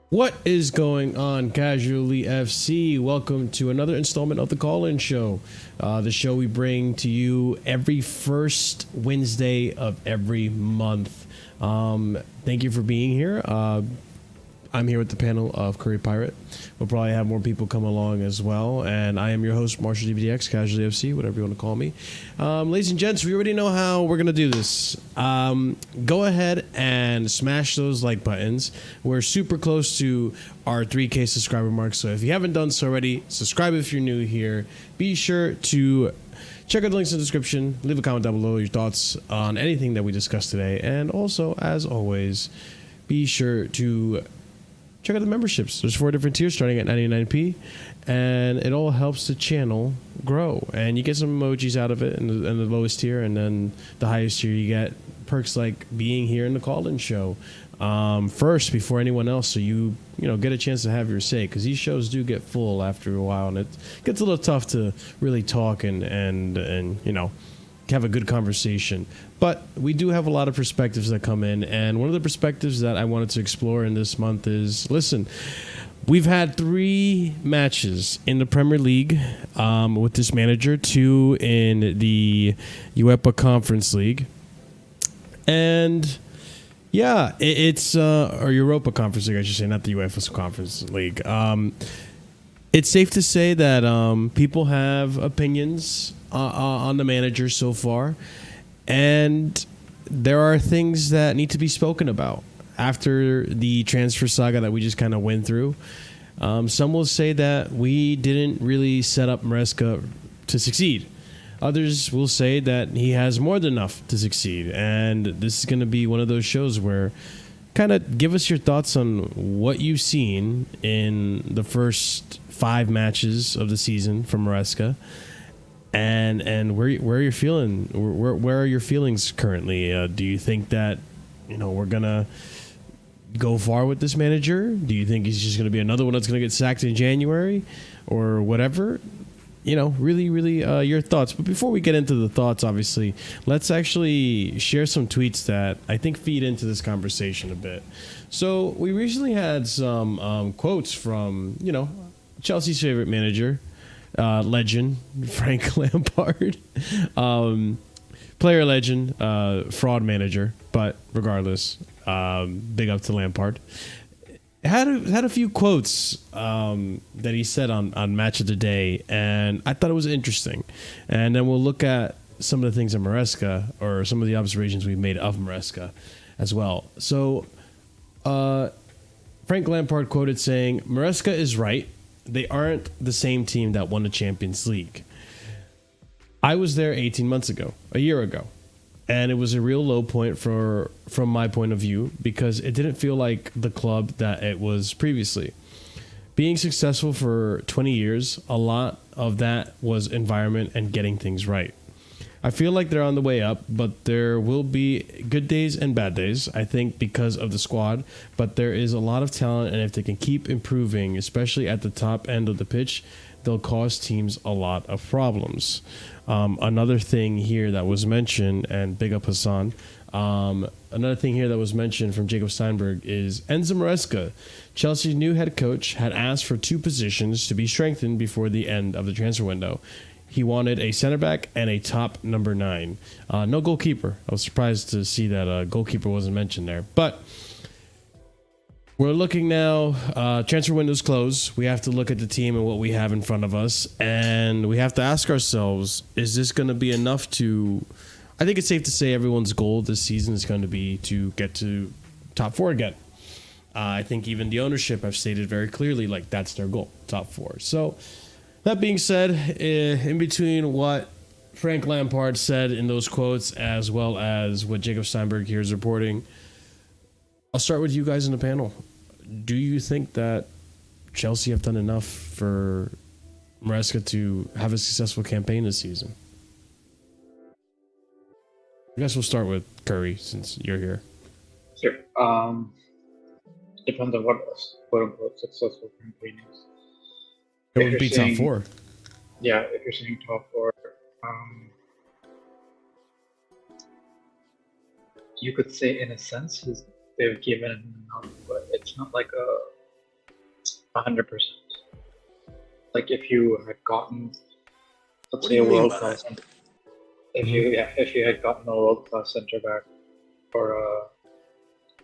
What is going on, Casually FC? Welcome to another installment of the Call-In Show. The show we bring to you every first Wednesday of every month. Thank you for being here. I'm here with the panel of Curry Pirate. We'll probably have more people come along as well. And I am your host, Marshalldbdx, Casually FC, whatever you want to call me. Ladies and gents, we already know how we're going to do this. Go ahead and smash those like buttons. We're super close to our 3K subscriber mark. So if you haven't done so already, subscribe if you're new here. Be sure to check out the links in the description. Leave a comment down below your thoughts on anything that we discussed today. And also, as always, be sure to check out the memberships. There's 4 different tiers starting at 99p, and it all helps the channel grow. And you get some emojis out of it in the lowest tier, and then the highest tier you get perks like being here in the call-in show first before anyone else, so you get a chance to have your say, because these shows do get full after a while, and it gets a little tough to really talk and have a good conversation. But we do have a lot of perspectives that come in, and one of the perspectives that I wanted to explore in this month is, listen, we've had 3 matches in the Premier League with this manager, 2 in the UEFA Conference League, and yeah, it's or Europa Conference League, I should say, not the UEFA Conference League. It's safe to say that people have opinions on the manager so far, and there are things that need to be spoken about after the transfer saga that we just kind of went through. Some will say that we didn't really set up Maresca to succeed. Others will say that he has more than enough to succeed, and this is going to be one of those shows where kind of give us your thoughts on what you've seen in the first 5 matches of the season from Maresca, and where you're feeling, where are your feelings currently? Do you think that we're gonna go far with this manager? Do you think he's just gonna be another one that's gonna get sacked in January or whatever? Really, your thoughts. But before we get into the thoughts, obviously, let's actually share some tweets that I think feed into this conversation a bit. So we recently had some quotes from, Chelsea's favorite manager, legend, Frank Lampard, player legend, fraud manager, but regardless, big up to Lampard. Had a few quotes that he said on Match of the Day, and I thought it was interesting. And then we'll look at some of the things in Maresca, or some of the observations we've made of Maresca as well. So Frank Lampard quoted saying, "Maresca is right. They aren't the same team that won the Champions League. I was there 18 months ago, a year ago. And it was a real low point from my point of view, because it didn't feel like the club that it was previously. Being successful for 20 years, a lot of that was environment and getting things right. I feel like they're on the way up, but there will be good days and bad days, I think, because of the squad. But there is a lot of talent, and if they can keep improving, especially at the top end of the pitch, they'll cause teams a lot of problems." Another thing here that was mentioned, and big up Hassan, another thing here that was mentioned from Jacob Steinberg is Enzo Maresca, Chelsea's new head coach, had asked for 2 positions to be strengthened before the end of the transfer window. He wanted a center back and a top number 9. No goalkeeper. I was surprised to see that a goalkeeper wasn't mentioned there. But we're looking now, transfer window's closed. We have to look at the team and what we have in front of us. And we have to ask ourselves, is this going to be enough to... I think it's safe to say everyone's goal this season is going to be to get to top 4 again. I think even the ownership have stated very clearly, like, that's their goal, top 4. So that being said, in between what Frank Lampard said in those quotes, as well as what Jacob Steinberg here is reporting, I'll start with you guys in the panel. Do you think that Chelsea have done enough for Maresca to have a successful campaign this season? I guess we'll start with Curry, since you're here. Sure. Depends on what quote-unquote successful campaign is. It would be top 4. Yeah, if you're saying top 4, you could say in a sense they've given enough, but it's not like 100%. Like if you had gotten, let's What do say, you a mean world by class, that? if you had gotten a world class center back or a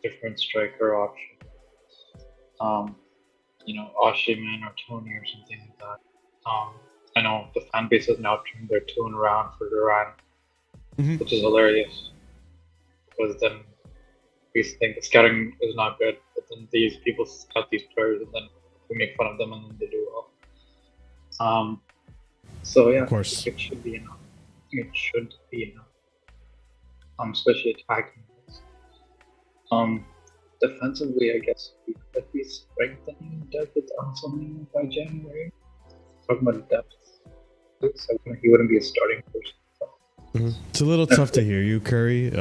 different striker option, Oshiman or Tony or something like that. I know the fan base has now turned their tune around for Duran, which is hilarious because then we think the scouting is not good, but then these people scout these players and then we make fun of them and then they do well. So yeah, Of course. it should be enough. It should be enough. Especially attacking. Defensively, I guess we could be strengthening depth with something by January. Talking about depth, so he wouldn't be a starting person. It's a little tough to hear you, Curry.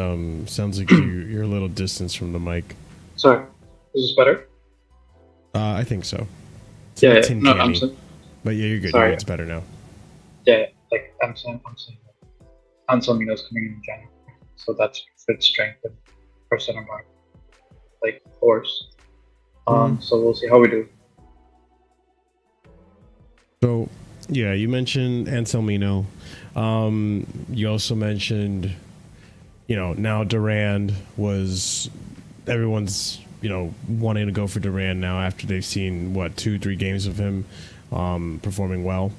Sounds like you're a little distance from the mic. Sorry, is this better? I think so. It's Yeah, tin no, candy. But yeah, you're good. Sorry. It's better now. Yeah, like I'm saying, Anselmino's coming in January, so that's fit strength and for center back, like force. So we'll see how we do. So, yeah, you mentioned Anselmino. You also mentioned, now Durand was everyone's, wanting to go for Durand now after they've seen 2-3 games of him performing well.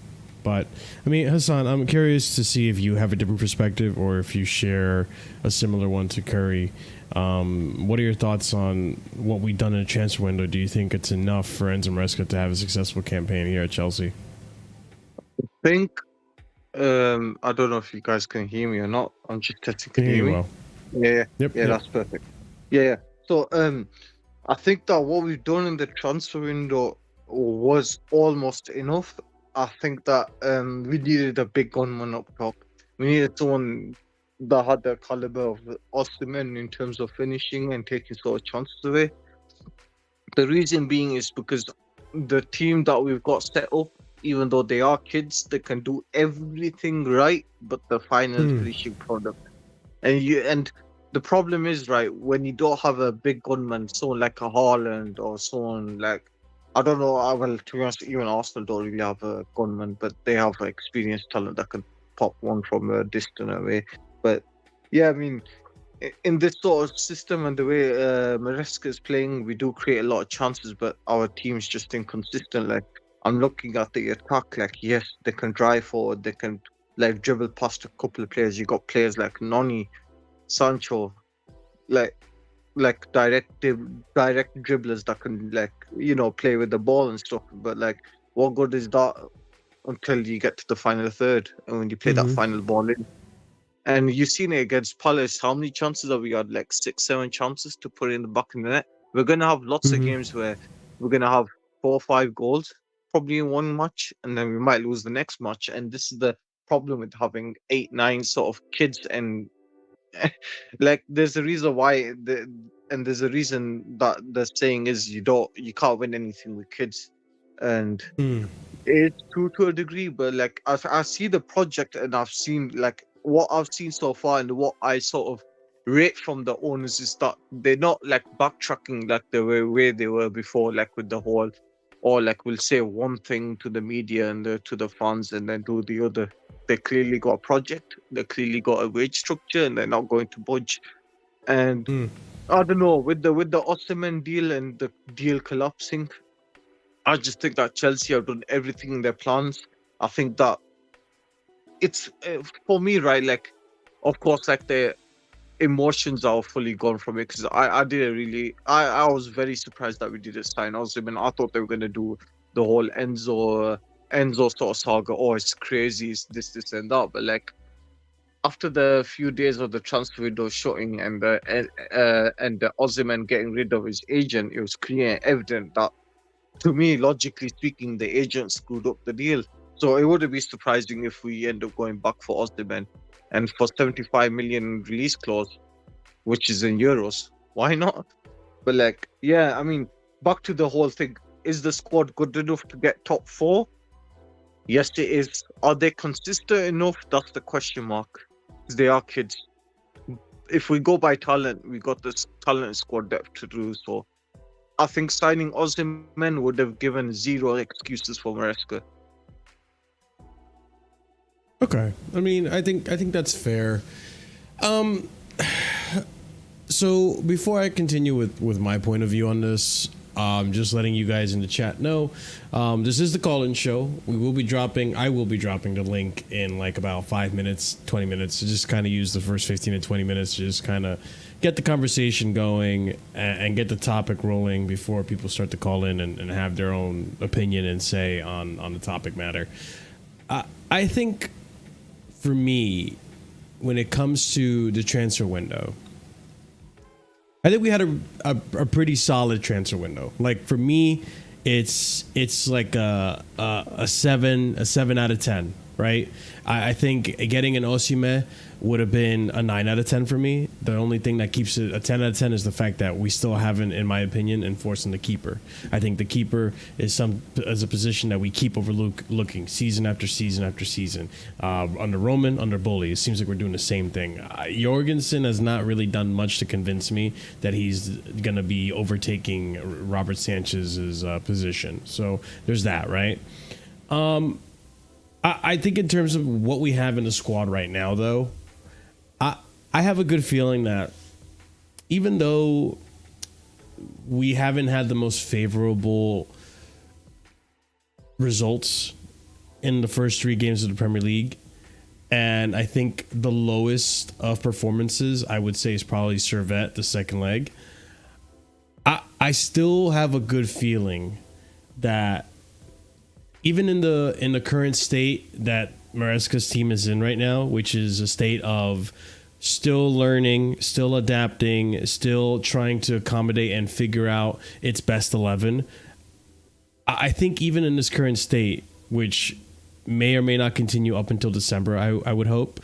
But I mean, Hassan, I'm curious to see if you have a different perspective or if you share a similar one to Curry. What are your thoughts on what we've done in a transfer window? Do you think it's enough for Enzo Maresca to have a successful campaign here at Chelsea? I think, I don't know if you guys can hear me or not. I'm just testing. Can you hear me? Well. Yeah. Yep. That's perfect. Yeah. So, I think that what we've done in the transfer window was almost enough. I think that we needed a big gunman up top. We needed someone that had the caliber of Osimhen in terms of finishing and taking sort of chances away. The reason being is because the team that we've got set up, even though they are kids, they can do everything right, but the final finishing product. And the problem is, right, when you don't have a big gunman, someone like a Haaland or someone like, I don't know, well, to be honest, even Arsenal don't really have a gunman, but they have experienced talent that can pop one from a distant away. But yeah, I mean, in this sort of system and the way Maresca is playing, we do create a lot of chances, but our team's just inconsistent. Like, I'm looking at the attack, like, yes, they can drive forward, they can like dribble past a couple of players. You got players like Noni, Sancho, like direct dribblers that can play with the ball and stuff. But like, what good is that until you get to the final third and when you play that final ball in? And you've seen it against Palace. How many chances have we got? Like 6-7 chances to put in the back of the net. We're gonna have lots of games where we're gonna have 4 or 5 goals probably in one match, and then we might lose the next match. And this is the problem with having 8-9 sort of kids. And like, there's a reason why there's a reason that the saying is you can't win anything with kids. And it's true to a degree, but like I see the project and I've seen like what I've seen so far and what I sort of rate from the owners is that they're not like backtracking like the way they were before, like with the whole, or like we'll say one thing to the media and to the fans and then do the other. They clearly got a project, they clearly got a wage structure, and they're not going to budge. And I don't know, with the Osimhen deal and the deal collapsing, I just think that Chelsea have done everything in their plans. I think that it's for me, right? Like, of course, like the emotions are fully gone from it because I didn't really. I was very surprised that we didn't sign Osimhen. I thought they were gonna do the whole Enzo sort of saga. Oh, it's crazy, it's this and that. But like, after the few days of the transfer window shutting and the Osimhen getting rid of his agent, it was clear and evident that, to me, logically speaking, the agent screwed up the deal. So it wouldn't be surprising if we end up going back for Osimhen. And for 75 million release clause, which is in euros, why not? But like, yeah, I mean, back to the whole thing. Is the squad good enough to get top 4? Yes, it is. Are they consistent enough? That's the question mark. They are kids. If we go by talent, we got this talent squad depth to do so. I think signing Osimhen would have given zero excuses for Maresca. Okay, I mean, I think that's fair. So before I continue with my point of view on this, just letting you guys in the chat know, this is the call-in show. I will be dropping the link in like about 5 minutes, 20 minutes to just kind of use the first 15 to 20 minutes to just kind of get the conversation going and get the topic rolling before people start to call in and have their own opinion and say on the topic matter. I think for me, when it comes to the transfer window, I think we had a pretty solid transfer window. Like for me, it's like a 7 out of 10, right? I think getting an Osimhen would have been a 9 out of 10 for me. The only thing that keeps it a 10 out of 10 is the fact that we still haven't, in my opinion, enforced the keeper. I think the keeper is a position that we keep overlooking season after season after season. Under Roman, under Bully, it seems like we're doing the same thing. Jorgensen has not really done much to convince me that he's going to be overtaking Robert Sanchez's position. So there's that, right? I think in terms of what we have in the squad right now, though, I have a good feeling that even though we haven't had the most favorable results in the first 3 games of the Premier League, and I think the lowest of performances, I would say, is probably Servette, the second leg, I still have a good feeling that even in the current state that Maresca's team is in right now, which is a state of still learning, still adapting, still trying to accommodate and figure out its best 11, I think even in this current state, which may or may not continue up until December, I would hope,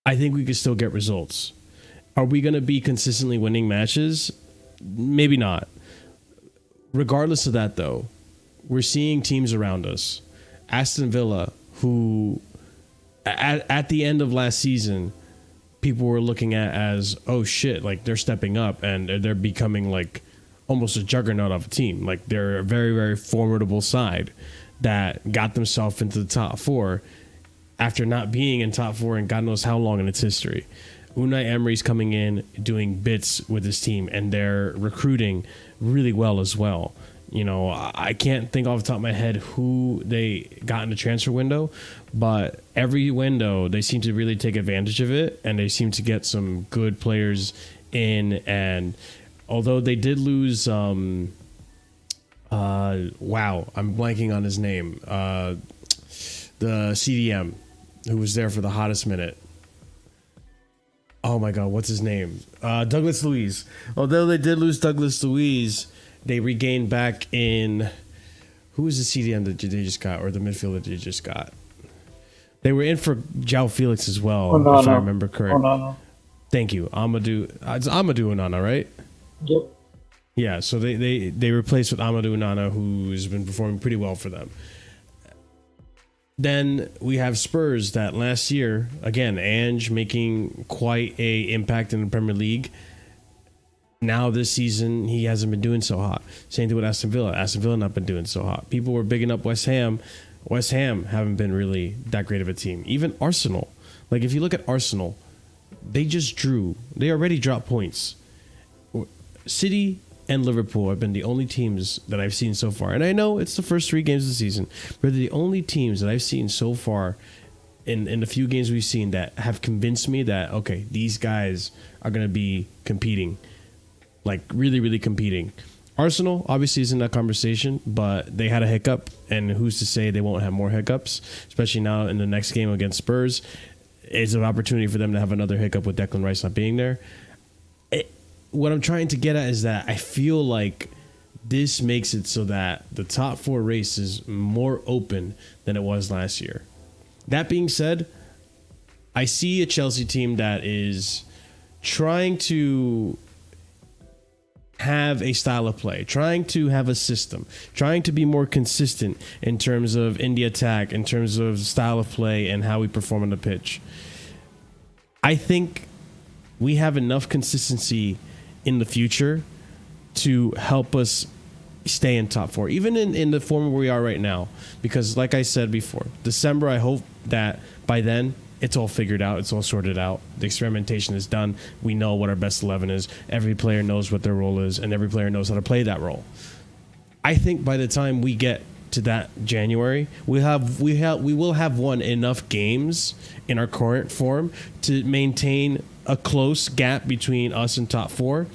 I think we could still get results. Are we going to be consistently winning matches? Maybe not. Regardless of that, though, we're seeing teams around us. Aston Villa, who at the end of last season, people were looking at as, oh shit, like they're stepping up and they're becoming like almost a juggernaut of a team. Like they're a very, very formidable side that got themselves into the top 4 after not being in top 4 in God knows how long in its history. Unai Emery's coming in, doing bits with his team, and they're recruiting really well as well. You know, I can't think off the top of my head who they got in the transfer window, but every window they seem to really take advantage of it, and they seem to get some good players in. And although they did lose, wow, I'm blanking on his name, the CDM who was there for the hottest minute. Oh my God, what's his name? Douglas Luiz. Although they did lose Douglas Luiz, they regained back in, who was the CDM that they just got, or the midfielder that they just got? They were in for João Felix as well, if I remember correctly. Thank you, Amadou. It's Amadou Onana, right? Yep. Yeah, so they replaced with Amadou Onana, who's been performing pretty well for them. Then we have Spurs that last year, again, Ange making quite a impact in the Premier League. Now this season, he hasn't been doing so hot. Same thing with Aston Villa. Aston Villa not been doing so hot. People were bigging up West Ham. West Ham haven't been really that great of a team. Even Arsenal. Like, if you look at Arsenal, they just drew. They already dropped points. City and Liverpool have been the only teams that I've seen so far. And I know it's the first 3 games of the season, but they're the only teams that I've seen so far in the few games we've seen that have convinced me that, okay, these guys are going to be competing. Like, really, really competing. Arsenal obviously is in that conversation, but they had a hiccup, and who's to say they won't have more hiccups, especially now in the next game against Spurs. It's an opportunity for them to have another hiccup with Declan Rice not being there. What I'm trying to get at is that I feel like this makes it so that the top 4 race is more open than it was last year. That being said, I see a Chelsea team that is trying to have a style of play, trying to have a system, trying to be more consistent in terms of in the attack, in terms of style of play and how we perform on the pitch. I think we have enough consistency in the future to help us stay in top four, even in the form where we are right now. Because like I said before, December, I hope that by then it's all figured out. It's all sorted out. The experimentation is done. We know what our best 11 is. Every player knows what their role is, and every player knows how to play that role. I think by the time we get to that January, we will have won enough games in our current form to maintain a close gap between us and top four.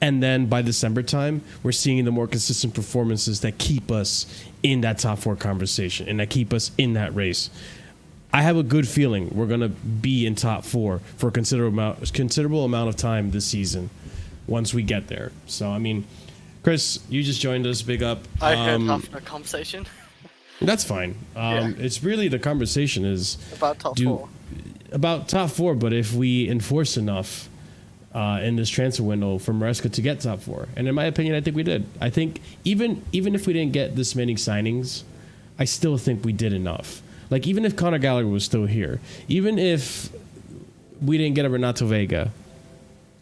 And then by December time, we're seeing the more consistent performances that keep us in that top four conversation and that keep us in that race. I have a good feeling we're going to be in top four for a considerable amount of time this season once we get there. So, I mean, Chris, you just joined us. Big up. I heard half the conversation. That's fine. It's really the conversation is about top four. About top four, but if we enforce enough in this transfer window for Maresca to get top four, and in my opinion, I think we did. I think even if we didn't get this many signings, I still think we did enough. Like, even if Conor Gallagher was still here, even if we didn't get a Renato Vega,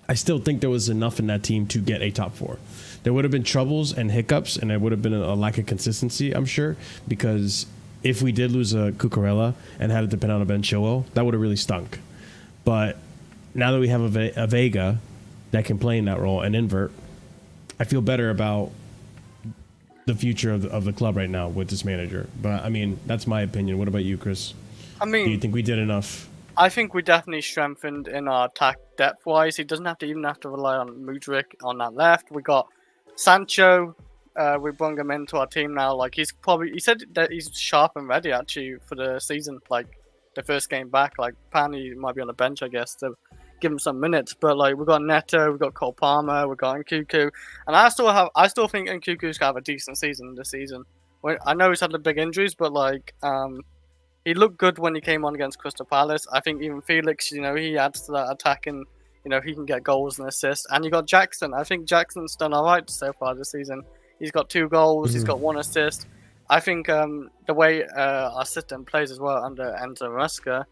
I still think there was enough in that team to get a top four. There would have been troubles and hiccups, and there would have been a lack of consistency, I'm sure, because if we did lose a Cucurella and had to depend on a Ben Chilwell, that would have really stunk. But now that we have a Vega that can play in that role and invert, I feel better about the future of the club right now with this manager. But, I mean, that's my opinion. What about you, Chris? I mean, do you think we did enough? I think we definitely strengthened in our attack depth-wise. He doesn't have to rely on Mudryk on that left. We got Sancho. We brought him into our team now. Like, he said that he's sharp and ready, actually, for the season. Like, the first game back. Like, apparently he might be on the bench, I guess, to give him some minutes. But, like, we've got Neto, we've got Cole Palmer, we've got Nkuku. And I still think Nkuku's going to have a decent season this season. I know he's had the big injuries, but, like, he looked good when he came on against Crystal Palace. I think even Felix, he adds to that attack, and, he can get goals and assists. And you got Jackson. I think Jackson's done all right so far this season. He's got 2 goals. He's got 1 assist. I think the way our system plays as well under Enzo Maresca,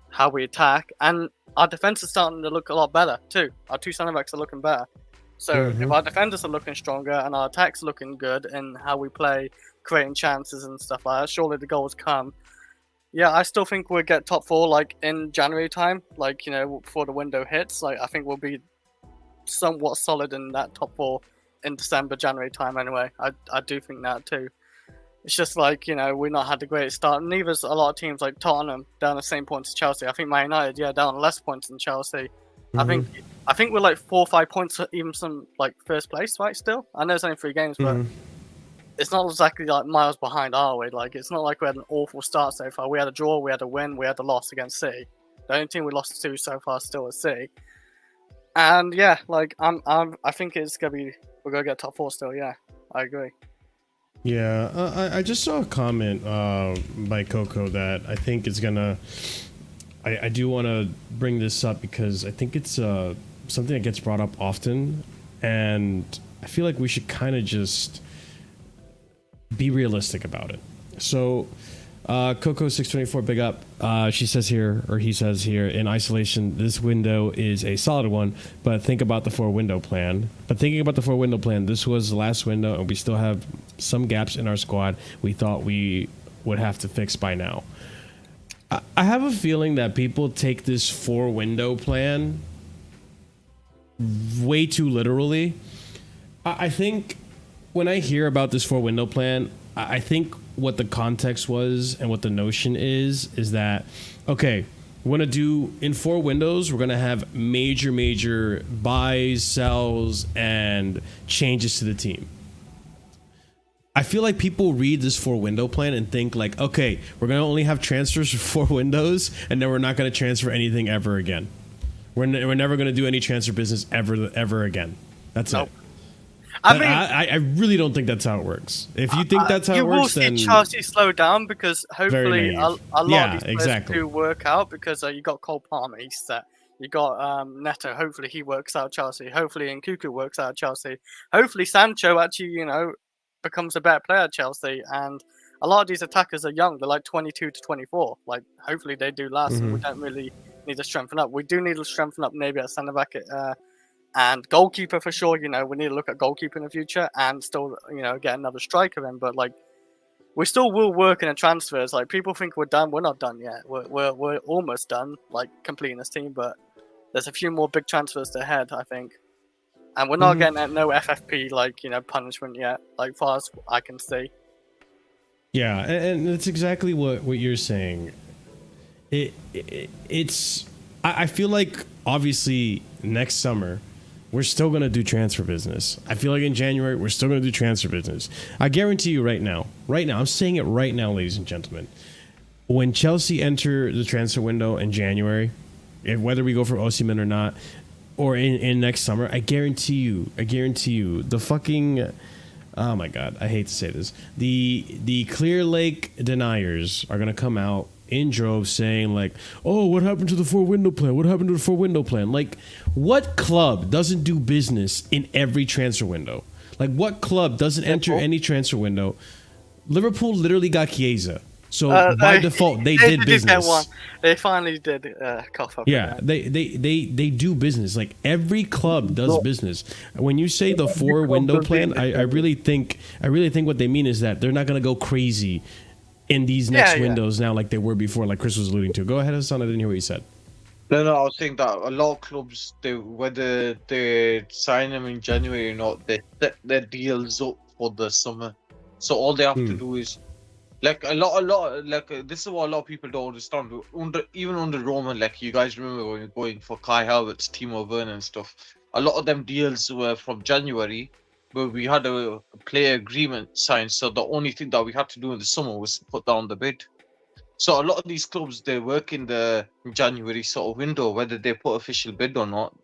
how we attack, and our defense is starting to look a lot better too. Our 2 center backs are looking better. So if our defenders are looking stronger and our attacks are looking good and how we play, creating chances and stuff like that, surely the goals come. Yeah, I still think we'll get top 4 like in January time, like before the window hits. Like I think we'll be somewhat solid in that top 4 in December, January time. Anyway, I do think that too. It's just like we've not had the greatest start. Neither's a lot of teams like Tottenham down the same points as Chelsea. I think Man United, down less points than Chelsea. I think we're like 4 or 5 points, even some like first place, right? Still, I know it's only 3 games, but. It's not exactly like miles behind, are we? Like, it's not like we had an awful start so far. We had a draw, we had a win, we had a loss against City. The only team we lost to so far still is City. And yeah, like I think we're gonna get top 4 still. Yeah, I agree. Yeah, I just saw a comment by Coco that I think is gonna. I do want to bring this up because I think it's something that gets brought up often, and I feel like we should kind of just be realistic about it. So Coco 624, big up. She says here, or he says here, in isolation, this window is a solid one, but think about the 4-window plan. But thinking about the 4-window plan, this was the last window, and we still have some gaps in our squad we thought we would have to fix by now. I have a feeling that people take this 4-window plan way too literally. I think when I hear about this 4-window plan, I think what the context was and what the notion is that, okay, we're going to do in 4 windows, we're going to have major buys, sells, and changes to the team. I feel like people read this 4-window plan and think like, okay, we're going to only have transfers for 4 windows, and then we're not going to transfer anything ever again. We're never going to do any transfer business ever again. That's it. I really don't think that's how it works. If you think that's how it works, then... You will see Chelsea slow down because hopefully a lot of these players do work out because you got Cole Palmer, he's set. You got Neto, hopefully he works out Chelsea. Hopefully Nkuku works out Chelsea. Hopefully Sancho actually, becomes a better player at Chelsea. And a lot of these attackers are young. They're like 22 to 24. Like, hopefully they do last and we don't really need to strengthen up. We do need to strengthen up maybe at centre-back And goalkeeper for sure, you know, we need to look at goalkeeper in the future and still, you know, get another striker in. But like, we still will work in the transfers. Like, people think we're done. We're not done yet. We're almost done, like completing this team. But there's a few more big transfers ahead, I think. And we're not getting no FFP, like, you know, punishment yet, like far as I can see. Yeah, and that's exactly what you're saying. It's I feel like obviously next summer we're still gonna do transfer business. I feel like in January we're still gonna do transfer business. I guarantee you right now, I'm saying it right now, ladies and gentlemen. When Chelsea enter the transfer window in January, whether we go for Osimhen or not, or in next summer, I guarantee you, the fucking, oh my god, I hate to say this, the CLEARLAKE deniers are gonna come out in droves saying like, oh, what happened to the 4-window plan? What happened to the 4-window plan? Like, what club doesn't do business in every transfer window? Like, what club doesn't enter any transfer window? Liverpool literally got Chiesa. So by default, they did business. Get one. They finally did cough up. Yeah, they do business. Like, every club does business. When you say the 4-window plan, I really think what they mean is that they're not gonna go crazy in these next windows now like they were before, like Chris was alluding to. Go ahead, Hassan. I didn't hear what you said. No, I was saying that a lot of clubs, whether they sign them in January or not, they set their deals up for the summer. So all they have to do is, like, a lot, like, this is what a lot of people don't understand. Even under Roman, like, you guys remember when we were going for Kai Havertz, Timo Werner and stuff, a lot of them deals were from January, where we had a player agreement signed. So the only thing that we had to do in the summer was put down the bid. So a lot of these clubs, they work in the January sort of window, whether they put official bid or not.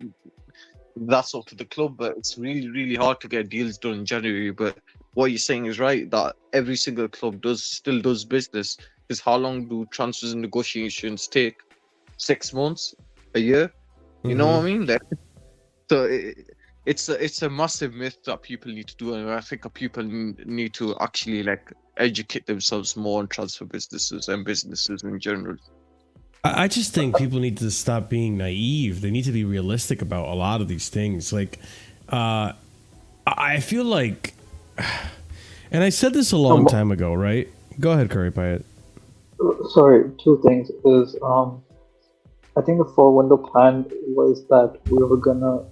That's up to the club, but it's really, really hard to get deals done in January. But what you're saying is right, that every single club still does business. Because how long do transfers and negotiations take? 6 months? A year? You know what I mean? So it's a massive myth that people need to do, and I think people need to actually like educate themselves more on transfer businesses and businesses in general. I just think people need to stop being naive. They need to be realistic about a lot of these things. Like, I feel like, and I said this a long time ago, right? Go ahead, Curry Pyatt. Sorry, two things is I think the 4-window plan was that we were gonna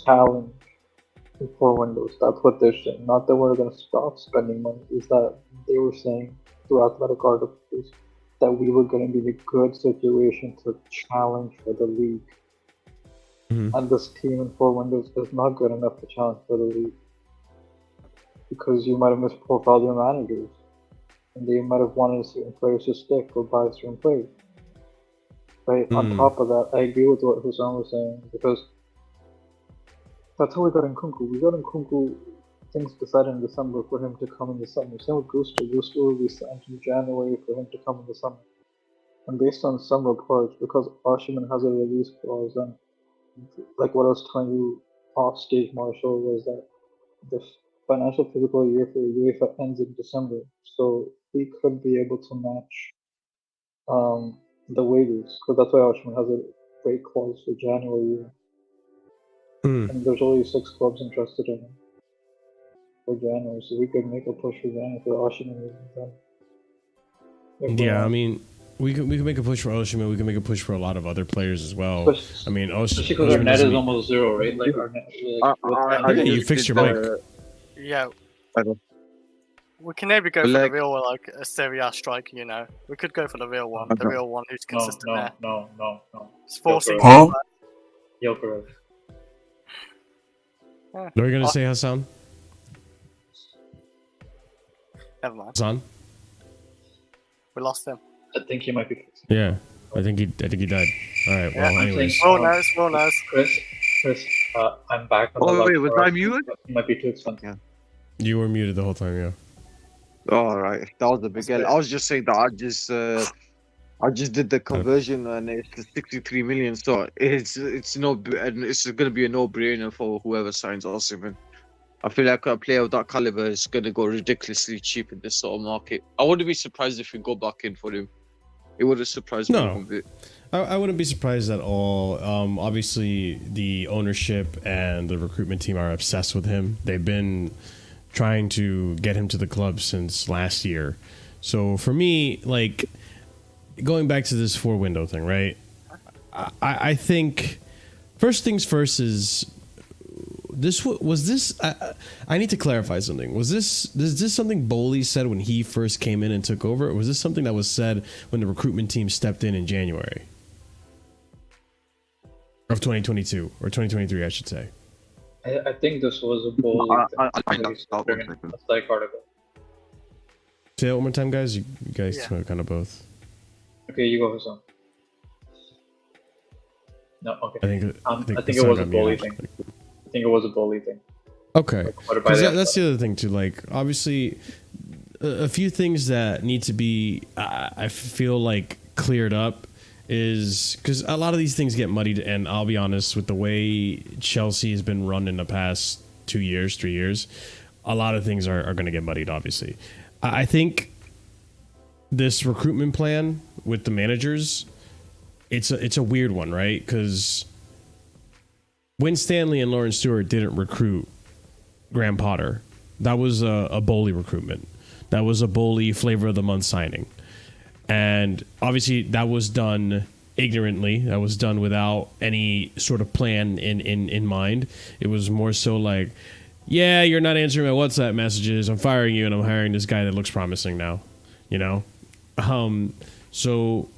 challenge in 4 windows. That's what they're saying. Not that we're gonna stop spending money. Is that they were saying through athletic articles that we were gonna be in a good situation to challenge for the league. And this team in 4 windows is not good enough to challenge for the league. Because you might have misprofiled your managers. And they might have wanted certain players to stick or buy certain players. Right? On top of that, I agree with what Hussein was saying, because that's how we got Nkunku. We got Nkunku, things decided in December for him to come in the summer. Same with Gusto. Gusto will be signed in January for him to come in the summer. And based on some reports, because Osimhen has a release clause, and like what I was telling you off stage, Marshall, was that the financial physical year for UEFA ends in December. So he could be able to match the wages, because that's why Osimhen has a break clause for January. And there's only 6 clubs interested in him for January, so we could make a push for January for Osimhen. Yeah, I mean, we could make a push for Osimhen. We can make a push for a lot of other players as well. I mean, especially because our net is almost 0, right? Like our net. Like, you fixed your mic. Yeah. We can maybe go for the real one, like a Serie A striker, you know. We could go for the real one. The real one who's consistent there. No. It's forcing. Jokeros. What are you going to say, Hassan? Never mind. Hassan? We lost him. I think he might be fixing. Yeah, I think he died. All right, well, anyways. Well knows. Chris, I'm back. Oh, wait, was I muted? It might be too expensive. Yeah. You were muted the whole time, yeah. All right, that was a big L. I was just saying that I just did the conversion and it's 63 million. So it's gonna be a no-brainer for whoever signs Osimhen. I feel like a player of that caliber is gonna go ridiculously cheap in this sort of market. I wouldn't be surprised if we go back in for him. It would have surprised me a bit. I wouldn't be surprised at all. Obviously, the ownership and the recruitment team are obsessed with him. They've been trying to get him to the club since last year. So for me, like, going back to this 4-window thing, right? I think first things first is this. I need to clarify something. Was this something Boley said when he first came in and took over, or was this something that was said when the recruitment team stepped in January of 2022 or 2023, I should say? I think this was a bold article. Say it one more time, guys. You guys Yeah. kind of both. Okay, you go, Hassan. No, okay. I think it was a bully thing. I think it was a bully thing. Okay. Like, by That's the other thing too. Like, obviously, a few things that need to be, I feel like, cleared up is because a lot of these things get muddied. And I'll be honest, with the way Chelsea has been run in the past 2 years, 3 years, a lot of things are going to get muddied. Obviously, I think this recruitment plan with the managers, it's a weird one, right? Because Win Stanley and Lauren Stewart didn't recruit Graham Potter. That was a Boley recruitment. That was a Boley flavor of the month signing. And obviously that was done ignorantly. That was done without any sort of plan in mind. It was more so like, yeah, you're not answering my WhatsApp messages. I'm firing you and I'm hiring this guy that looks promising now, you know? So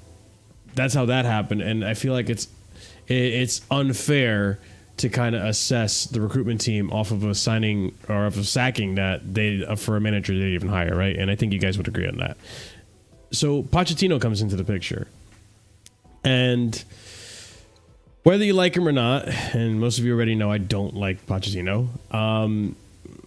that's how that happened. And I feel like it's unfair to kind of assess the recruitment team off of a signing or of a sacking that they for a manager they didn't even hire, right? And I think you guys would agree on that. So Pochettino comes into the picture, and whether you like him or not, and most of you already know I don't like Pochettino,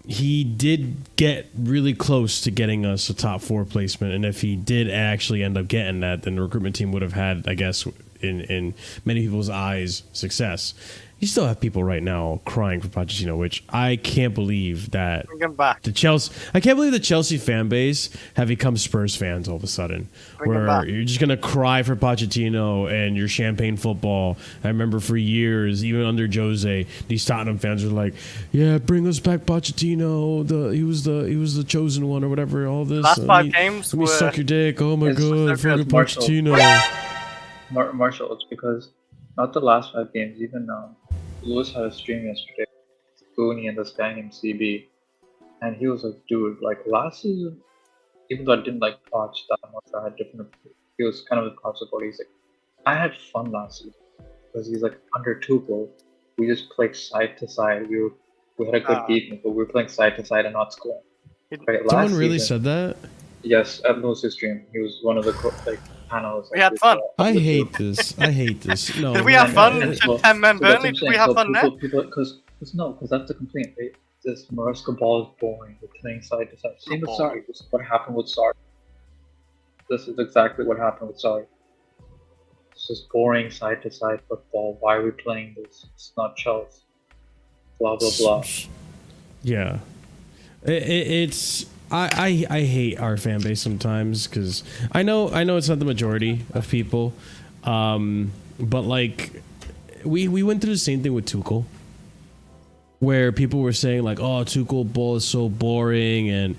he did get really close to getting us a top 4 placement, and if he did actually end up getting that, then the recruitment team would have had, I guess, in many people's eyes, success. You still have people right now crying for Pochettino, which I can't believe that Bring him back. I can't believe the Chelsea fan base have become Spurs fans all of a sudden, Bring him where back. you're just gonna cry for Pochettino and your champagne football. I remember for years, even under Jose, these Tottenham fans were like, "Yeah, bring us back Pochettino. He was the chosen one or whatever." All this Last 5 games let me were suck your dick. Oh my It's god, so fucking good, Marshall. Pochettino. Marshall, it's because not the last 5 games, even Lewis had a stream yesterday, Goonie and this guy named CB, and he was like, dude, like last season, even though I didn't like Poch that much, I had different, he was kind of a Poch supporter. He's like, I had fun last season because he's like under Tuchel, we just played side to side. We had a good defense, but we were playing side to side and not scoring. Right, Someone really said that? Yes, at Lewis's stream, he was one of the panels. We had fun. I hate this. I hate this. No. Did we have fun? Well, 10-man so that's what Burnley? I'm Did saying. we have So fun there? Because that's the complaint. Right? This Maresca ball is boring. We're playing side to side. Same with Sarri. This is what happened with Sarri. This is exactly what happened with Sarri. This is boring side to side football. Why are we playing this? It's not Chelsea. Blah blah blah. Yeah, it's I hate our fan base sometimes because I know it's not the majority of people, but like we went through the same thing with Tuchel, where people were saying like, oh, Tuchel ball is so boring and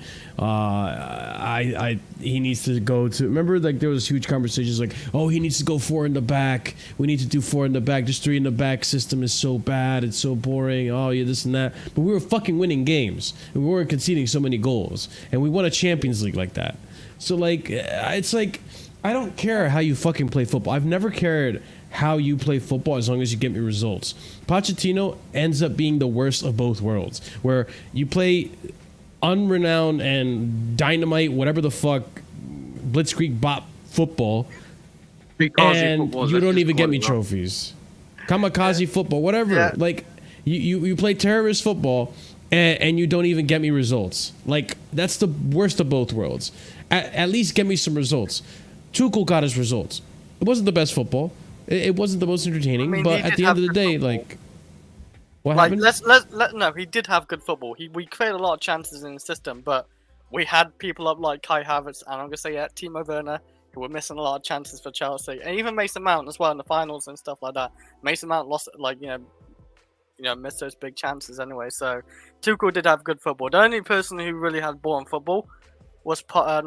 he needs to go to, remember like there was huge conversations like, oh, he needs to go 4 in the back, we need to do 4 in the back, just 3 in the back system is so bad, it's so boring, oh yeah, this and that. But we were fucking winning games and we weren't conceding so many goals and we won a Champions League like that. So like it's like, I don't care how you fucking play football. I've never cared how you play football as long as you get me results. Pochettino ends up being the worst of both worlds, where you play unrenowned and dynamite, whatever the fuck, blitzkrieg bop football, and you don't even get me trophies. Kamikaze football, whatever. Yeah. Like you play terrorist football and you don't even get me results. Like that's the worst of both worlds. At least get me some results. Tuchel got his results. It wasn't the best football. It wasn't the most entertaining, I mean, but he at did the end have of the good day, football. like, what Like, happened? no, he did have good football. We created a lot of chances in the system, but we had people up like Kai Havertz, and I'm gonna say Timo Werner, We're missing a lot of chances for Chelsea, and even Mason Mount as well in the finals and stuff like that. Mason Mount lost, like missed those big chances anyway. So Tuchel did have good football. The only person who really had boring football was Potter.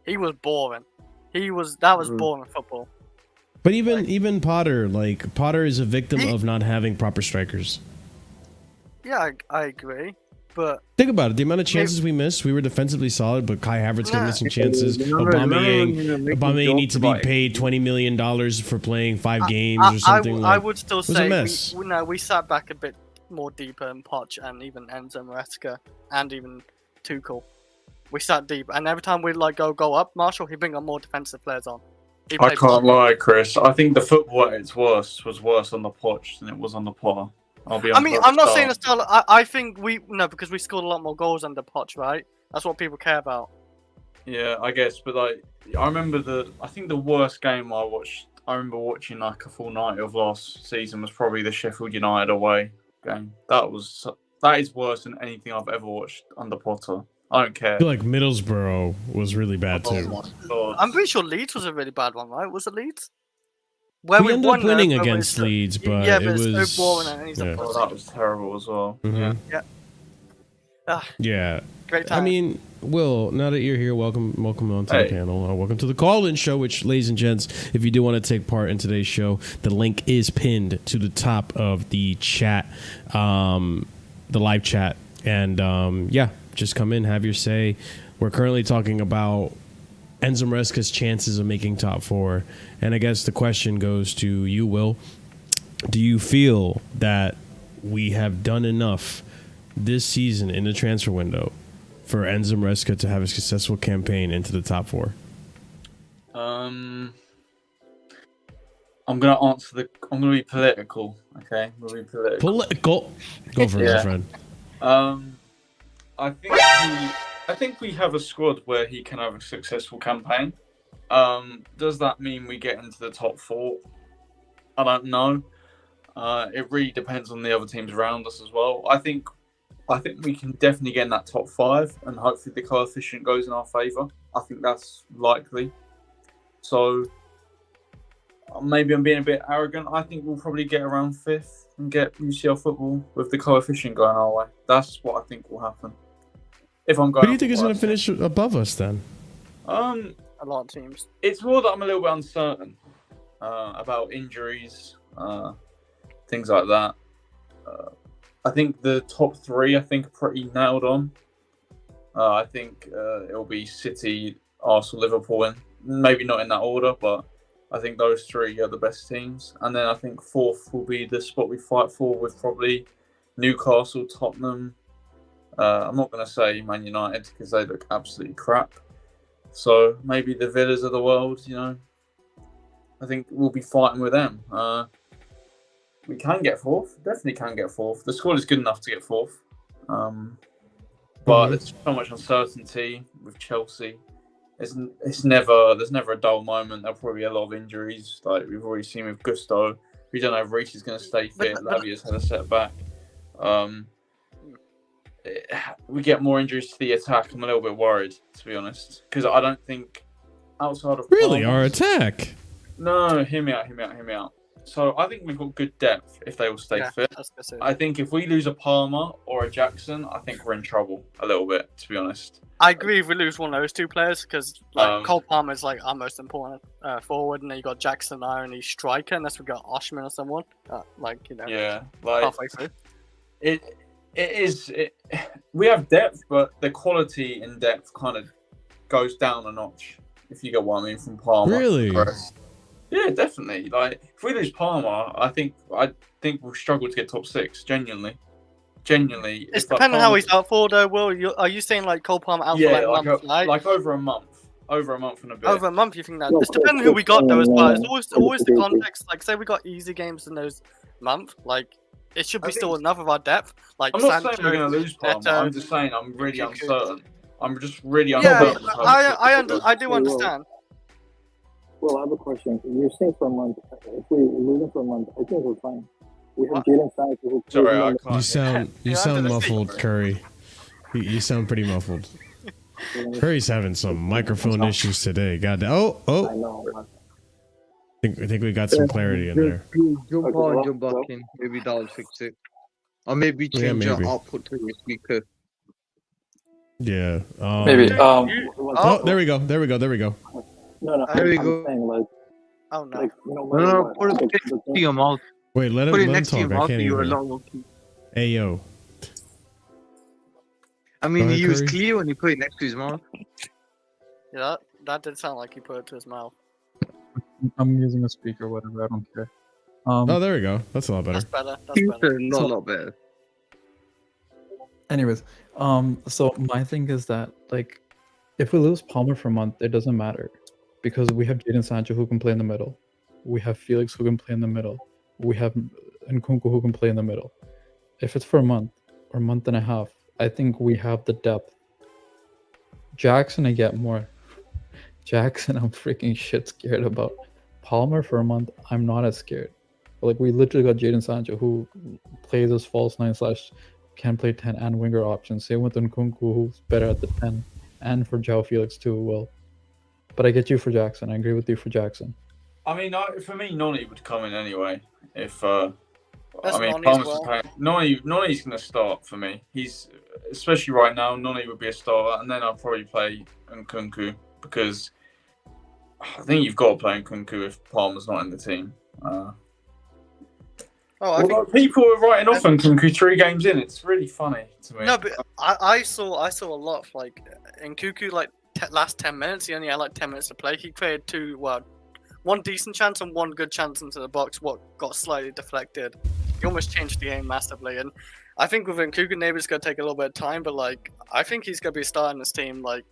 He was boring. That was boring football. But even Potter, like Potter is a victim of not having proper strikers. Yeah, I agree. But think about it. The amount of chances we missed, we were defensively solid, but Kai Havertz kept missing chances. Aubameyang needs to be paid $20 million for playing 5 games or something. I would still say we sat back a bit more deeper in Poch and even Enzo Maresca and even Tuchel. We sat deep, and every time we go up, Marshall, he bring on more defensive players on. I can't lie, Chris. I think the football at its worst was worse on the Poch than it was on the Potter. I'm not saying it's still. I think because we scored a lot more goals under Poch, right? That's what people care about. Yeah, I guess, but I remember I think the worst game I watched. I remember watching a full night of last season was probably the Sheffield United away game. That is worse than anything I've ever watched under Potter. I don't care. I feel like Middlesbrough was really bad too. I'm pretty sure Leeds was a really bad one, right? Was it Leeds? Where we ended up winning against Leeds, but it was so boring. And that was terrible as well. Mm-hmm. Yeah. Great time. I mean, Will, now that you're here, welcome onto the panel. Welcome to the call-in show, which, ladies and gents, if you do want to take part in today's show, the link is pinned to the top of the chat, the live chat. And, just come in, have your say. We're currently talking about Enzo Maresca's chances of making top 4. And I guess the question goes to you, Will. Do you feel that we have done enough this season in the transfer window for Enzo Maresca to have a successful campaign into the top 4? I'm going to answer I'm going to be political, okay? I'm going to be political. Go for it, my friend. I think we have a squad where he can have a successful campaign. Does that mean we get into the top 4? I don't know. It really depends on the other teams around us as well. I think we can definitely get in that top 5, and hopefully the coefficient goes in our favour. I think that's likely. So maybe I'm being a bit arrogant. I think we'll probably get around 5th and get UCL football with the coefficient going our way. That's what I think will happen. If I'm going, who do you think is going to finish above us then? A lot of teams. It's more that I'm a little bit uncertain about injuries, things like that. I think the top 3 are pretty nailed on. I think it'll be City, Arsenal, Liverpool, and maybe not in that order, but I think those 3 are the best teams. And then I think 4th will be the spot we fight for, with probably Newcastle, Tottenham. I'm not going to say Man United because they look absolutely crap. So maybe the Villas of the world, I think we'll be fighting with them. We can get 4th, definitely can get 4th. The squad is good enough to get 4th. But there's so much uncertainty with Chelsea. There's never a dull moment. There'll probably be a lot of injuries, like we've already seen with Gusto. We don't know if Reece is going to stay fit. Lavia's had a setback. We get more injuries to the attack. I'm a little bit worried, to be honest, because I don't think outside of our attack. No, hear me out. So I think we've got good depth if they all stay fit. I think if we lose a Palmer or a Jackson, I think we're in trouble a little bit, to be honest. I agree if we lose one of those 2 players, because Cole Palmer is our most important forward, and then you got Jackson, our only striker, unless we got Oshman or someone. Halfway through. We have depth, but the quality in depth kind of goes down a notch, if you get what I mean, from Palmer. Really? Yeah, definitely. If we lose Palmer, I think we'll struggle to get top 6. Genuinely. It's depending on how he's out for, though. Will, are you saying Cole Palmer out for a month? Over a month. Over a month and a bit. Over a month, you think that? It's depending who we got, though, as well. It's always the context. Say we got easy games in those months. It should be still enough of our depth. I'm not saying we're going to lose Palmer. I'm just saying I'm really uncertain. I'm just really uncertain. I do understand. Well, I have a question. You're saying for a month. If we lose him for a month, I think we're fine. We have Jalen Sancho. Sorry, I can't. You sound muffled, Curry. You sound pretty muffled. Curry's having some microphone issues today. God, I oh, know. I think we got some clarity in there. Jump Okay, on, well, jump back in. Maybe that'll fix it. Or maybe Yeah, change your maybe. output to your speaker. Yeah. maybe. Oh, there we go. There we go. There we go. No, There we I'm go. saying like Oh no. no No, matter no, what. put it the next thing- to your mouth. Wait, let Put it him next to talk. your I mouth. can't You're a even. lot lucky. Hey, yo. I mean, Go ahead, he was Curry. clear when he put it next to his mouth. Yeah, that did sound like he put it to his mouth. I'm using a speaker, whatever. I don't care. Oh, there we go. That's a lot better. That's better. That's He's better. a lot better. Anyways, so my thing is that like, if we lose Palmer for a month, it doesn't matter, because we have Jadon Sancho who can play in the middle. We have Felix who can play in the middle. We have Nkunku who can play in the middle. If it's for a month or a month and a half, I think we have the depth. Jackson, I get more. Jackson, I'm freaking shit scared about. Palmer for a month, I'm not as scared. Like, we literally got Jadon Sancho who plays as false 9 / can play 10 and winger options. Same with Nkunku, who's better at the 10, and for João Felix too. Well, but I get you for Jackson. I agree with you for Jackson. I mean, for me, Noni would come in anyway. If That's I mean, Noni as Palmer's well. playing. Noni's going to start for me. He's especially right now. Noni would be a starter, and then I'll probably play Nkunku because I think you've got to play Nkunku if Palmer's not in the team. I think People are writing off Nkunku 3 games in. It's really funny to me. no, but I saw a lot of like in Cuckoo like last 10 minutes. He only had like 10 minutes to play. He created one decent chance and one good chance into the box. What got slightly deflected. He almost changed the game massively. And I think with Nkunku, maybe it's gonna take a little bit of time, but like I think he's gonna be starting this team. Like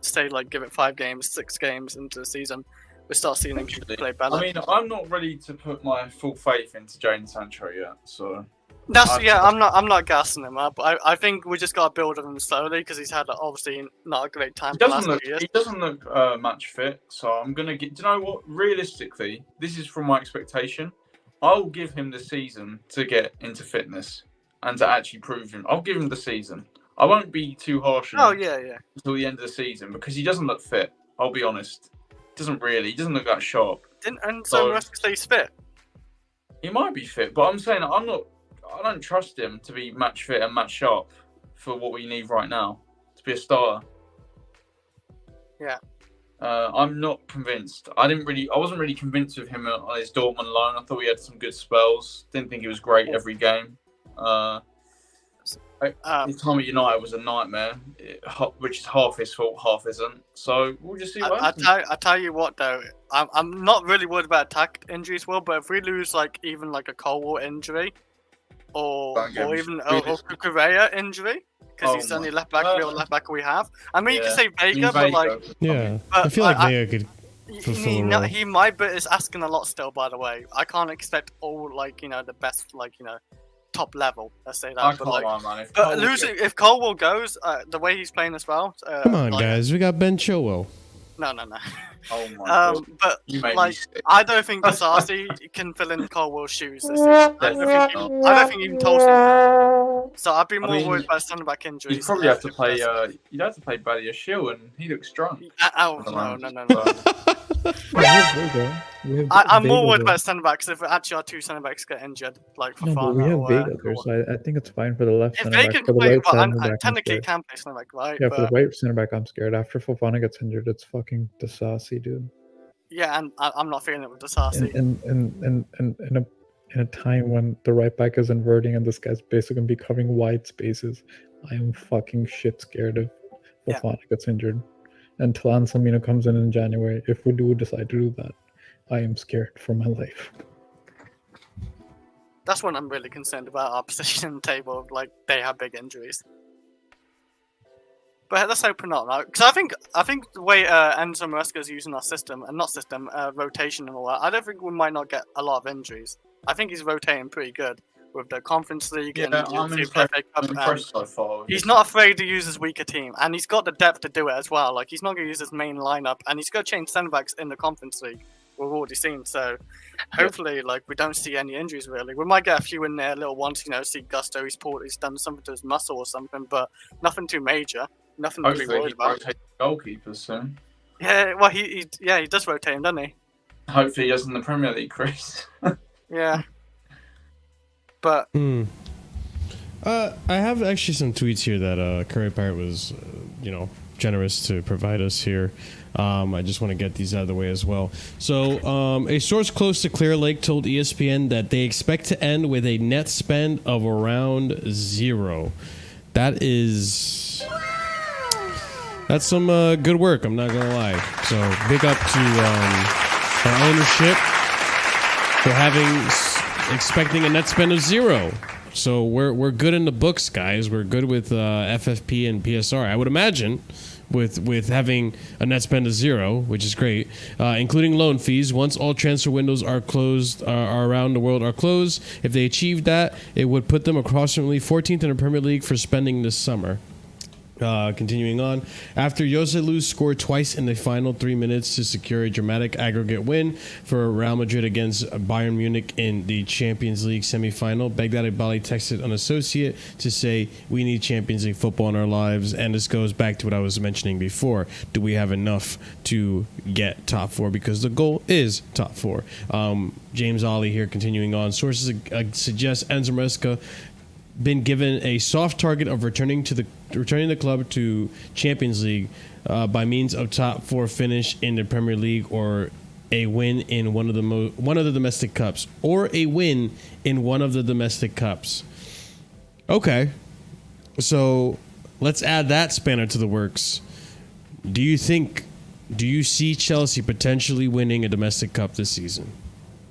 say like give it 5 games, 6 games into the season. We start seeing him play better. I mean, I'm not ready to put my full faith into Jadon Sancho yet. So I'm not gassing him up. I think we just gotta build him slowly because he's had obviously not a great time. He doesn't look match fit, so I'm gonna get. Do you know what? Realistically, this is from my expectation. I'll give him the season to get into fitness and to actually prove him. I'll give him the season. I won't be too harsh on him until the end of the season because he doesn't look fit. I'll be honest. He doesn't look that sharp. So Maresca say he's fit. He might be fit, but I'm saying I don't trust him to be match fit and match sharp for what we need right now to be a starter. Yeah. I'm not convinced. I wasn't really convinced with him on his Dortmund loan. I thought he had some good spells. Didn't think he was great every game. His time at United was a nightmare, which is half his fault, half isn't. So we'll just see what happens. I tell you what though, I'm not really worried about attack injuries, but if we lose like even like a Colwell injury, or even a Correa injury, because he's the only real left back we have. I mean, you can say Vega, but like I feel like Vega could fulfill a role. He might, but it's asking a lot still. By the way, I can't expect all the best top level. Let's say that. But if Colwell goes the way he's playing as well. Come on, guys, we got Ben Chilwell. No. Oh my God. But I don't think Disasi can fill in Colwell's shoes this season. I don't think even Tolson. So I'd be more worried about centre back injuries. You'd probably have to play. You'd have to play Badia Shield, and he looks strong. No. I'm more worried about centre backs if actually our 2 centre backs get injured, like for but we have Vega there, so I think it's fine for the left if centre Vega back. can For the play, right centre back, technically can play centre back, right? Yeah, for the right centre back, I'm scared. After Fofana gets injured, it's fucking Disasi, dude. Yeah, and I'm not feeling it with Disasi. In a time when the right back is inverting and this guy's basically gonna be covering wide spaces, I am fucking shit scared if Fofana gets injured. Until Anselmino comes in January, if we do decide to do that, I am scared for my life. That's what I'm really concerned about, our position in the table. Like, they have big injuries. But let's hope not, right? Because I think the way Enzo Maresca is using our system, and not system, rotation and all that, I don't think we might not get a lot of injuries. I think he's rotating pretty good with the Conference League and the FA Cup. So far. He's not afraid to use his weaker team, and he's got the depth to do it as well. Like, he's not going to use his main lineup, and he's going to change centre backs in the Conference League. We've already seen, so hopefully, we don't see any injuries really. We might get a few in there, little ones, see Gusto, he's done something to his muscle or something, but nothing too major. Nothing to be Hopefully, worried he about. rotates goalkeepers soon. Yeah, well, he does rotate him, doesn't he? Hopefully, he does in the Premier League, Chris. Yeah. But I have actually some tweets here that Curry Pirate was, generous to provide us here. I just want to get these out of the way as well. So, a source close to Clear Lake told ESPN that they expect to end with a net spend of around 0. That's some good work. I'm not gonna lie. So, big up to our ownership for expecting a net spend of 0. So we're good in the books, guys. We're good with FFP and PSR. I would imagine with having a net spend of 0, which is great, including loan fees. Once all transfer windows are closed, are around the world are closed, if they achieve that, it would put them approximately 14th in the Premier League for spending this summer. Continuing on, after Jose Luis scored twice in the final 3 minutes to secure a dramatic aggregate win for Real Madrid against Bayern Munich in the Champions League semi-final, Baghdadi Bali texted an associate to say, "We need Champions League football in our lives," and this goes back to what I was mentioning before. Do we have enough to get top 4? Because the goal is top 4. James Ollie here continuing on. Sources suggest Enzo Maresca been given a soft target of returning the club to Champions League by means of top 4 finish in the Premier League or a win in one of the domestic cups Okay, so let's add that spanner to the works. Do you see Chelsea potentially winning a domestic cup this season?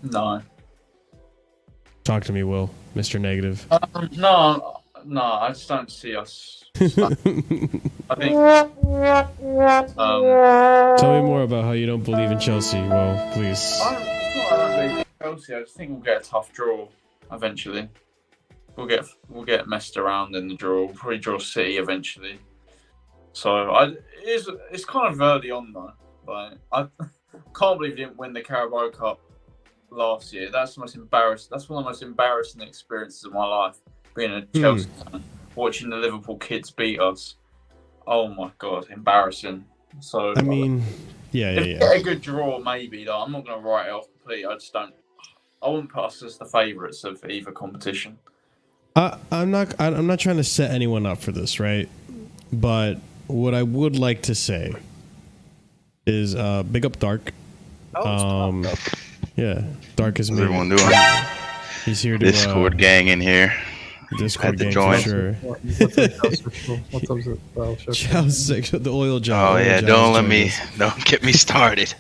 No. Talk to me, Will, Mr. Negative. No, I just don't see us. I think. Tell me more about how you don't believe in Chelsea, Will, please. It's not I don't believe in Chelsea. I just think we'll get a tough draw eventually. We'll get messed around in the draw. We'll probably draw City eventually. So it's kind of early on though. Like I can't believe we didn't win the Carabao Cup last year. That's one of the most embarrassing experiences of my life, being a Chelsea fan, watching the Liverpool kids beat us. Oh my god, embarrassing. So I mean, yeah. Get a good draw, maybe. Though I'm not going to write it off completely. I wouldn't put us as the favourites of either competition. I'm not trying to set anyone up for this, right? But what I would like to say is big up Dark. Yeah, Dark is me. Everyone doing? He's here to Discord gang in here. Discord Had to gang join. for sure. What's up, Chow's the oil job. Oh yeah, don't get me started.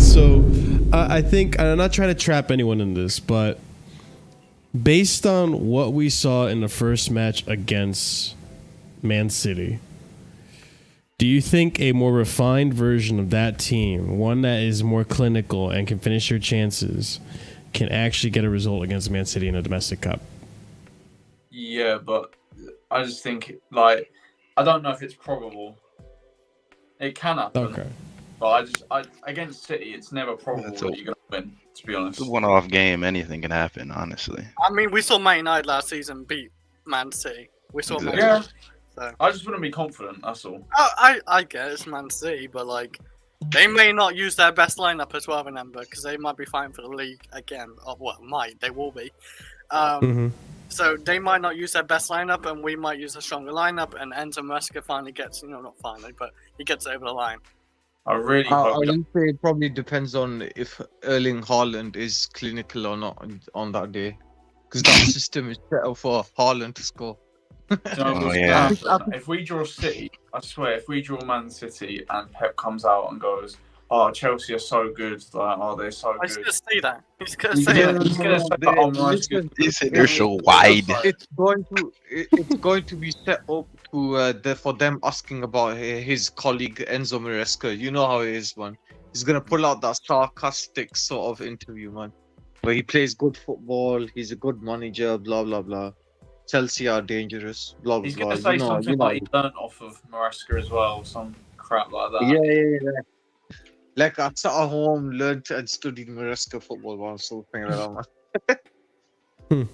So I think, and I'm not trying to trap anyone in this, but based on what we saw in the first match against Man City, do you think a more refined version of that team, one that is more clinical and can finish their chances, can actually get a result against Man City in a domestic cup? Yeah, but I just think, I don't know if it's probable. It can happen. Okay. But against City, it's never probable that you're going to win, to be honest. It's a one-off game. Anything can happen, honestly. I mean, we saw Man United last season beat Man City. We saw Man Yeah. United. So. I just wouldn't be confident, that's all. I get it's Man City, but they may not use their best lineup as well, remember, because they might be fighting for the league again. They will be. So they might not use their best lineup, and we might use a stronger lineup, and Enzo Maresca finally gets, not finally, but he gets over the line. I really I hope would say it probably depends on if Erling Haaland is clinical or not on that day, because that system is set up for Haaland to score. Yeah. If we draw City, I swear, if we draw Man City and Pep comes out and goes, "Oh, Chelsea are so good," they're so good. He's gonna say that. He's gonna say that. He's gonna say, "Oh, nice, good." They're so wide. It's going to be set up to for them asking about his colleague Enzo Maresca. You know how it is, man. He's gonna pull out that sarcastic sort of interview, man, where he plays good football. He's a good manager. Blah blah blah. Chelsea are dangerous. Blah blah. He's gonna blah. say something like he learned off of Maresca as well, some crap like that. Yeah. Like I sat at home, learned and studied Maresca football while something like that, man.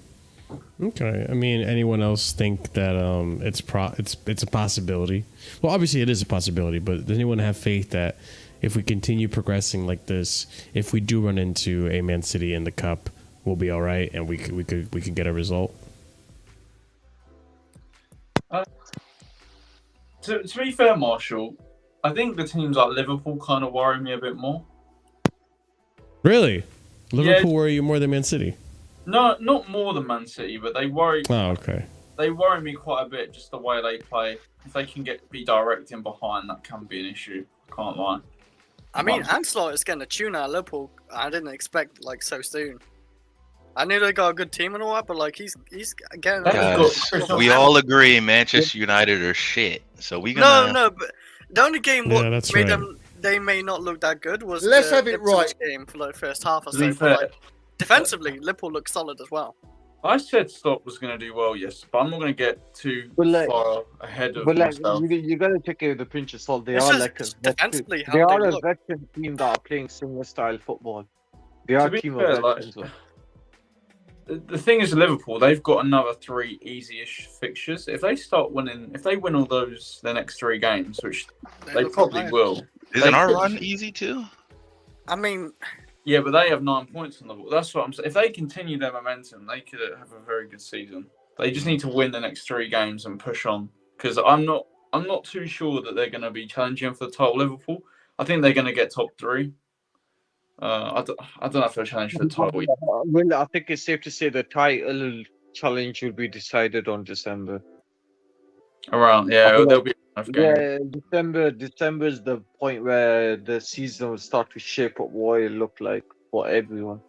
Okay. I mean, anyone else think that it's a possibility? Well, obviously it is a possibility, but does anyone have faith that if we continue progressing like this, if we do run into a Man City in the cup, we'll be all right and we could get a result? To be fair, Marshall, I think the teams like Liverpool kind of worry me a bit more. Really? Liverpool worry you more than Man City? No, not more than Man City, but they worry. Oh, okay. They worry me quite a bit, just the way they play. If they can be direct in behind, that can be an issue. Can't lie. I mean, Ancelotti is getting a tune out of Liverpool. I didn't expect like so soon. I knew they got a good team and all that, but like he's getting. Guys, we all agree Manchester United are shit. So we gonna. No, but the only game that's made right. them. They may not look that good. Was Let's the have it Ipswich right. game for the first half or To be so. fair, But, like, defensively, Liverpool looked solid as well. I said Stock was going to do well, yes, but I'm not going to get too far ahead of But like, myself. you gotta take it with a pinch of salt. They It's are just like a defensively how they are they a look. veteran team that are playing similar style football. They are To a be team fair, of like, veterans. the thing is, Liverpool, they've got another 3 easy-ish fixtures. If they start winning, if they win all the next 3 games, which they look probably alright. will. Isn't they our could- run easy too? I mean, Yeah, but they have 9 points on the ball. That's what I'm saying. If they continue their momentum, they could have a very good season. They just need to win the next 3 games and push on. Because I'm not too sure that they're going to be challenging for the title. Liverpool, I think they're going to get top 3. I don't know if they'll challenge for the title. Well, I think it's safe to say the title challenge will be decided on December. Around, yeah, there'll be enough games. Yeah, December is the point where the season will start to shape up what it look like for everyone.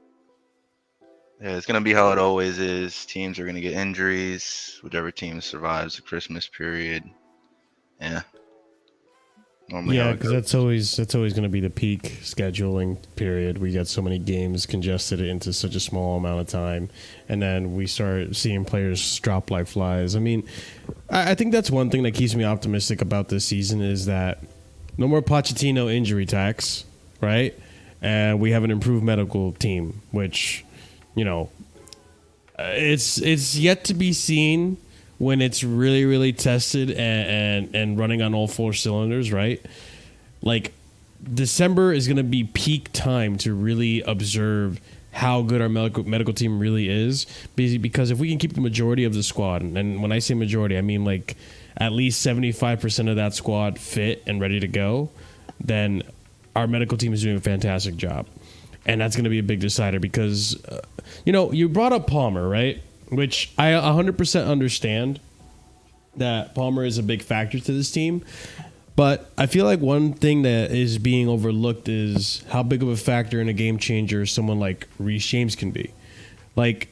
Yeah, it's gonna be how it always is. Teams are gonna get injuries. Whichever team survives the Christmas period. Yeah. Normally how Yeah, it because goes. that's always going to be the peak scheduling period. We get so many games congested into such a small amount of time, and then we start seeing players drop like flies. I mean, I think that's one thing that keeps me optimistic about this season is that no more Pochettino injury tax, right? And we have an improved medical team, which, you know, it's yet to be seen when it's really, really tested and running on all 4 cylinders, right? Like, December is going to be peak time to really observe how good our medical team really is. Because if we can keep the majority of the squad, and when I say majority, I mean like at least 75% of that squad fit and ready to go, then our medical team is doing a fantastic job. And that's going to be a big decider because, you brought up Palmer, right? Which I 100% understand that Palmer is a big factor to this team. But I feel like one thing that is being overlooked is how big of a factor in a game changer someone like Reece James can be. Like,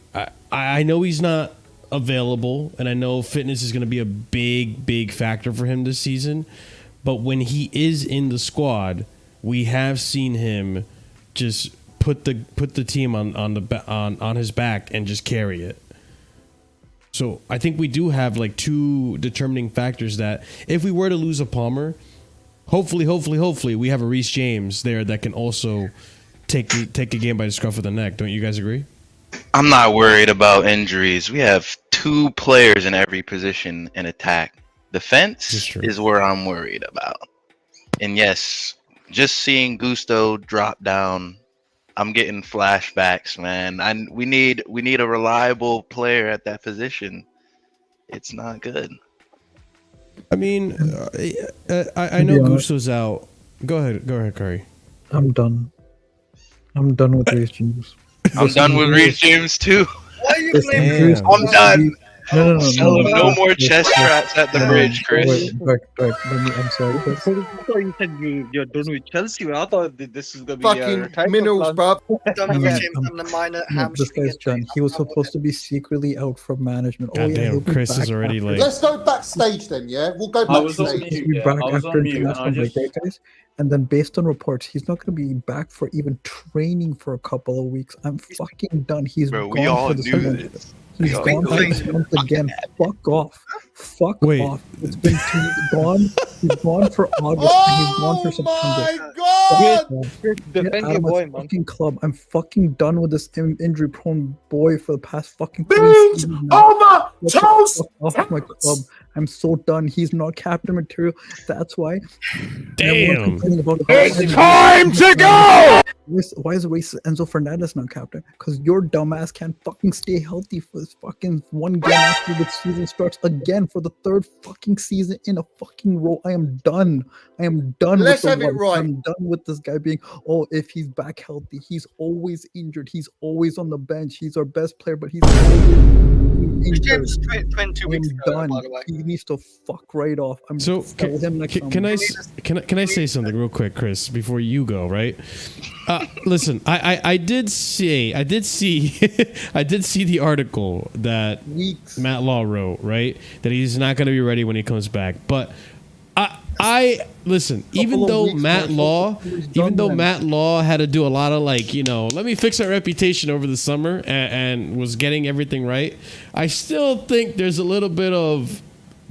I know he's not available, and I know fitness is going to be a big, big factor for him this season. But when he is in the squad, we have seen him just put the team on his back and just carry it. So I think we do have like 2 determining factors that if we were to lose a Palmer, hopefully we have a Reece James there that can also take a game by the scruff of the neck. Don't you guys agree? I'm not worried about injuries. We have 2 players in every position in attack. Defense is where I'm worried about. And yes, just seeing Gusto drop down, I'm getting flashbacks, man. We need a reliable player at that position. It's not good. I mean, I know Gusto's out. Go ahead, Curry. I'm done with Reece James. I'm done with Reece James too. Why are you blaming him? I'm done. No. No more chest straps at the bridge, Chris. Wait, I'm sorry. I thought you said you're done with Chelsea. I thought this is gonna be Fucking minerals, bruv. Done with James and the minor This hamstring guy's done. He was supposed to be secretly out from management. Goddamn, he'll be Chris back is already after- like. Let's go backstage then, yeah? We'll go I was on backstage. mute. He'll be Yeah, back I was after on mute. And international I break, just guys. And then based on reports, he's not going to be back for even training for a couple of weeks. I'm fucking done. He's Bro, gone we all for the knew summer. this. He's gone once again. Fuck off. Fuck off. It's been gone. He's gone for August and he's gone for September. Get out of my fucking club. I'm fucking done with this injury-prone boy for the past fucking 3 seasons. Oh my toes! Off my club. I'm so done. He's not captain material. That's why. Damn. It's time to go! Why is Enzo Fernandez not captain? Because your dumbass can't fucking stay healthy for this fucking one game after the season starts again for the 3rd fucking season in a fucking row. I am done. I am done. Let's with have it right. I'm done with this guy being, if he's back healthy, he's always injured. He's always on the bench. He's our best player, but he's always injured. I'm done. He needs to fuck right off. I'm So him next can I say something real quick, Chris, before you go? Right? Listen, I did see the article that Matt Law wrote, right? That he's not going to be ready when he comes back. But I listen. Even though Matt Law had to do a lot of let me fix our reputation over the summer and was getting everything right, I still think there's a little bit of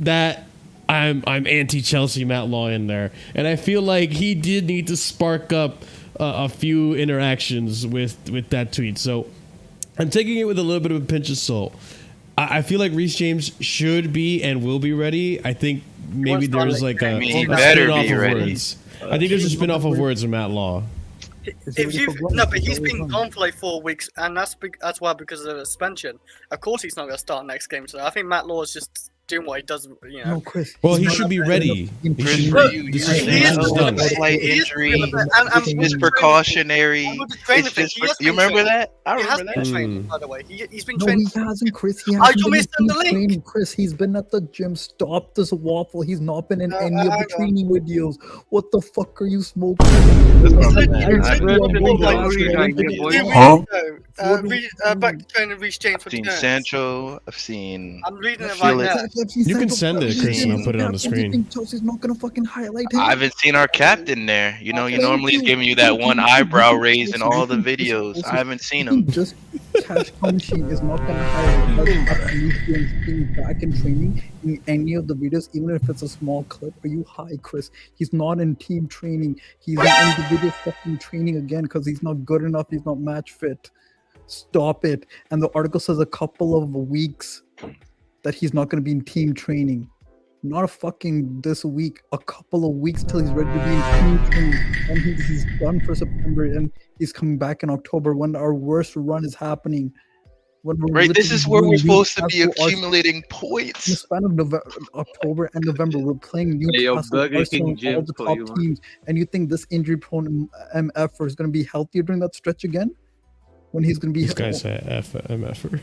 that. I'm anti-Chelsea Matt Law in there, and I feel like he did need to spark up a few interactions with that tweet. So I'm taking it with a little bit of a pinch of salt. I feel like Reece James should be and will be ready. I think maybe there's like a spin-off of words. I think there's a spin-off of words of Matt Law. But he's been gone for like 4 weeks, and that's why, because of the suspension. Of course, he's not going to start next game. So I think Matt Law is just doing what he does. No, Chris. Well, he should be ready. Slight injury. It's precautionary. It's just you remember that? I remember that. Training, by the way, he's been No, training. he hasn't, Chris. He hasn't been in training, Chris. He's been at the gym. Stop this waffle. He's not been in any of the training videos. What the fuck are you smoking? Back to training Reece James. I've seen Sancho. I've seen. I'm reading it right now. You can send it, Chris, and I'll put it on the screen. Chelsea's not gonna fucking highlight him. I haven't seen our captain there. You know, you normally is giving you that one eyebrow raise in all the videos. I haven't seen him. Just Cash Machine is not gonna highlight being back in training in any of the videos, even if it's a small clip. Are you high, Chris? He's not in team training. He's in individual fucking training again because he's not good enough. He's not match fit. Stop it. And the article says a couple of weeks that he's not going to be in team training. Not a fucking this week. A couple of weeks till he's ready to be in team training. And he's done for September and he's coming back in October when our worst run is happening. Right, this is where we're supposed to be accumulating points. In the span of October and November, we're playing Newcastle, Arsenal, all the top teams. And you think this injury-prone MF is going to be healthier during that stretch again? When he's going to be... This guy's a MFer.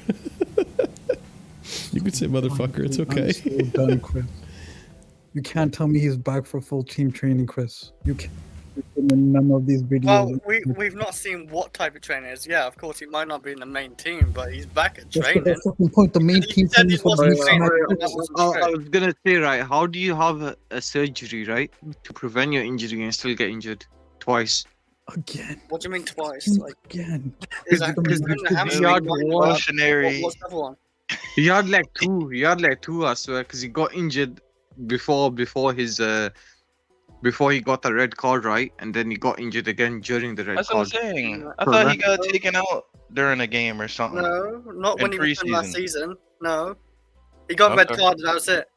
You could say motherfucker, it's okay. I'm so done, Chris. You can't tell me he's back for full team training, Chris. You can't. In none of these videos. Well, we've not seen what type of training it is. Yeah, of course, he might not be in the main team, but he's back at training. That's the fucking point. The main team. I was gonna say, right? How do you have a surgery, right, to prevent your injury and still get injured twice? Again. What do you mean twice? Like again? Is that cautionary? What's the other one? He had like two. He had like two, I swear, because he got injured before he got the red card, right? And then he got injured again during the red card. That's what I'm saying. I thought he got taken out during a game or something. No, not when he was in last season. No. He got red card and that was it.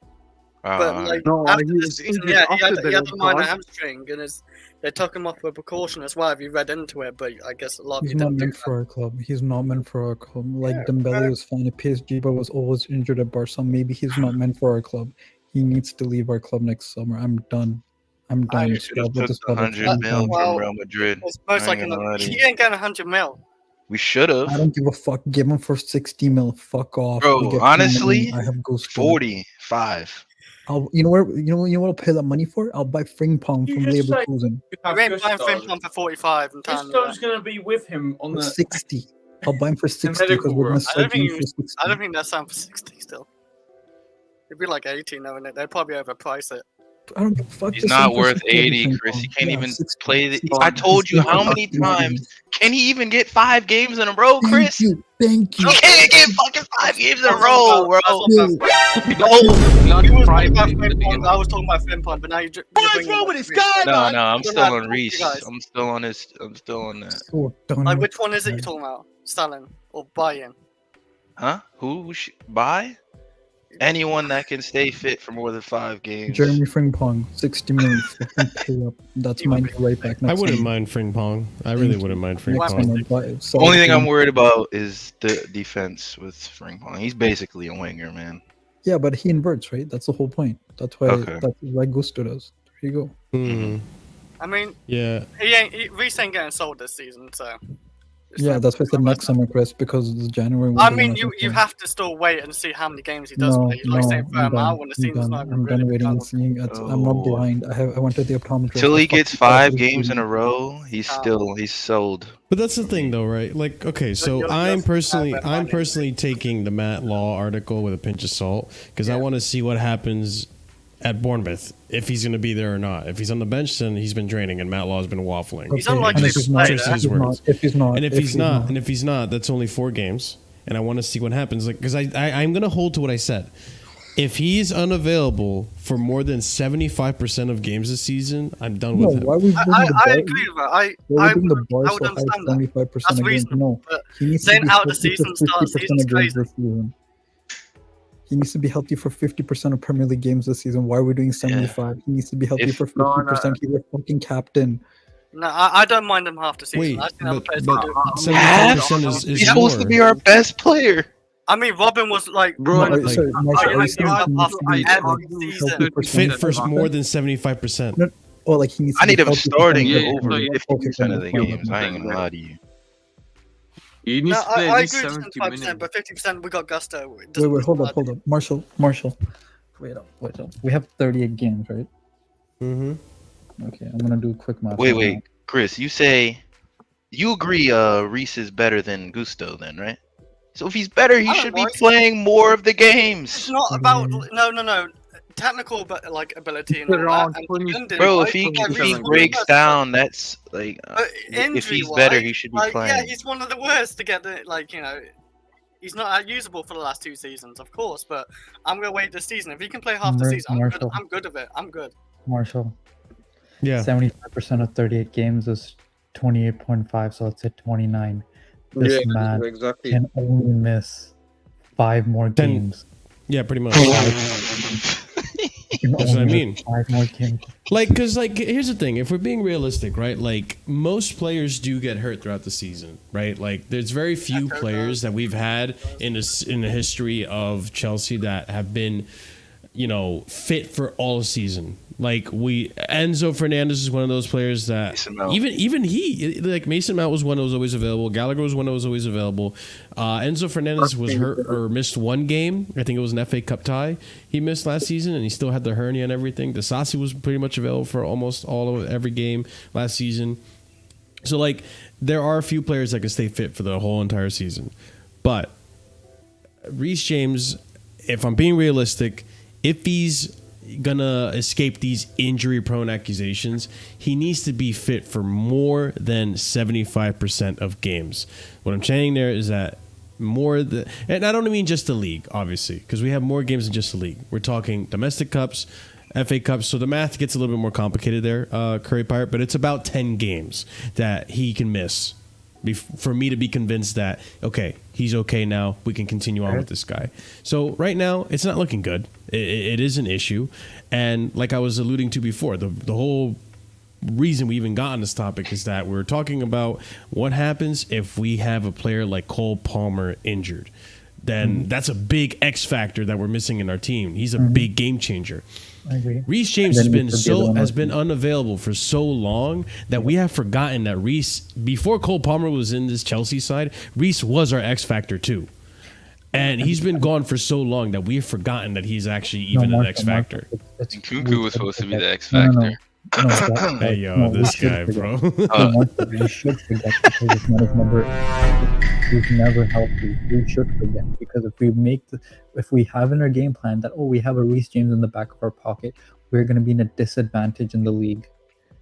But like, after this season, he had a minor hamstring and they took him off for precaution as well if you read into it, but I guess a lot of you didn't. He's not meant for our club. He's not meant for our club. Like Dembele was fine at PSG but was always injured at Barca. Maybe he's not meant for our club. He needs to leave our club next summer. I'm done. I'm done. You should have took 100 mil from Real Madrid. It's most like he ain't getting 100 mil. We should have. I don't give a fuck. Give him for 60 mil. Fuck off. Bro, honestly, I have 45. You know what I'll pay that money for? I'll buy Frimpong from Leverkusen. You ain't buying Frimpong for 45 and time. Gusto's gonna be with him on the 60. I'll buy him for 60 because we're gonna sell him for 60. I don't think that's sound for 60 still. It'd be like 80 knowing it. They'd probably overprice it. I don't give a fuck. He's Just not send worth Christian 80, Ping Chris. Pong. He can't Yeah, even 60 play. The, 60 I told you how many 60 times. Can he even get 5 games in a row, Thank Chris? you. Thank you. He can't get fucking 5 games in a That's row, not bro. about- No. You was talking about Frimpong, I was talking about Frimpong, but now you're bringing wrong with this guy? No, I'm Don't still have on to Reese. you guys. I'm still on his. I'm still on that. So done Like, with which one is it you're that. talking about? Stalin or Bayern? Huh? Who should buy? Anyone that can stay fit for more than 5 games. Jeremy Frimpong, 60 million. Fucking pay up. That's mine right back. I Next wouldn't summer. mind Frimpong. I really wouldn't mind Next Frimpong. summer, but so Only thing I'm worried about is the defense with Frimpong. He's basically a winger, man. Yeah, but he inverts, right? That's the whole point. That's why. Okay. That's like Gusto does. There you go. I mean, Yeah. Reece ain't getting sold this season, so. it's Yeah, not- that's why I said next summer, Chris, because it's January. I mean, you have to still wait and see how many games he does No, play. He's like saying fair I'm done. amount when the season's not even I'm really done waiting and begun. seeing. I'm not Oh. blind. I went to the optometrist. Until I he gets fucking 5 every games in a season. row, he's sold. But that's the thing, though, right? Like, okay, so you're I'm just personally, having I'm money. personally taking the Matt Law article with a pinch of salt because I want to see what happens at Bournemouth if he's going to be there or not. If he's on the bench, then he's been draining, and Matt Law's been waffling. He's Okay, unlikely and if to he's not, play if there. he's not, if he's not, And if he's not, that's only 4 games, and I want to see what happens. Like, because I'm going to hold to what I said. If he's unavailable for more than 75% of games this season, I'm done no, with him. why we bring the I bar? agree with that. Why we bring the bar I would so high, understand that. 75% That's of games? reasonable. No, But he needs saying to be out the healthy season for start 50% of season's games crazy. this season. He needs to be healthy for 50% of Premier League games this season. Why are we doing 75? He needs to be healthy If- for 50%. He's a fucking captain. No, I don't mind him half the season. Wait, I've seen other but players do it. 75% is He's supposed to more. be our best player. I mean, Robin was like, Bro, one of Wait, the- sorry, Marshall, I are you like saying you he up needs to be every like season. healthy for Fit for 75%? more than 75%. No, or like he needs to I be need him healthy for starting 75%. over Okay, 50% of the fine, games. I ain't gonna lie to you. You need No, to play I at agree least with 70 75%, minutes. but 50% we got Gusto. It Wait, doesn't hold matter. up. Marshall. Wait up. We have 38 games, right? Mm-hmm. Okay, I'm gonna do a quick math. Wait, right wait, now. Chris, you agree Reese is better than Gusto then, right? So if he's better, he I don't should be know. playing more of the It's games. not about no technical, but like ability and all Around that. 20 And Bro, right? if he Like, if Reece he was breaks the worst. down, that's like But if he's better, injury-wise, he should be like, playing. yeah, he's one of the worst to get the he's not usable for the last 2 seasons, of course. But I'm gonna wait this season. If he can play half the season, Marshall. I'm good with it. I'm good. Marshall. Yeah. 75% of 38 games is 28.5, so let's hit 29. This man exactly. can only miss 5 more 10 games. Yeah, pretty much. He can That's what I only mean. miss 5 more games. Because here's the thing: if we're being realistic, right? Like, most players do get hurt throughout the season, right? Like, there's very few players that we've had in the history of Chelsea that have been, fit for all season. Like, Enzo Fernandez is one of those players that Mason Mount. even he, like, Mason Mount was one that was always available. Gallagher was one that was always available. Enzo Fernandez was hurt or missed 1 game. I think it was an FA Cup tie he missed last season, and he still had the hernia and everything. Disasi was pretty much available for almost every game last season. So, like, there are a few players that can stay fit for the whole entire season. But Reece James, if I'm being realistic, if he's gonna escape these injury-prone accusations, he needs to be fit for more than 75% of games. What I'm saying there is that and I don't mean just the league, obviously, because we have more games than just the league. We're talking domestic cups, FA Cups, so the math gets a little bit more complicated there, Curry Pirate, but it's about 10 games that he can miss for me to be convinced that, okay, he's okay now, we can continue on with this guy. So right now, it's not looking good. It is an issue. And like I was alluding to before, the whole reason we even got on this topic is that we're talking about what happens if we have a player like Cole Palmer injured. Then that's a big X factor that we're missing in our team. He's a big game changer. I agree. Reece James has been unavailable for so long that we have forgotten that Reece, before Cole Palmer was in this Chelsea side, Reece was our X factor too. And he's been gone for so long that we've forgotten that he's actually even an X factor. Cuckoo was supposed to be the X factor. Hey, yo, this guy, bro. We should forget because it's not his number. He's never healthy. We should forget because if we have in our game plan that we have a Reece James in the back of our pocket, we're going to be in a disadvantage in the league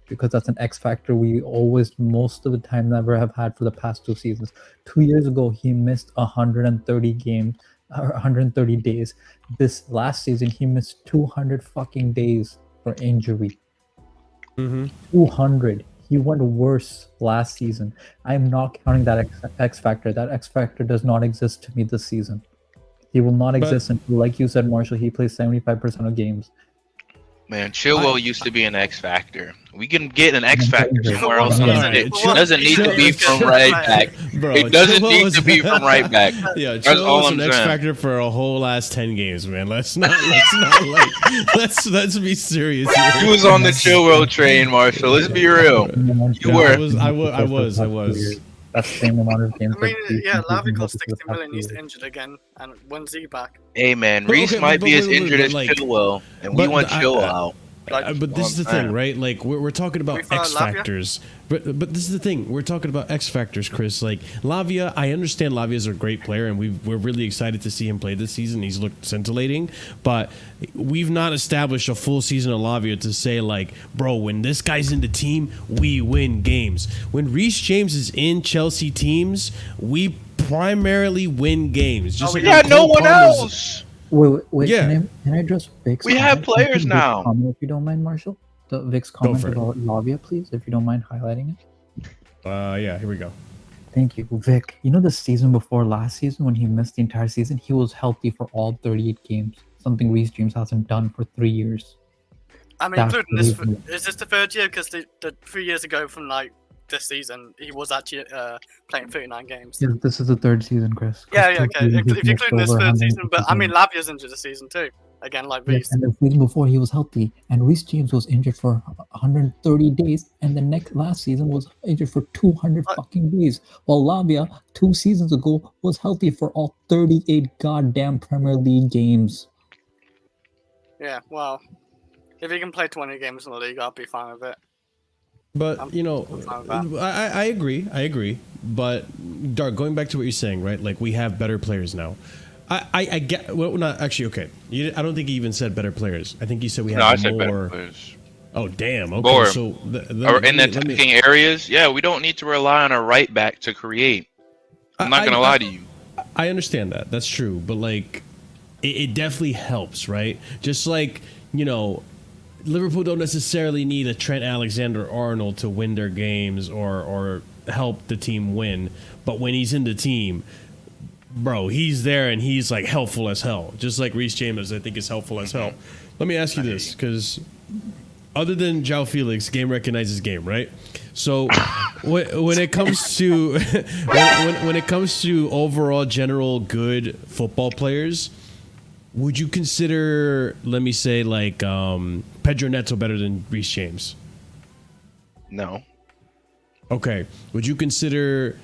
because that's an X factor we always, most of the time, never have had for the past 2 seasons. 2 years ago, he missed 130 games or 130 days. This last season, he missed 200 fucking days for injury. 200. He went worse last season. I'm not counting that X factor. That X factor does not exist to me this season. He will not exist until, like you said, Marshall, he plays 75% of games. Man, Chilwell used to be an X factor. We can get an X factor somewhere else on the pitch. It doesn't need to be from right back. It doesn't need to be from right back. Yeah, Chilwell was an X factor for a whole last 10 games, man. Let's be serious here. He was on the Chilwell train, Marshall. Let's be real. You were. I was. That's the same amount of games. I mean, yeah, Lavia cost 60 million. He's injured again, and when's he back? Hey, man, Reece might be as injured as Chilwell, and we want Chilwell out. But this is the thing, right? Like we're talking about X factors, but this is the thing. We're talking about X factors, Chris. Like Lavia, I understand Lavia's a great player, and we're really excited to see him play this season. He's looked scintillating, but we've not established a full season of Lavia to say like, bro, when this guy's in the team, we win games. When Reece James is in Chelsea teams, we primarily win games. Just no one else. Wait, yeah. Can I address Vic's We have players now. Comment, if you don't mind, Marshall? Vic's comment about Lavia, please, if you don't mind highlighting it. Yeah, here we go. Thank you. Vic, you know the season before last season when he missed the entire season, he was healthy for all 38 games, something Reece James hasn't done for 3 years. I mean, including this, is this the third year? Because the 3 years ago from like this season, he was actually playing 39 games. Yeah, this is the 3rd season, Chris. Yeah, okay. If you include this 3rd season, but I mean, Lavia's injured this season too. Again, like Reece. And the season before he was healthy, and Reece James was injured for 130 days, and the last season was injured for 200 fucking days. While Lavia 2 seasons ago was healthy for all 38 goddamn Premier League games. Yeah, well, if he can play 20 games in the league, I'll be fine with it. But you know, I agree. But Dark, going back to what you're saying, right? Like we have better players now. I get. Well, not actually. Okay, I don't think you even said better players. I think you said we have more. I said better players. Oh damn. Okay, more. So or in the attacking areas, yeah, we don't need to rely on a right back to create. I'm not gonna lie to you. I understand that. That's true. But like, it definitely helps, right? Just like Liverpool don't necessarily need a Trent Alexander-Arnold to win their games or help the team win. But when he's in the team, bro, he's there and he's like helpful as hell. Just like Reece James, I think is helpful as hell. Let me ask you this, because other than João Felix, game recognizes game, right? So when it comes to when it comes to overall general good football players, would you consider, let me say, like Pedro Neto better than Reece James? No. Okay. Would you consider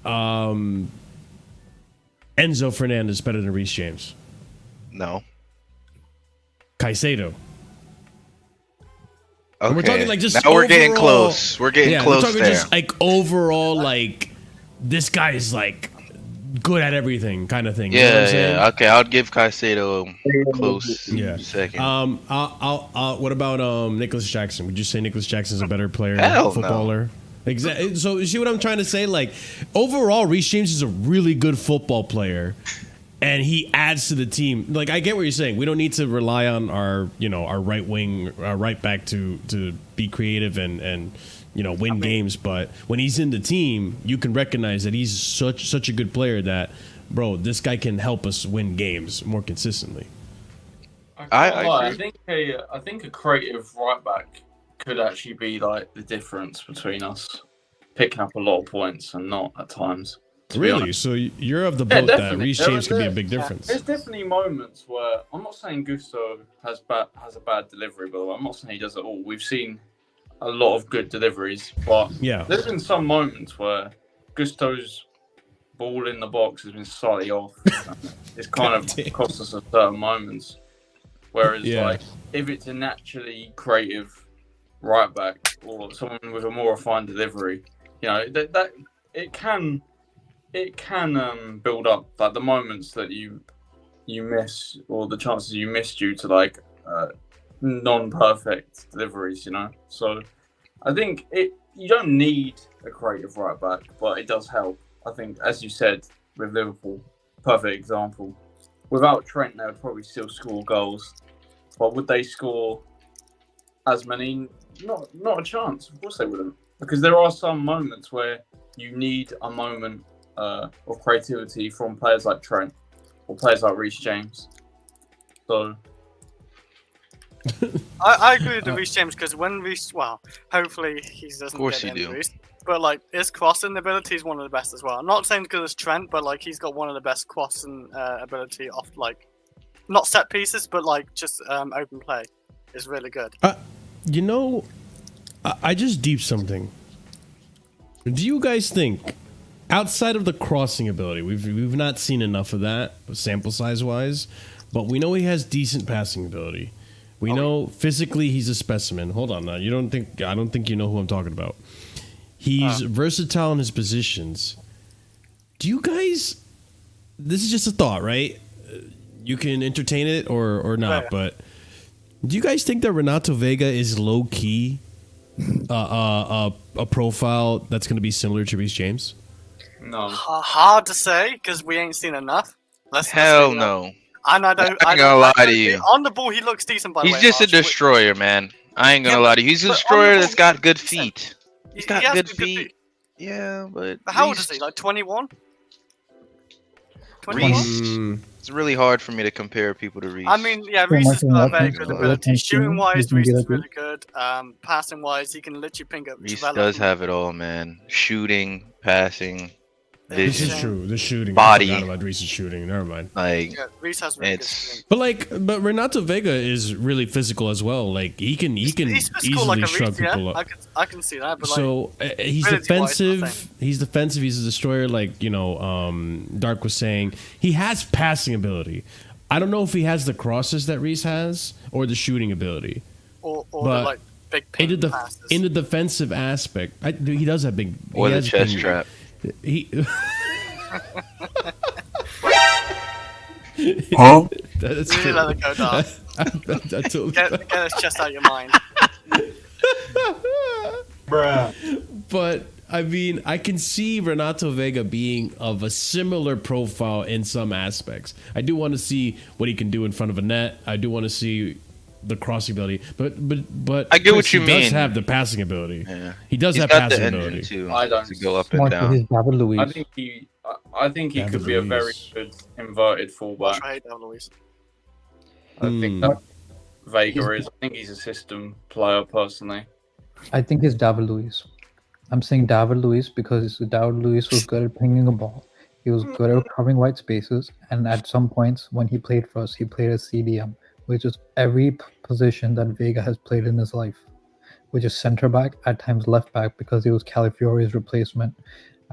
Enzo Fernandez better than Reece James? No. Caicedo? Okay. And we're talking like just now overall, we're getting close. We're getting close we're talking there. just like overall, like this guy is like good at everything kind of thing. Yeah, you know what I'm saying? Okay, I'll give Caicedo a close second. I'll what about Nicholas Jackson? Would you say Nicholas Jackson's a better player, footballer? No. Exactly. So you see what I'm trying to say? Like overall, Reece James is a really good football player, and he adds to the team. Like I get what you're saying. We don't need to rely on our our right wing, our right back to be creative and win games. But when he's in the team, you can recognize that he's such a good player that, bro, this guy can help us win games more consistently. I think a creative right back could actually be like the difference between us picking up a lot of points and not at times. Really? So you're of the boat that Reece James could be a big difference. There's definitely moments where I'm not saying Gusto has a bad delivery, by the way. I'm not saying he does it all. We've seen a lot of good deliveries, but there's been some moments where Gusto's ball in the box has been slightly off. It's kind of cost us at certain moments. Whereas, like, if it's a naturally creative right back or someone with a more refined delivery, that it can build up, like the moments that you miss or the chances you miss due to like non-perfect deliveries, you know. So I think you don't need a creative right back, but it does help. I think, as you said, with Liverpool, perfect example. Without Trent, they would probably still score goals, but would they score as many? Not a chance. Of course they wouldn't, because there are some moments where you need a moment of creativity from players like Trent or players like Reece James. So I agree with the Reece James, because when Reece, well, hopefully he doesn't course get you do. injuries. But like his crossing ability is one of the best as well. I'm not saying because it's Trent, but like he's got one of the best crossing ability off, like, not set pieces, but like just open play is really good. You know, I just deep something. Do you guys think, outside of the crossing ability, we've not seen enough of that sample size wise, but we know he has decent passing ability. We know physically he's a specimen. Hold on now. I don't think you know who I'm talking about. He's versatile in his positions. Do you guys, this is just a thought, right? You can entertain it or not, but do you guys think that Renato Vega is low key a profile that's going to be similar to Reece James? no. Hard to say because we ain't seen enough. Hell no. And I don't. I'm not gonna lie to you. On the ball, he looks decent. By the way, He's just a destroyer, man. I ain't gonna lie to you. He's a destroyer that's got good feet. He's got good feet. Yeah, but how old is he? Like 21? Reece. It's really hard for me to compare people to Reece. I mean, yeah, Reece has got a very good ability. Shooting wise, Reece is really good. Passing wise, he can literally ping up. Reece does have it all, man. Shooting, passing, This vision, is true. The shooting. body. I forgot about Reece's shooting. Never mind. Like, yeah, Reece has really good shooting. But Renato Vega is really physical as well. Like he can He's easily like a shrug Reece, people yeah. up. I can see that. But like, So he's ability-wise, defensive. nothing. He's defensive. He's a destroyer. Like Dark was saying, he has passing ability. I don't know if he has the crosses that Reece has or the shooting ability. Or the But like big ping passes. in the defensive aspect, he does have big. or he the has chest ping- trap. He. Huh? That's Really true. let it go, Dark. I totally Get his chest out of your mind. But I mean, I can see Renato Vega being of a similar profile in some aspects. I do want to see what he can do in front of a net. I do want to see the crossing ability. But I get what Chris, you he mean. does have the passing ability. Yeah. He does He's have got the passing engine ability. too. I don't. To go up and Marco, he's down. David Luiz. I think he David could be a very Luiz. good inverted fullback. Right, Luis. I think that Vega is. I think he's a system player personally. I think he's David Luiz. I'm saying David Luiz because David Luiz was good at pinging a ball. He was good at covering white spaces, and at some points when he played for us, he played as CDM, which is every position that Vega has played in his life, which is center back, at times left back, because he was Calafiori's replacement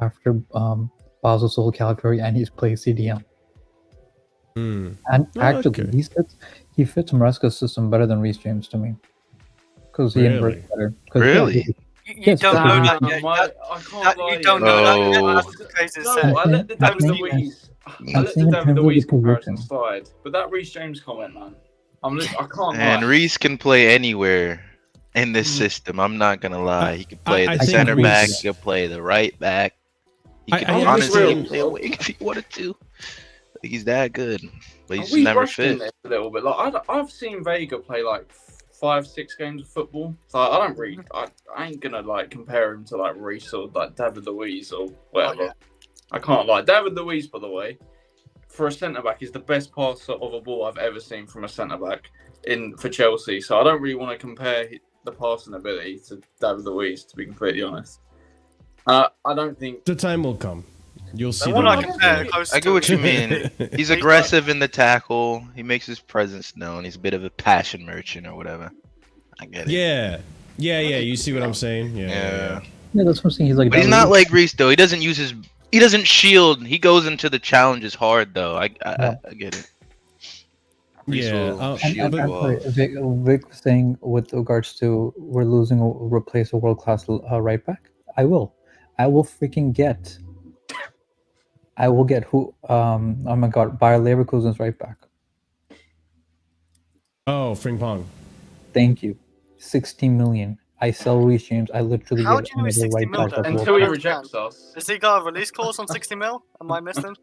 after Basel sold Calafiori, and he's played CDM. And actually, he fits Maresca's system better than Reece James to me, because he inverts better. Really? You don't know that yet. I can't lie. You don't know that yet. No. That's the craziest No, thing. I let the David Luiz. I let the David Luiz comparison slide, but that Reece James comment, man, I can't And lie. Reece can play anywhere in this system. I'm not gonna lie. He can play I the think center back. Reece- He can play the right back. He I can honestly understand- play a wing if he wanted to. He's that good, but he's We never rushed in fit. this a little bit. Like I've seen Vega play like 5-6 games of football. So I don't read. I ain't gonna like compare him to like Reece or like David Luiz or whatever. Oh, yeah. I can't lie. David Luiz, by the way, for a centre back, is the best passer of a ball I've ever seen from a centre back for Chelsea. So I don't really want to compare the passing ability to David Luiz, to be completely honest. I don't think The time will come. You'll see. We're the not comparing close I to get what it. you mean. He's aggressive in the tackle. He makes his presence known. He's a bit of a passion merchant or whatever. I get it. Yeah. You see what I'm saying? Yeah. Yeah, that's what I'm saying. He's like, But he's not like Reece though. He doesn't use his. He doesn't shield. He goes into the challenges hard though. I get it. Reece will shield And you sorry, off. Vic was saying with regards to we're losing or replace a world class right back. I will freaking get. I will get who? Oh my God, Bayer Leverkusen's right back. Oh, Frimpong. Thank you. 60 million. I sell Reece James. I literally How get do you know he's another 60 right mil, back. though? Until he rejects us. Has he got a release clause on 60 mil? Am I missing?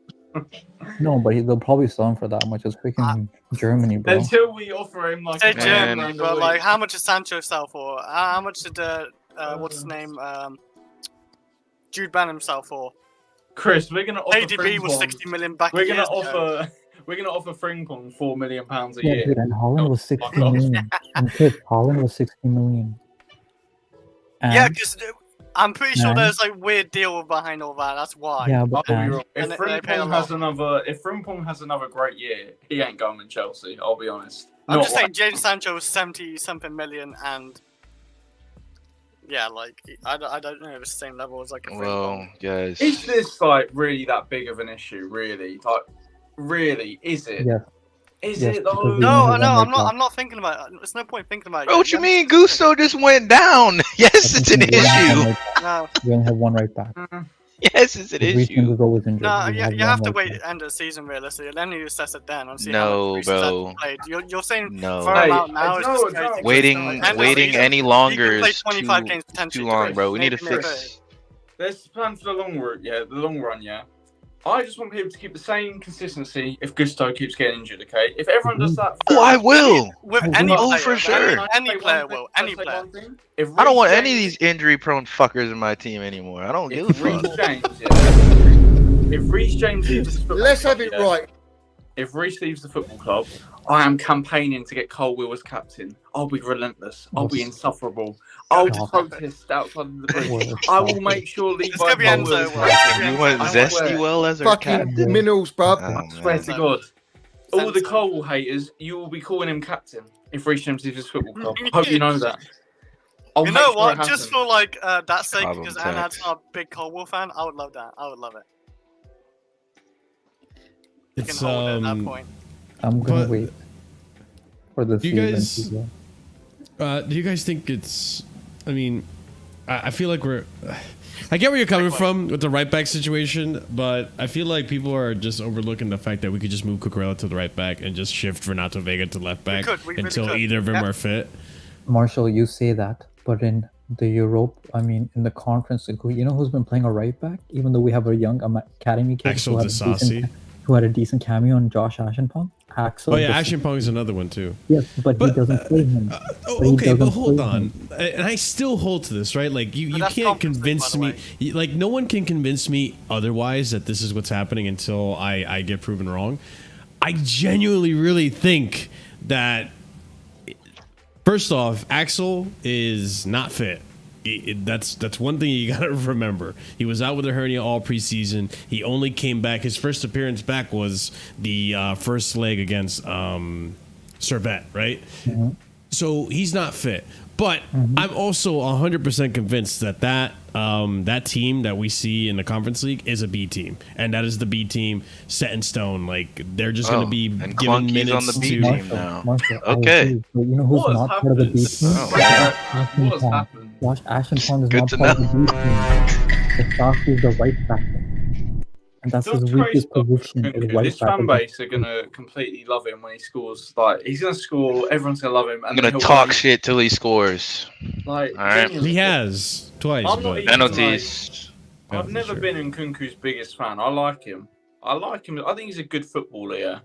No, but they'll probably sell him for that much. It's freaking Germany, bro. Until we offer him like Say a Germany, grand but a like, week. how much does Sancho sell for? How much did what's his name? Jude Bellingham sell for? Chris, we're gonna offer ADB was 60 million back We're gonna years ago. offer. We're gonna offer Frimpong £4 million a Yeah, year. dude, and Holland was 60 million. And Chris, Holland was 60 million. And, Yeah, because I'm pretty sure and- there's like weird deal behind all that. That's why. yeah, I'll but be and, wrong. If And they pay a Frimpong lot. has another great year, he ain't going to Chelsea. I'll be honest. I'm Not just saying, like- Jadon Sancho was 70 something million, and yeah, like I don't know if it's the same level as like a Well, guys. Is this like really that big of an issue? Really, like, really, is it? yeah. Is Yes, it though? because we No, only have no, one I'm right not. I'm not thinking about it. There's no point thinking about it. Bro, what you Yeah, mean? Gusto just went down. Yes, it's an back. We only have one issue. right back. No, We only have one right back. Yes, it's an Reece James issue. is always injured. no, We you one have to right wait back. end of the season realistically. Then you assess it then and see No, how much Reece has bro. played. You're saying No. throw him out now is no, just no. crazy. Waiting, End of waiting season, any he longer can play is 25 too games potentially. too long, bro. We need to Maybe fix. Let's plan for the long route. Yeah, the long run. Yeah. I just want people to keep the same consistency if Gusto keeps getting injured. Okay. If everyone does that. Oh, I will. with Oh, any oh, player, for sure. any player will, any player. If I don't want Reece any of James- these injury-prone fuckers in my team anymore. I don't give a If fuck. Reece James, yeah. If Reece James leaves the football Let's club, have it yeah, right. If Reece leaves the football club, I am campaigning to get Cole Will as captain. I'll be relentless. I'll be insufferable. I'll Stop. protest outside of the bridge. Well, I will make sure Levi It's gonna be Cole Will Enzo, is well, captain. You want I Zesty swear. Well as our Fucking captain? minerals, bruv. Oh, I swear man. to God. All the Enzo. Cole haters, you will be calling him captain if Reece James leaves his football club. I hope you know that. I'll You make know sure what? it happens. Just for like that sake, Problem because Anad's text. not a big Colwell fan, I would love that. I would love it. You can It's hold it at that point. I'm gonna But- wait for the Do you season guys- to go. Do you guys think it's? I mean, I feel like we're. I get where you're coming from with the right back situation, but I feel like people are just overlooking the fact that we could just move Cucurella to the right back and just shift Renato Vega to left back we really until could. either of them Yeah. are fit. Marshall, you say that, but in the Europe, I mean, in the conference, you know who's been playing a right back, even though we have a young academy kid Axel who had, Disasi. who had a decent cameo on Josh Ashenpong. Axel. Oh yeah, Dis- Action Pong is another one too. Yes, but he doesn't play him. Oh, But he okay, but doesn't hold play on, him. and I still hold to this, right? Like you that's can't Conference League, convince by the me. way. Like no one can convince me otherwise that this is what's happening until I get proven wrong. I genuinely really think that first off, Axel is not fit. That's one thing you gotta remember. He was out with a hernia all preseason. He only came back. His first appearance back was the first leg against Servette, right? Mhm. So he's not fit. But I'm also 100% convinced that that team that we see in the Conference League is a B team, and that is the B team set in stone. Like they're just going to be and given Clunky's minutes on the B to. team now. Marshall, I Okay. agree, but you know who's What has not part of the B happened? team? Oh, Ashton What has Pong. happened? Josh Ashenpong is Good not to part of the B team. The stock is the right back. And that's his Don't weakest praise position Cuckoo. is right This back. fan base are gonna completely love him when he scores. Like he's gonna score, everyone's gonna love him. I'm And then gonna he'll talk win. shit till he scores. Like All right. genuinely, He has twice, I'm not but even- Penalties. I've for never sure. been Nkunku's biggest fan. I like him. I think he's a good footballer. Yeah.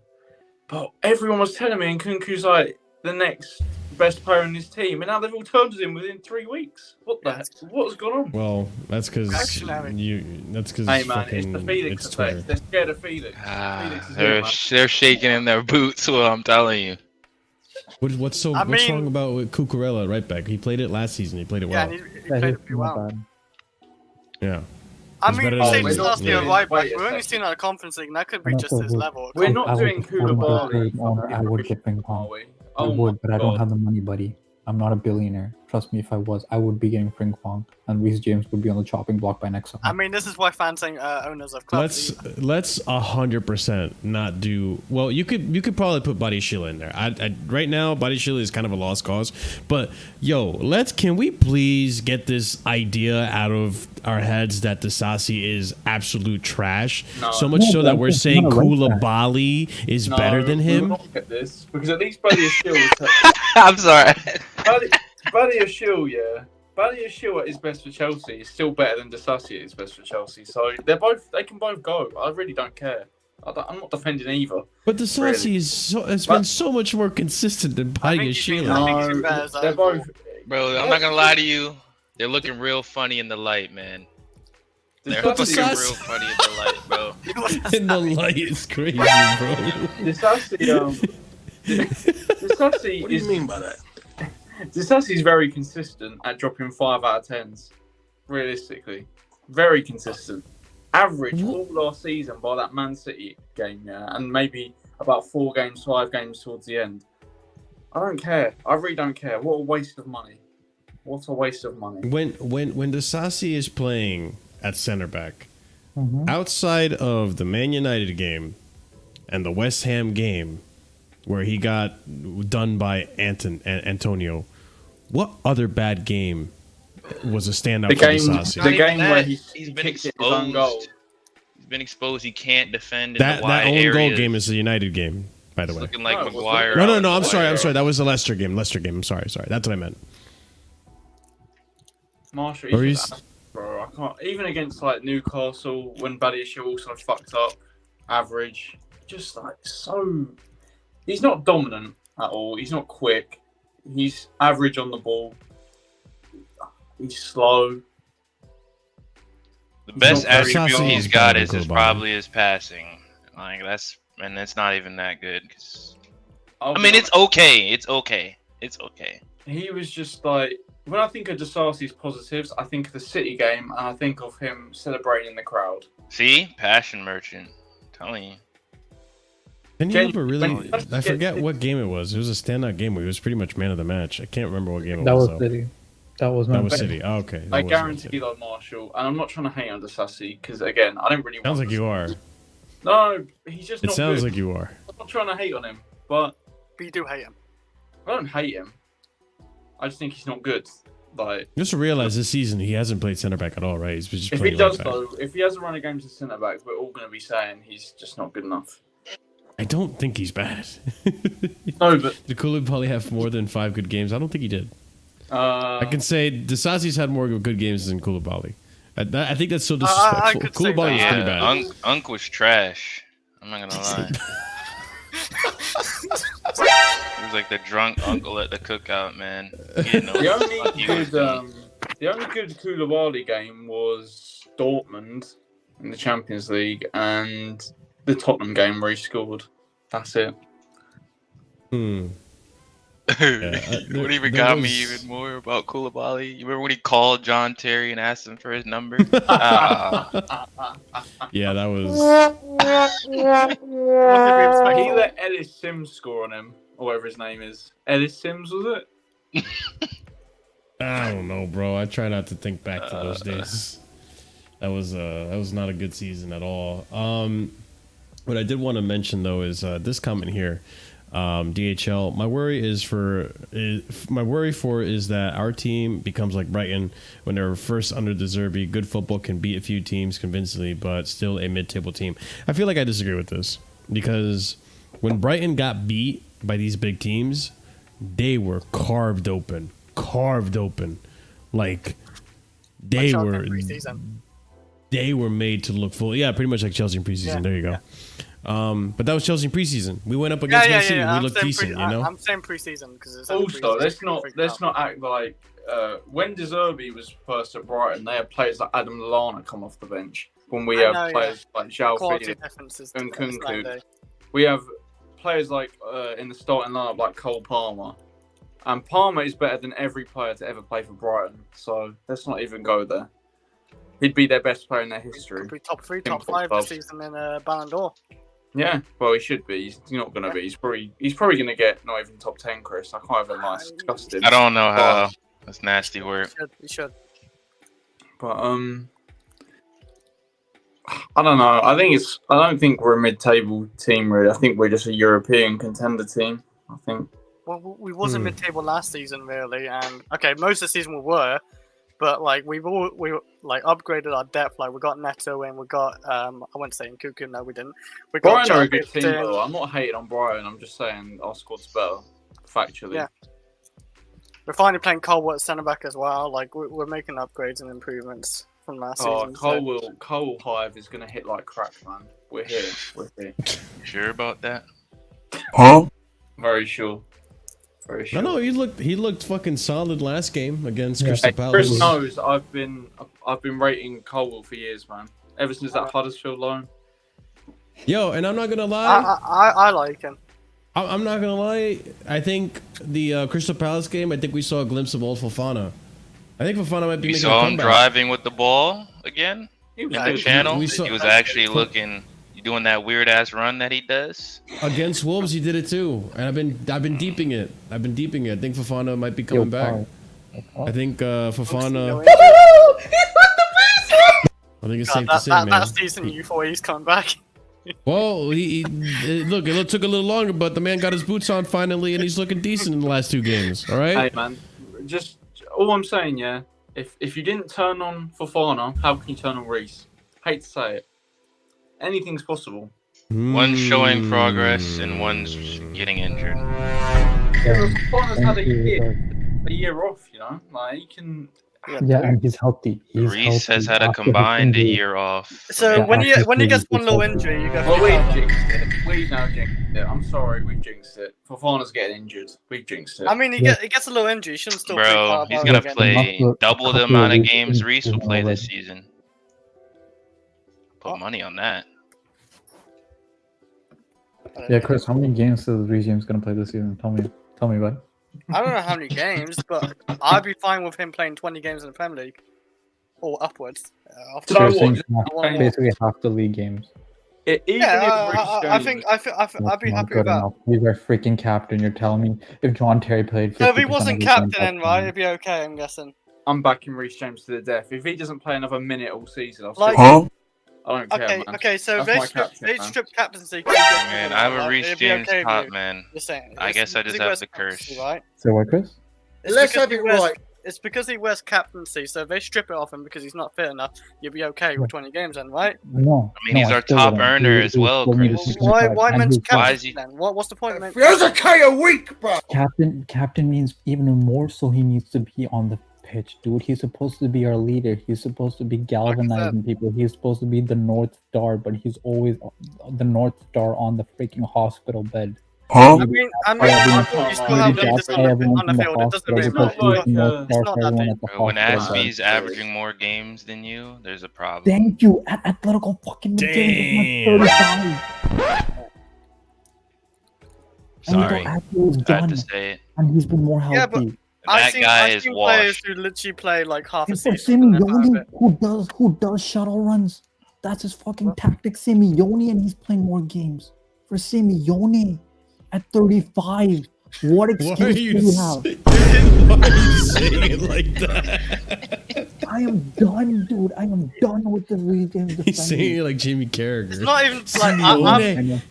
But everyone was telling me Nkunku's like the next best player in his team, and now they've all turned him within 3 weeks. What the heck? What's gone on? Well, that's because Reactionary. That's because Hey man, it's the Felix it's effect. Twitter. They're scared of Felix. Ah, Felix is here, man. they're shaking in their boots. Well, I'm telling you. What's I what's mean- wrong about with Cucurella right back? He played it last season. He played it Yeah, well. and he Yeah, played he's it pretty not well. bad. Yeah. I He's mean, better we than- say this Yeah. last year, Yeah. right back. Wait a We're only second. seeing our Conference League, and that could be And just also his would- level. We're not I would doing just want to Koulibaly. trade owner, I would get ping Are pong. we? I Oh would, my but I don't God. have the money, buddy. I'm not a billionaire. trust me, if I was, I would be getting ping pong, and Reece James would be on the chopping block by next summer. I mean, this is why fans saying owners of clubs. Let's 100% not do. Well, you could probably put Buddy Sheila in there. I right now, Buddy Sheila is kind of a lost cause. But yo, can we please get this idea out of our heads that Disasi is absolute trash? No. So much so that we're saying Koulibaly is better than him. Look at this because at least Buddy Ashil. I'm sorry. Buddy Ashil, yeah. Buddy Ashil at his best for Chelsea is still better than Disasi at his best for Chelsea. So they can both go. I really don't care. I'm not defending either. But Disasi has been so much more consistent than Buddy Ashil. No, they're both. Bro, I'm not gonna lie to you. They're looking real funny in the light, man. They're looking real funny in the light, bro. In the light is crazy, bro. Disasi, Disasi. What do you mean by that? Disasi is very consistent at dropping 5 out of 10s. Realistically, very consistent. Average all last season by that Man City game, yeah, and maybe about 4 games, 5 games towards the end. I don't care. I really don't care. What a waste of money. What a waste of money. When Disasi is playing at center back, outside of the Man United game and the West Ham game, where he got done by Antonio, what other bad game was a standout for Disasi? The game where he's been exposed. He's been exposed. He can't defend in that the wide areas. That own goal game is the United game, by the way. Looking like Maguire. No. I'm sorry. That was the Leicester game. I'm sorry. That's what I meant. Marshall, bro, I can't. Even against like Newcastle, when Buddy Ashil also fucked up, average. Just like so. He's not dominant at all. He's not quick. He's average on the ball. He's slow. The best attribute he's got is probably his passing. Like that's not even that good. I mean, it's okay. It's okay. He was just like, when I think of Disasi's positives, I think of the City game and I think of him celebrating in the crowd. See, passion merchant. I'm telling you. Didn't he ever really? I forget what game it was. It was a standout game where he was pretty much man of the match. I can't remember what game it was. That was City. That was City. Oh, okay. I guarantee that Marshall, and I'm not trying to hate on Disasi because again, I don't really. Sounds like you are. No, he's just. It not sounds good. like you are. I'm not trying to hate on him, but you do hate him. I don't hate him. I just think he's not good. Like, just realize this season he hasn't played center back at all, right? He's just if he does though, if he has a run of games as centre back, we're all going to be saying he's just not good enough. I don't think he's bad. No, but did Koulibaly have more than 5 good games? I don't think he did. I can say Disasi's had more good games than Koulibaly. I think that's so disrespectful. Koulibaly was pretty bad. Unc was trash. I'm not gonna lie. He was like the drunk uncle at the cookout, man. The only good Koulibaly game was Dortmund in the Champions League and the Tottenham game where he scored. That's it. What even got me even more about Koulibaly? You remember when he called John Terry and asked him for his number? Yeah, that was. He let Ellis Sims score on him, or whatever his name is. Ellis Sims, was it? I don't know, bro. I try not to think back to those days. That was not a good season at all. What I did want to mention though is this comment here. DHL. My worry is that our team becomes like Brighton when they were first under De Zerbi. Good football can beat a few teams convincingly, but still a mid-table team. I feel like I disagree with this because when Brighton got beat by these big teams, they were carved open. Like they were made to look full. Yeah, pretty much like Chelsea in preseason. Yeah, there you go. But that was Chelsea in preseason. We went up against Man City. We looked decent, you know. I'm saying preseason because it's also let's not act like when De Zerbi was first at Brighton, they had players like Adam Lallana come off the bench. When we have players like João Felix and Kunku, we have players like in the starting lineup like Cole Palmer, and Palmer is better than every player to ever play for Brighton. So let's not even go there. He'd be their best player in their history. Could be top 3, top 5 this season in Ballon d'Or. Yeah, well, he should be. He's not going to be. He's probably going to get not even top 10, Chris. I can't even lie. It's disgusting. I don't know how. That's nasty work. You should. But I don't know. I don't think we're a mid-table team really. I think we're just a European contender team. I think. Well, we wasn't mid-table last season really, and okay, most of the season we were, but like we like upgraded our depth. Like we got Neto in, we got I wouldn't say Nkuku. No, we didn't. We got Brighton are a good team Justin. though. I'm not hating on Brighton. I'm just saying our squad's better, factually. Yeah. We're finally playing Colwood at centre back as well. Like we're making upgrades and improvements from last season. Cole Hive is gonna hit like crack, man. We're here. We're here. Sure about that? Huh? Very sure. Very sure. No, he looked fucking solid last game against Crystal Hey, Palace. Chris knows I've been rating Colwell for years, man. Ever since that Huddersfield loan. Yo, and I'm not gonna lie. I like him. I'm not gonna lie. I think the Crystal Palace game. I think we saw a glimpse of old Fofana. I think Fofana might be. You making saw a him comeback. driving with the ball again He was in the good. channel. We He saw- was actually looking, doing that weird ass run that he does. Against Wolves, he did it too, and I've been deeping it. I think Fofana might be coming back. I think Fofana. I think it's safe to say, man. That season you thought he's coming back. Well, look, it took a little longer, but the man got his boots on finally, and he's looking decent in the last 2 games. All right. Hey man, just all I'm saying, yeah. If you didn't turn on Fofana, how can you turn on Reece? Hate to say it. Anything's possible. One's showing progress and one's getting injured. Fofana's had a year off, you know. Like he can. Yeah, and he's healthy. Reece has had a combined year off. So when he gets one little injury, you go. Well, we've jinxed it. We've now jinxed it. I'm sorry, we've jinxed it. Fofana's getting injured. We've jinxed it. I mean, he gets a little injury. He shouldn't still. Bro, he's gonna play double the amount of games Reece will play this season. Put money on that. Yeah, Chris, how many games is Reece James gonna play this season? Tell me, bud. I don't know how many games, but I'd be fine with him playing 20 games in the Premier League or upwards. So You're what? saying basically half the league games. Even I think I'd be happy with that. He's our freaking captain. You're telling me if John Terry played. So if he 50% wasn't of the captain, games, then right, it'd be okay. I'm guessing. I'm backing Reece James to the death. If he doesn't play another minute all season, I'll Like- still. I don't care, man. Okay. So That's they my captain, man. stripped captaincy. Man, I'm a Reece James top man. Just saying. I guess I just have the curse. Right? So what, Chris? Let's have it right. It's because he wears captaincy, so if they strip it off him because he's not fit enough, you'll be okay with 20 games then, right? No. I mean, he's our top earner as well, Chris. Why mention Why is captaincy he? then? What's the point? There's a K a week, bro. Captain means even more so he needs to be on the pitch, dude. He's supposed to be our leader. He's supposed to be galvanizing people. He's supposed to be the North Star, but he's always the North Star on the freaking hospital bed. Huh? I mean, you still have leaders on the field. It doesn't really matter. When Ashby's averaging more games than you, there's a problem. Thank you. At Atletico fucking Madrid, he's not 35. Sorry, And was I had done, to say it. and he's been more healthy. Yeah, but That guy is players washed. who literally play like half a And for season. and then have Simeone, it. who does shuttle runs, that's his fucking tactic. Simeone, and he's playing more games. For Simeone, at 35, what excuse do you have? Why are you saying it like that? I am done, dude. I am done with the region. He's saying it like Jamie Carragher. It's not even like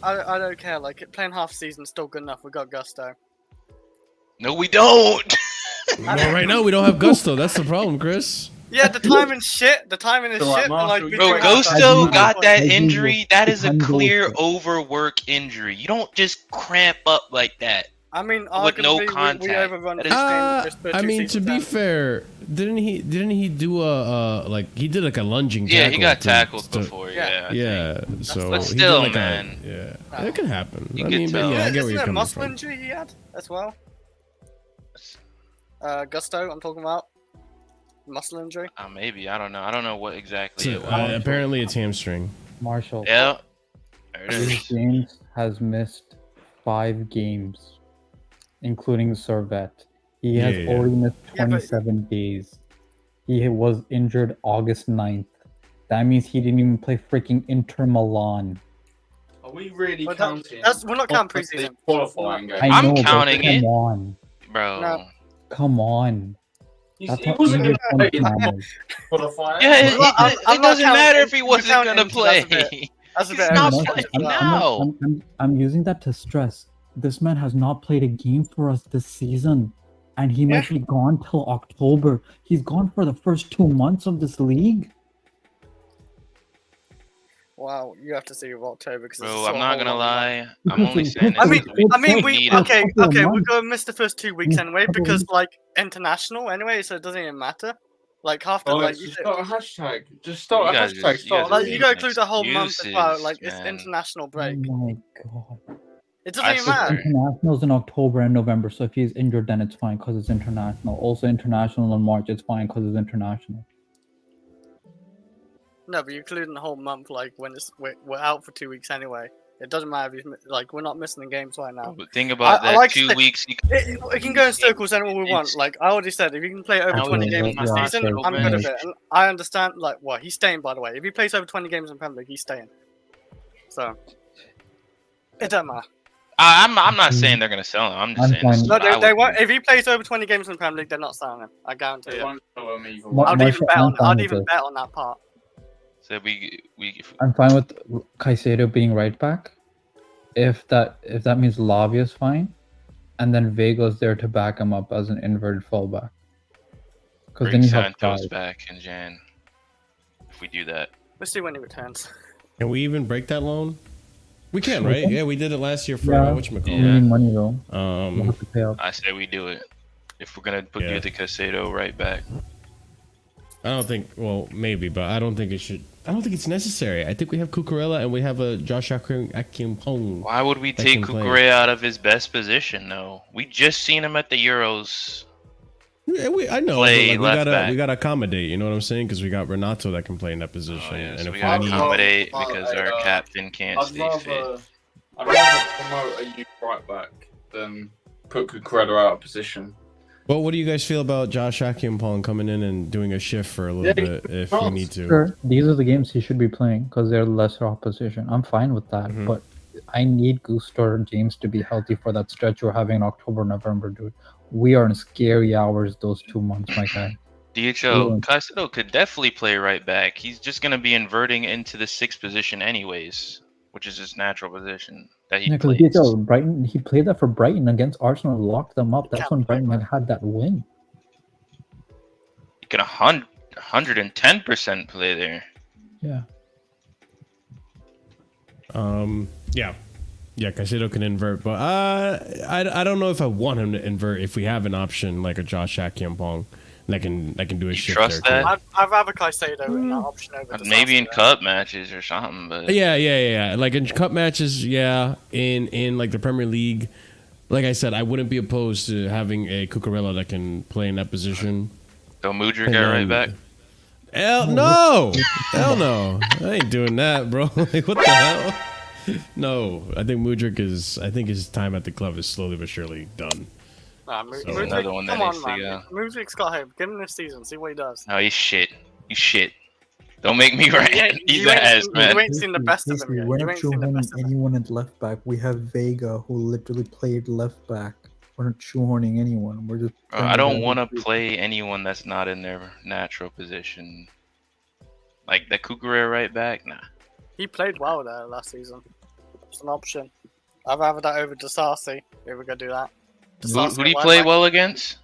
I don't care. Like playing half season is still good enough. We got Gusto. No, we don't. Well, right now we don't have Gusto. That's the problem, Chris. Yeah, the timing's shit. The timing is So, like, shit. and, like, Marshall, we Bro, do Gusto have- got that I do injury. That is a handle clear it. overwork injury. You don't just cramp up like that. I mean, with no arguably, contact. we overrun That this is- game. Just for I two mean, to seasons be then. fair, didn't he do he did like a lunging Yeah, tackle? he got to- tackled to- before. Yeah. Yeah. I think. Yeah, so But he did still, like man. yeah, it can happen. You I could mean, but tell. yeah, I get where Isn't you're it a coming muscle from. injury he had as well? Gusto, I'm talking about. Muscle injury. Maybe I don't know. I don't know what exactly it was. Apparently, it's hamstring. Marshall. Yeah. There it Reece is. James has missed 5 games, including Servette. He has Yeah. already missed Yeah, but- 27 days. He was injured August 9th. That means he didn't even play freaking Inter Milan. Are we really But counting? we're not counting preseason. Qualifying game. I I'm know, but counting it. Come on, bro. No. come on. That's He how wasn't English going to one play matters. qualifying. Yeah, I'm it not doesn't matter counting- if he we're wasn't counting gonna him, so that's a play. bit- That's a He's bit not overkill. playing now. I'm using that to stress. This man has not played a game for us this season, and he might be gone till October. He's gone for the first 2 months of this league. Wow, you have to see with October because Bro, I'm not gonna lie. I'm Because only we saying took- this. I mean, we we need him. okay. couple of We're months. gonna miss the first 2 weeks Yeah, anyway couple of because weeks. like international anyway, so it doesn't even matter. Like half the Oh, like let's you just said- start a hashtag. Just start You a guys hashtag. just- you Start guys a like are you gotta making include the whole month as well. Like excuses, it's man. international break. Oh my god. It doesn't even swear. matter. Internationals in October and November, so if he's injured, then it's fine because it's international. Also, international in March, it's fine because it's international. No, but you're including the whole month. Like when we're out for 2 weeks anyway. It doesn't matter if he's like we're not missing the games right now. But think about I that like 2 to- weeks. It can go in circles any we want. Like I already said, if you can play over How 20 is games he in the not season, so I'm good with bad? it. And I understand. Like what he's staying, by the way. If he plays over 20 games in Premier League, he's staying. So it doesn't matter. I'm not saying they're gonna sell him. I'm just I'm saying. This is fine. No, what I they would won't. do. If he plays over 20 games in the Premier League, they're not selling him. I guarantee They you. won't show him either What- way. I'd even Marshall, bet I'm on. fine I'd with even this. bet on that part. So if I'm fine with Caicedo being right back, if that means Lavia's fine, and then Vega's there to back him up as an inverted fullback. Because then bring you have Santos five. back in Jan. If we do that, Let's see when he returns. Can we even break that loan? We can, We right? can. Yeah, we did it last year for Yeah. whatchamacallit. We Yeah. need money though. We'll have to pay up. I say we do it. If we're gonna put Yeah. you the Casado right back. I don't think. Well, maybe, but I don't think it should. I don't think it's necessary. I think we have Cucurella and we have a Josh Akim-Pong. Why would we that take can play. Kukurea out of his best position though? We just seen him at the Euros. Yeah, I know. Play But like, left back. we gotta accommodate. You know what I'm saying? Because we got Renato that can play in that position. Oh, yeah, and so if we gotta need, accommodate Well, because our captain can't I'd stay fit. rather promote a youth right back than put Cucurella out of position. well, what do you guys feel about Josh Akim-Pong coming in and doing a shift for a little bit if we need to? Sure, these are the games he should be playing because they're lesser opposition. I'm fine with that, Mhm. but I need Gusto or James to be healthy for that stretch we're having in October, November, dude. We are in scary hours those 2 months, my guy. DHL, Yeah. Caicedo could definitely play right back. He's just gonna be inverting into the 6th position anyways, which is his natural position that he Yeah, because plays. Brighton, he played that for Brighton against Arsenal, locked them up. That's Can't when play Brighton had that win. He can 110% play there. Yeah. Yeah, Caicedo can invert, but I don't know if I want him to invert if we have an option like a Josh Akim-Pong that can do a You shift trust there. that? too. I'd rather Caicedo in that option over. Maybe in Disaster. cup matches or something, but Yeah. Like in cup matches, yeah. In like the Premier League, like I said, I wouldn't be opposed to having a Cucurella that can play in that position. so Mudryk And got right then- back. Hell no! Hell no! I ain't doing that, bro. Like, what the hell? No, I think Mudryk is. I think his time at the club is slowly but surely done. Nah, So- Mudryk, Another one that come on, needs to man. go. Mudryk's got him. Give him this season. See what he does. No, he's shit. He's shit. Don't make me right. Yeah, He's you ain't ass, seen- man. You ain't seen the best of him yet. We're You not ain't seen the shoehorning best of him. anyone at left back. We have Vega, who literally played left back. We're not shoehorning anyone. We're just. I don't want to play anyone that's not in their natural position. Like the Kukurea right back, nah. He played well there last season. It's an option. I'd rather that over Disasi if we're gonna do that. Who did he play well against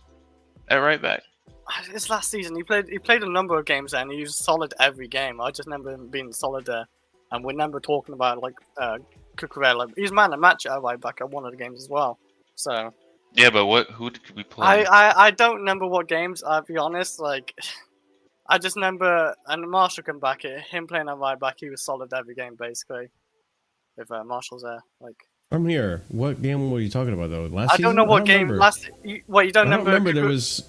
at right back? This last season, he played a number of games there, and he was solid every game. I just remember him being solid there, and we remember talking about like Cucurella. He's man of match at right back at one of the games as well. So Yeah, but who did we play? I don't remember what games. I'll be honest. Like I just remember, and Marshall come back. Him playing at right back, he was solid every game basically. If Marshall's there, like. I'm here. What game were you talking about though? Last I season? don't know what game remember. last. You don't I don't remember? remember there was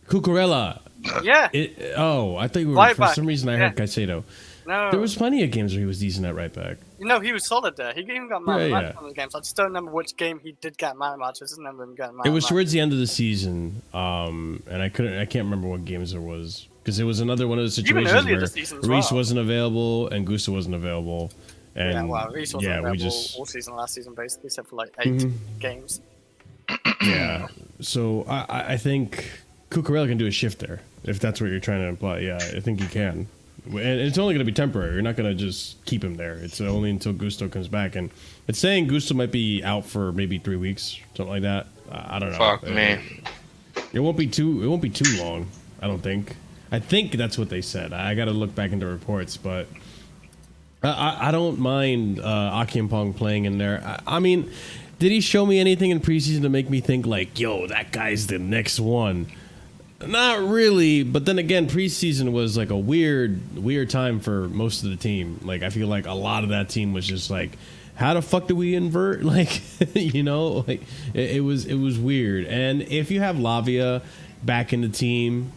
Cucurella. Yeah. I think we were, Right for back, some reason I heard Caicedo. No. There was plenty of games where he was decent at right back. No, he was solid there. He even got man of Yeah, match yeah. on those games. I just don't remember which game he did get man of match. I just remember him getting man It of was match. towards the end of the season, and I can't remember what games there was because it was another one of those Even situations earlier where this season as Reese well. wasn't available and Gusto wasn't available, And yeah, well, Reese wasn't yeah, we available just all season last season basically, except for like 8 games. yeah. So I think Cucurella can do a shift there if that's what you're trying to imply. Yeah, I think he can. And it's only going to be temporary. You're not going to just keep him there. It's only until Gusto comes back. And it's saying Gusto might be out for maybe 3 weeks, something like that. I don't know. Fuck me. It won't be too long. I don't think. I think that's what they said. I got to look back into reports, but I don't mind Akimpong playing in there. I mean, did he show me anything in preseason to make me think like, yo, that guy's the next one? Not really, but then again, preseason was like a weird time for most of the team. Like, I feel like a lot of that team was just like, how the fuck do we invert? Like, you know, like it was weird. And if you have Lavia back in the team,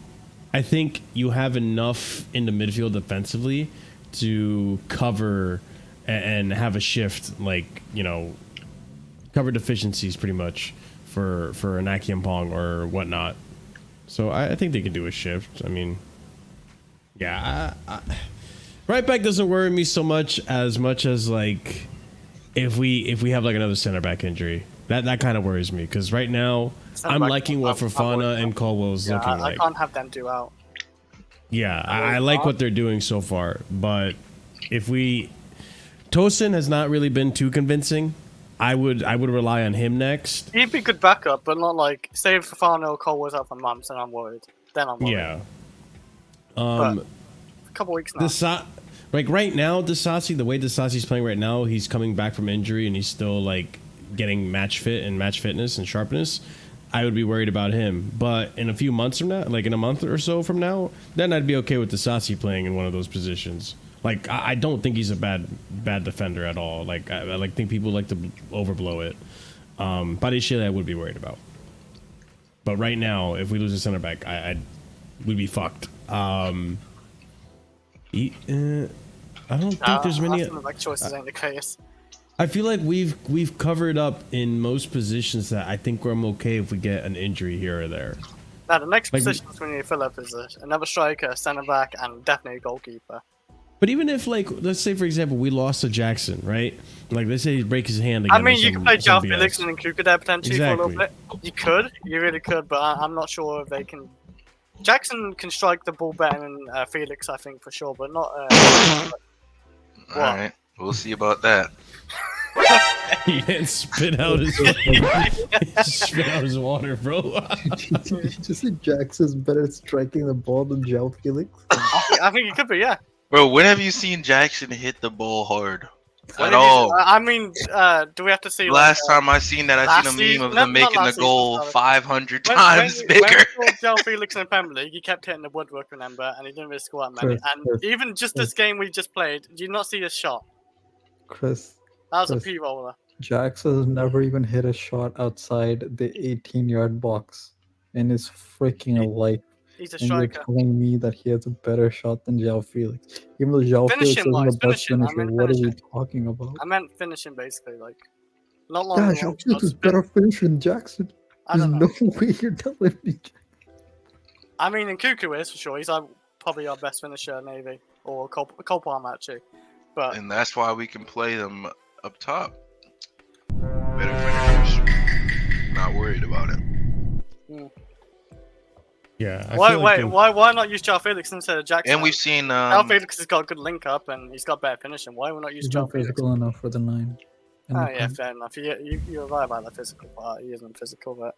I think you have enough in the midfield defensively to cover and have a shift, like, you know, cover deficiencies pretty much for an Akimpong or whatnot. So I think they can do a shift. I mean, yeah, right back doesn't worry me so much as like if we have like another center back injury. That kind of worries me because right now I'm liking what Fofana and Caldwell's looking like. I can't have them do out. Yeah, I like what they're doing so far, but if Tosin has not really been too convincing. I would rely on him next. He'd be good backup, but not like say if Fofana or Cole was out for months, and I'm worried. Then I'm worried. Yeah. But a couple weeks now. Like right now, Disasi, the way Disasi's playing right now, he's coming back from injury and he's still like getting match fit and match fitness and sharpness. I would be worried about him. But in a few months from now, like in a month or so from now, then I'd be okay with Disasi playing in one of those positions. Like, I don't think he's a bad defender at all. Like, I think people like to overblow it. Padishile I would be worried about. But right now, if we lose a center back, we'd be fucked. I don't think there's many. Like choices ain't the case. I feel like we've covered up in most positions that I think I'm okay if we get an injury here or there. Now the next positions we need to fill up is another striker, centre back, and definitely a goalkeeper. But even if, like, let's say, for example, we lost to Jackson, right? Like, let's say he breaks his hand again. I mean, you could play Jao Felix and Nkuka there potentially for a little bit. You really could, but I'm not sure if they can. Jackson can strike the ball better than Felix, I think, for sure, but not. All right, we'll see about that. He didn't spit out his water, bro. Did you just say Jackson's better at striking the ball than Jao Felix? I think he could be, yeah. Bro, when have you seen Jackson hit the ball hard? At all? I mean, do we have to see? Last time I seen that, I seen a meme of them making the goal 500 times bigger. When Jao Felix in the Premier League, he kept hitting the woodwork, remember, and he didn't really score that many. And even just this game we just played, did you not see his shot? Chris. That was a P-roller. Jackson's never even hit a shot outside the 18-yard box in his freaking life. He's a and striker. you're telling me that he has a better shot than Jao Felix. Even though Jao Felix isn't the best finisher, what are we talking about? I meant finishing, basically. Like, not long. Yeah, Jao Felix is better finisher than Jackson. There's no way you're telling me. I mean, Nkuku is for sure. He's probably our best finisher, maybe, or Cole Palmer actually. But and that's why we can play them up top. Better finishers. Not worried about it. Yeah. Why not use Jao Felix instead of Jackson? And we've seen Jao Felix has got a good link up and he's got better finishing. Why would not use Jao Felix? Physical enough for the 9. Oh yeah, fair enough. You're right about the physical part. He isn't physical, but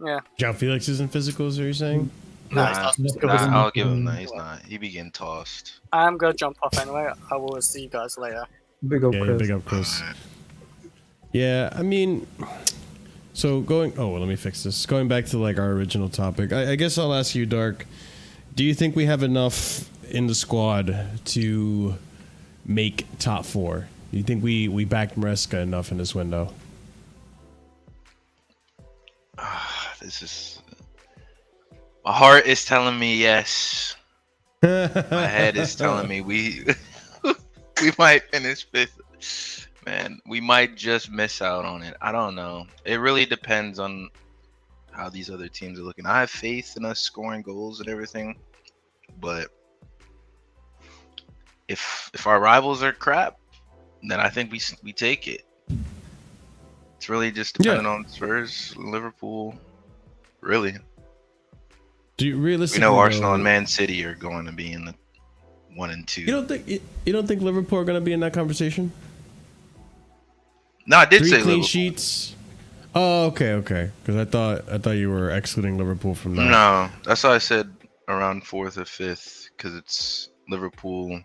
yeah. Jao Felix isn't physical, is what you're saying? No, he's not physical. I'll give him that. He's not. He be getting tossed. I'm gonna jump off anyway. I will see you guys later. Big up, Chris. Big up, Chris. Yeah, I mean, so let me fix this. Going back to like our original topic, I guess I'll ask you, Dark. Do you think we have enough in the squad to make top 4? Do you think we backed Maresca enough in this window? This is. My heart is telling me yes. My head is telling me we might finish 5th. Man, we might just miss out on it. I don't know. It really depends on how these other teams are looking. I have faith in us scoring goals and everything, but if our rivals are crap, then I think we take it. It's really just depending on Spurs, Liverpool, really. Do you We realistically know Arsenal though, and Man City are going to be in the 1 and 2. You don't think Liverpool are going to be in that conversation? No, I did 3 say clean Liverpool. sheets. Oh, okay. Because I thought you were excluding Liverpool from that. No, that's why I said around 4th or 5th, because it's Liverpool,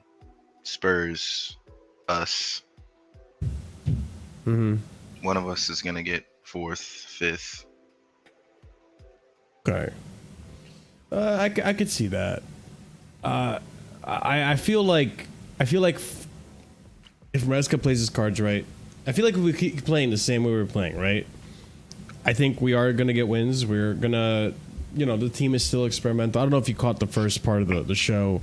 Spurs, us. Mm-hmm. One of us is gonna get 4th, 5th. Okay. I could see that. I feel like if Maresca plays his cards right, I feel like if we keep playing the same way we were playing, right? I think we are gonna get wins. We're gonna, the team is still experimental. I don't know if you caught the first part of the show.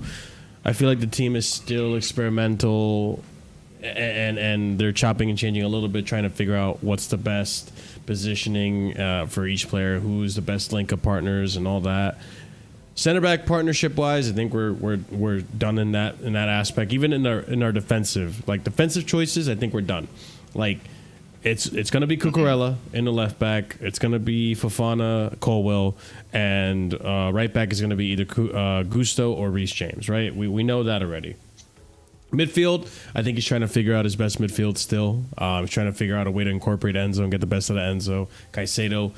I feel like the team is still experimental, and they're chopping and changing a little bit, trying to figure out what's the best positioning for each player, who's the best link-up partners, and all that. Center back partnership wise, I think we're done in that aspect. Even in our defensive choices, I think we're done. Like it's gonna be Cucurella in the left back. It's gonna be Fofana, Colwell, and right back is gonna be either Gusto or Reece James. Right? We know that already. Midfield, I think he's trying to figure out his best midfield still. He's trying to figure out a way to incorporate Enzo and get the best out of Enzo. Caicedo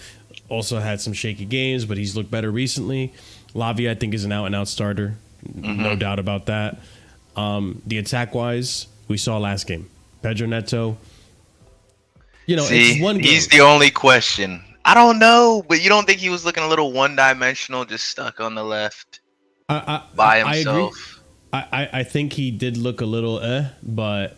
also had some shaky games, but he's looked better recently. Lavia, I think, is an out-and-out starter. No doubt about that. The attack-wise, we saw last game. Pedro Neto. It's one game. He's the only question. I don't know, but you don't think he was looking a little one-dimensional, just stuck on the left by himself? I agree. I think he did look a little but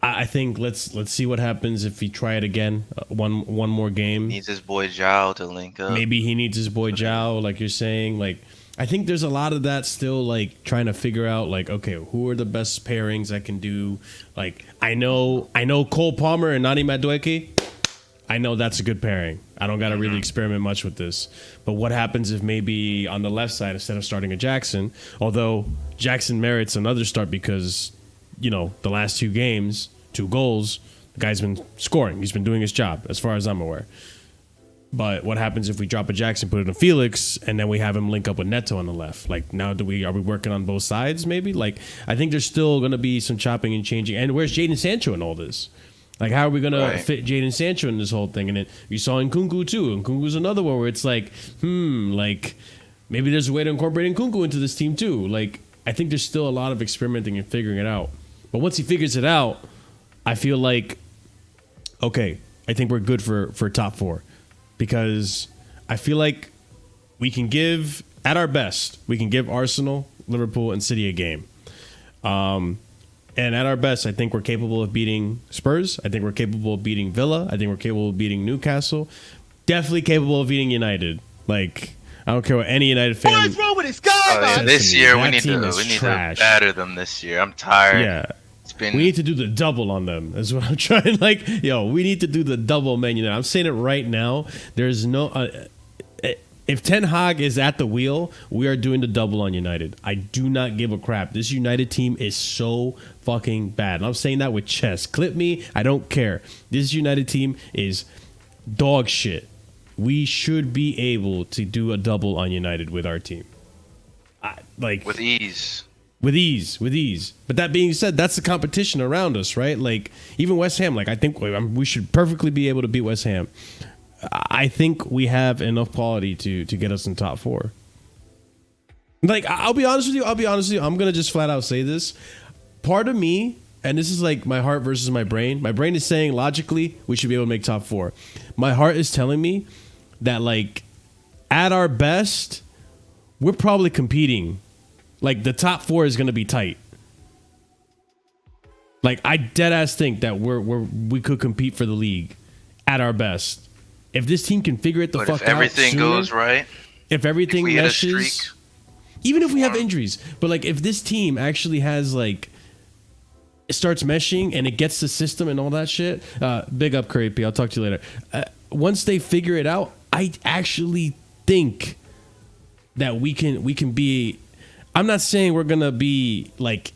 I think let's see what happens if he try it again. One more game. Needs his boy Zhao to link up. Maybe he needs his boy Zhao, like you're saying. Like I think there's a lot of that still, like trying to figure out, like, okay, who are the best pairings I can do? Like I know Cole Palmer and Nani Madueke. I know that's a good pairing. I don't got to really experiment much with this. But what happens if maybe on the left side, instead of starting a Jackson, although Jackson merits another start because, the last 2 games, 2 goals, the guy's been scoring. He's been doing his job, as far as I'm aware. But what happens if we drop a Jackson, put it in Felix, and then we have him link up with Neto on the left? Like, now are we working on both sides, maybe? Like, I think there's still going to be some chopping and changing. And where's Jadon Sancho in all this? Like, how are we going to fit Jadon Sancho in this whole thing? And then you saw Nkunku, too. Nkunku's another one where it's like, like, maybe there's a way to incorporate Nkunku into this team, too. Like, I think there's still a lot of experimenting and figuring it out. But once he figures it out, I feel like, okay, I think we're good for top 4. Because I feel like we can give, at our best, we can give Arsenal, Liverpool, and City a game. And at our best, I think we're capable of beating Spurs. I think we're capable of beating Villa. I think we're capable of beating Newcastle. Definitely capable of beating United. Like, I don't care what any United fan. What is wrong with this guy? This year, we need to batter them this year. I'm tired. Yeah. We need to do the double on them. That's what I'm trying. Like, we need to do the double, Man United. I'm saying it right now. There's no. If Ten Hag is at the wheel, we are doing the double on United. I do not give a crap. This United team is so fucking bad. And I'm saying that with chest. Clip me. I don't care. This United team is dog shit. We should be able to do a double on United with our team. With ease. With ease. But that being said, that's the competition around us, right? Like, even West Ham, like, I think we should perfectly be able to beat West Ham. I think we have enough quality to get us in top 4. Like, I'll be honest with you. I'm going to just flat out say this. Part of me, and this is like my heart versus my brain. My brain is saying, logically, we should be able to make top 4. My heart is telling me that, like, at our best, we're probably competing. Like, the top 4 is going to be tight. Like, I deadass think that we could compete for the league at our best. If this team can figure it the fuck out, if everything goes right, if everything meshes, even if we have injuries, but like if this team actually has like it starts meshing and it gets the system and all that shit, big up Curry P. I'll talk to you later. Once they figure it out, I actually think that we can be. I'm not saying we're gonna be like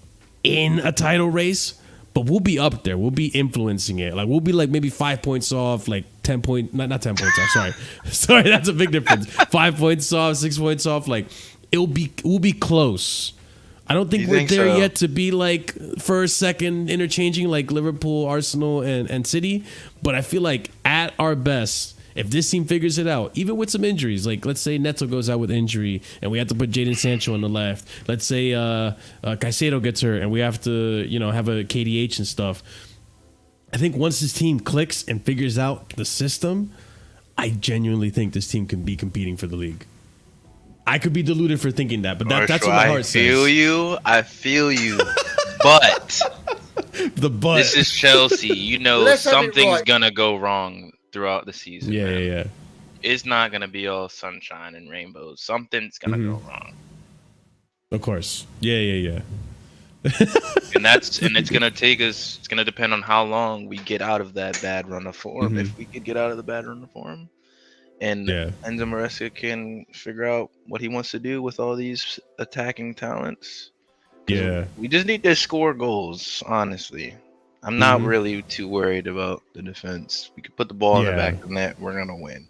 in a title race, but we'll be up there. We'll be influencing it. Like we'll be like maybe 5 points off, like 10 point, not 10 points off. Sorry, sorry, that's a big difference. 5 points off, 6 points off. Like we'll be close. I don't think we're there yet to be like first, second interchanging like Liverpool, Arsenal, and City. But I feel like at our best, if this team figures it out, even with some injuries, like let's say Neto goes out with injury and we have to put Jadon Sancho on the left. Let's say Caicedo gets hurt and we have to, have a KDH and stuff. I think once this team clicks and figures out the system, I genuinely think this team can be competing for the league. I could be deluded for thinking that, but that's what my heart says. I feel you. But but this is Chelsea. Something's gonna go wrong throughout the season. Yeah. It's not gonna be all sunshine and rainbows. Something's gonna go wrong. Of course. Yeah. and it's gonna take us. It's gonna depend on how long we get out of that bad run of form. If we could get out of the bad run of form, and Enzo Maresca can figure out what he wants to do with all these attacking talents. Yeah, we just need to score goals. Honestly, I'm not really too worried about the defense. We could put the ball in the back of the net. We're gonna win.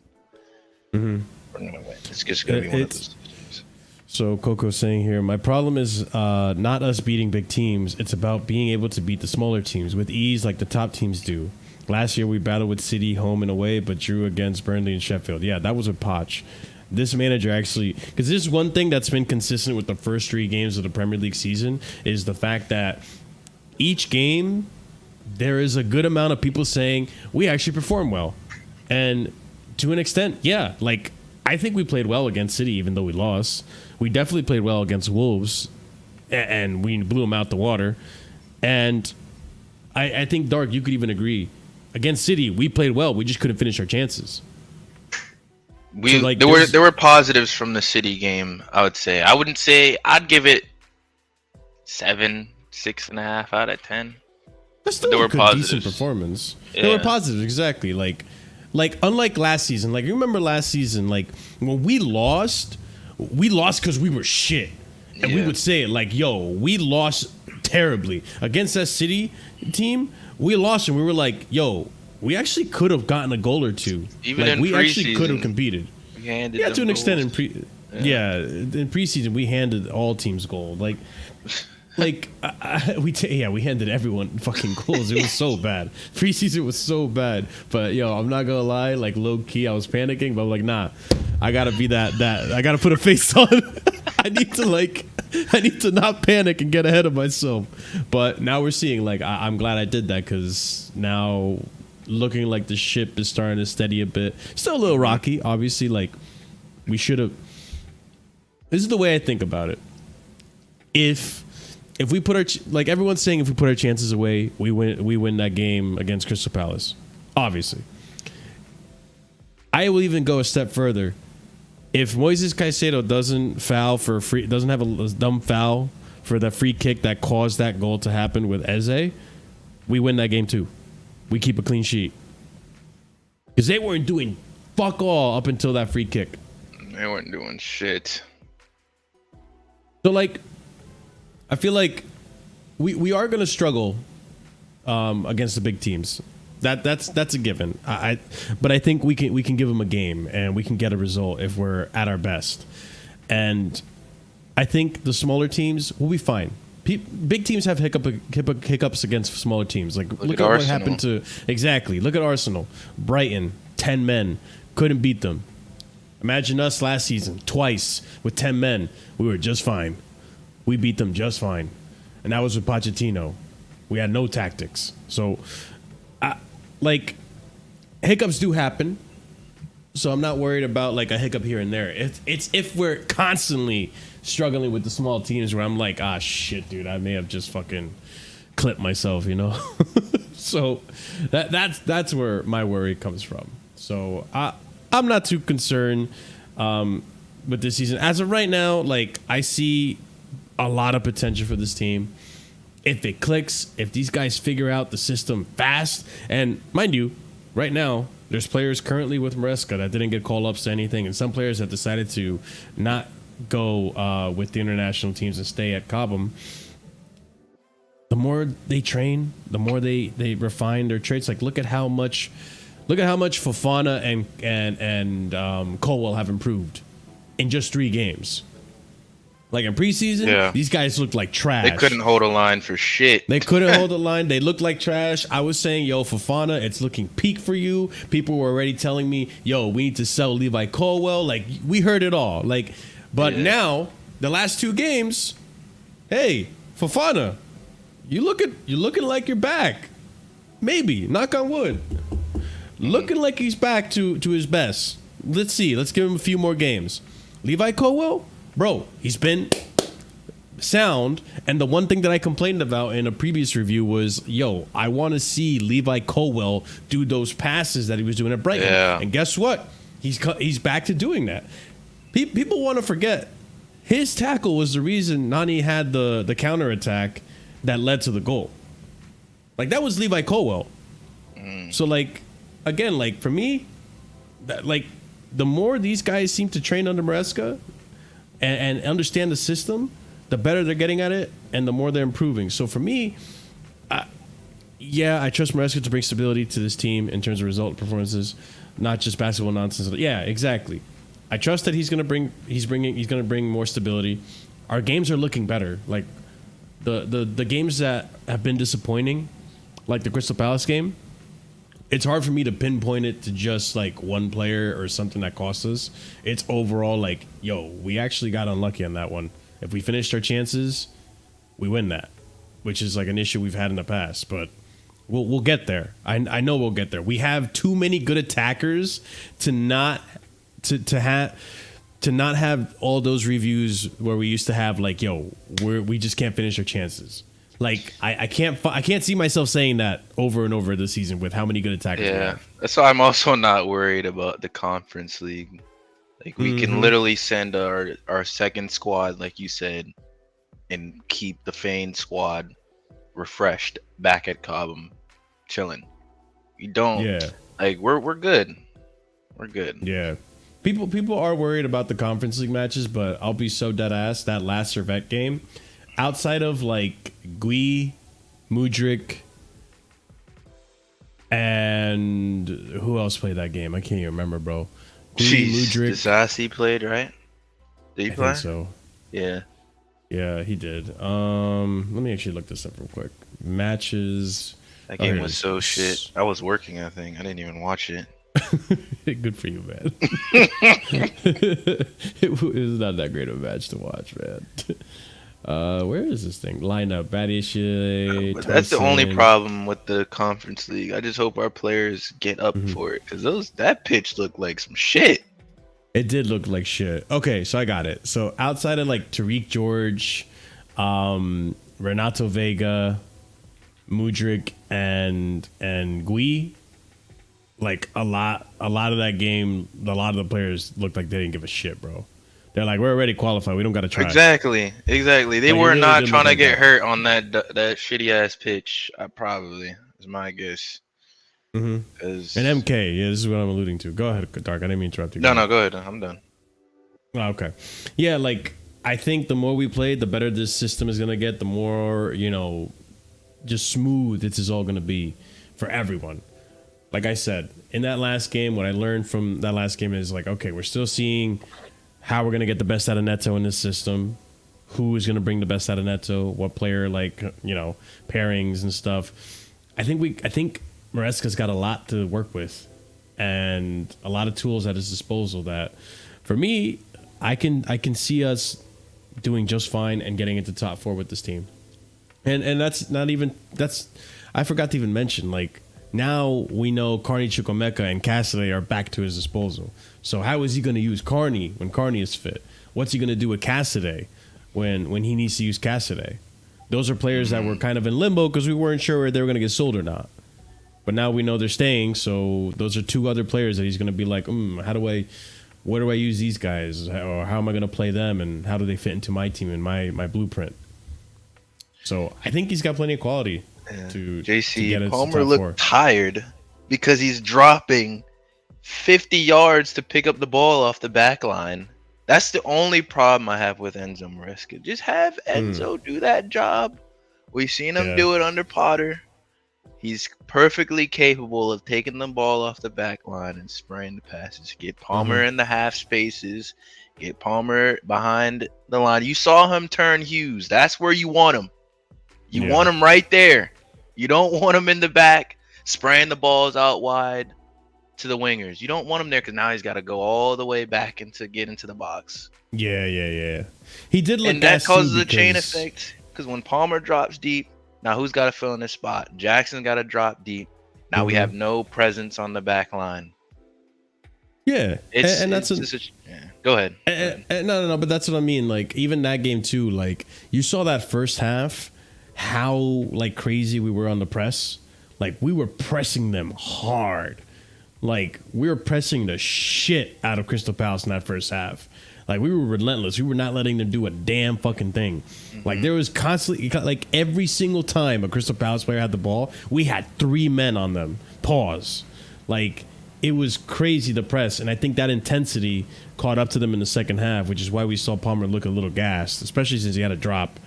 We're gonna win. It's just gonna be one of those games. So Coco's saying here, my problem is not us beating big teams. It's about being able to beat the smaller teams with ease, like the top teams do. Last year we battled with City home and away, but drew against Burnley and Sheffield. Yeah, that was with Poch. This manager actually, because this is one thing that's been consistent with the first 3 games of the Premier League season, is the fact that each game there is a good amount of people saying we actually perform well. And to an extent, yeah, like I think we played well against City even though we lost. We definitely played well against Wolves and we blew them out the water. And I think, Dark, you could even agree. Against City, we played well. We just couldn't finish our chances. There were positives from the City game, I would say. I wouldn't say I'd give it 7, 6.5 out of 10. That's still a good, decent performance. Yeah. There were positives, exactly. Like unlike last season. Like, you remember last season, like when we lost because we were shit. And we would say it like, yo, we lost terribly. Against that City team, we lost and we were like, yo, we actually could have gotten a goal or two. Even like, in we preseason, actually could have competed. Yeah, to an extent in in preseason we handed all teams gold. We handed everyone fucking goals. It was so bad. Preseason was so bad. But yo, I'm not gonna lie, like low key, I was panicking, but I'm like, nah, I gotta be that. I gotta put a face on. I need to not panic and get ahead of myself. But now we're seeing, like, I'm glad I did that, because now looking like the ship is starting to steady a bit. Still a little rocky, obviously. Like, we should have. This is the way I think about it. If we put our like everyone's saying, if we put our chances away, we win that game against Crystal Palace. Obviously, I will even go a step further. If Moises Caicedo doesn't have a dumb foul for that free kick that caused that goal to happen with Eze, we win that game too. We keep a clean sheet, because they weren't doing fuck all up until that free kick. They weren't doing shit. So, like, I feel like we are going to struggle against the big teams. That's a given. But I think we can give them a game and we can get a result if we're at our best. And I think the smaller teams will be fine. Big teams have hiccups against smaller teams. Like, look at what happened to Look at Arsenal, Brighton, 10 men, couldn't beat them. Imagine us last season, twice with 10 men. We were just fine. We beat them just fine. And that was with Pochettino. We had no tactics. So, hiccups do happen. So I'm not worried about, like, a hiccup here and there. If we're constantly struggling with the small teams where I'm like, shit, dude, I may have just fucking clipped myself, you know? So that's where my worry comes from. So I'm not too concerned with this season. As of right now, like, I see a lot of potential for this team. If it clicks, if these guys figure out the system fast, and mind you, right now, there's players currently with Maresca that didn't get call-ups to anything, and some players have decided to not go with the international teams and stay at Cobham. the more they train, the more they refine their traits. Like look at how much Fofana and Colwell have improved in just 3 games. Like in preseason, these guys looked like trash. They couldn't hold a line for shit. They couldn't hold a line. They looked like trash. I was saying, yo, Fofana, it's looking peak for you. People were already telling me, yo, we need to sell Levi Colwell. Like we heard it all. Like, but now the last 2 games, hey, Fofana, you looking like you're back. Maybe, knock on wood. Looking like he's back to his best. Let's see. Let's give him a few more games. Levi Colwell, bro, he's been sound. And the one thing that I complained about in a previous review was, yo, I want to see Levi Colwell do those passes that he was doing at Brighton. Yeah. And guess what? He's back to doing that. People want to forget his tackle was the reason Nani had the counterattack that led to the goal. Like that was Levi Colwell. So like again, like for me, like the more these guys seem to train under Maresca and understand the system, the better they're getting at it and the more they're improving. So for me, I trust Maresca to bring stability to this team in terms of result performances, not just basketball nonsense. Yeah, exactly. I trust that he's going to bring more stability. Our games are looking better. Like the games that have been disappointing, like the Crystal Palace game, it's hard for me to pinpoint it to just like one player or something that cost us. It's overall like, yo, we actually got unlucky on that one. If we finished our chances, we win that, which is like an issue we've had in the past. But we'll get there. I know we'll get there. We have too many good attackers to not have all those reviews where we used to have like, yo, we just can't finish our chances. Like I can't see myself saying that over and over this season with how many good attackers we have. So I'm also not worried about the Conference League. Like we can literally send our second squad, like you said, and keep the Fane squad refreshed back at Cobham, chilling. We don't. Like we're good. We're good. Yeah. People are worried about the Conference League matches, but I'll be so dead ass that last Servette game, outside of like Gui, Mudryk, and who else played that game? I can't even remember, bro. Gui, Mudryk. Disasi played, right? Did he play? I think so. Yeah. Yeah, he did. Let me actually look this up real quick. Matches. That game was so shit. I was working, I think. I didn't even watch it. Good for you, man. It was not that great of a match to watch, man. Where is this thing? Lineup, Badiashile. That's the only problem with the Conference League. I just hope our players get up for it, because that pitch looked like some shit. It did look like shit. Okay, so I got it. So outside of like Tariq George, Renato Vega, Mudryk, and Gui, like a lot of that game, a lot of the players looked like they didn't give a shit, bro. They're like, we're already qualified. We don't got to try. Exactly. They Like, were really not trying to like get hurt on that shitty ass pitch. Probably is my guess. And MK, yeah, this is what I'm alluding to. Go ahead, Dark. I didn't mean to interrupt you. No, go ahead. I'm done. Oh, okay. Yeah, like I think the more we play, the better this system is gonna get. The more, just smooth it is all gonna be for everyone. Like I said, in that last game, what I learned from that last game is like, okay, we're still seeing how we're gonna get the best out of Neto in this system. Who is gonna bring the best out of Neto? What player, like pairings and stuff. I think Maresca's got a lot to work with, and a lot of tools at his disposal. That, for me, I can see us doing just fine and getting into top 4 with this team. And that's not even I forgot to even mention, like, now we know Carney Chukwemeka and Cassidy are back to his disposal. So how is he going to use Carney when Carney is fit? What's he going to do with Cassidy when he needs to use Cassidy? Those are players that were kind of in limbo because we weren't sure whether they were going to get sold or not. But now we know they're staying, so those are 2 other players that he's going to be like, where do I use these guys? Or how am I going to play them? And how do they fit into my team and my blueprint? So I think he's got plenty of quality to get us Palmer to top 4. looked tired because he's dropping 50 yards to pick up the ball off the back line. That's the only problem I have with Enzo Maresca. Just have Enzo do that job We've seen him do it under Potter. He's perfectly capable of taking the ball off the back line and spraying the passes. Get Palmer in the half spaces. Get Palmer behind the line. You saw him turn Hughes. That's where you want him. You want him right there. You don't want him in the back spraying the balls out wide to the wingers. You don't want him there because now he's got to go all the way back into get into the box. Yeah. He did look, and that causes a chain effect because when Palmer drops deep, now who's got to fill in this spot? Jackson got to drop deep. Now we have no presence on the back line. Yeah, Go ahead. No, but that's what I mean. Like even that game too. Like you saw that first half, how like crazy we were on the press. Like we were pressing them hard. Like we were pressing the shit out of Crystal Palace in that first half. Like we were relentless. We were not letting them do a damn fucking thing. Like there was constantly, like every single time a Crystal Palace player had the ball, we had 3 men on them. Pause. Like it was crazy, the press, and I think that intensity caught up to them in the second half, which is why we saw Palmer look a little gassed, especially since he had a drop,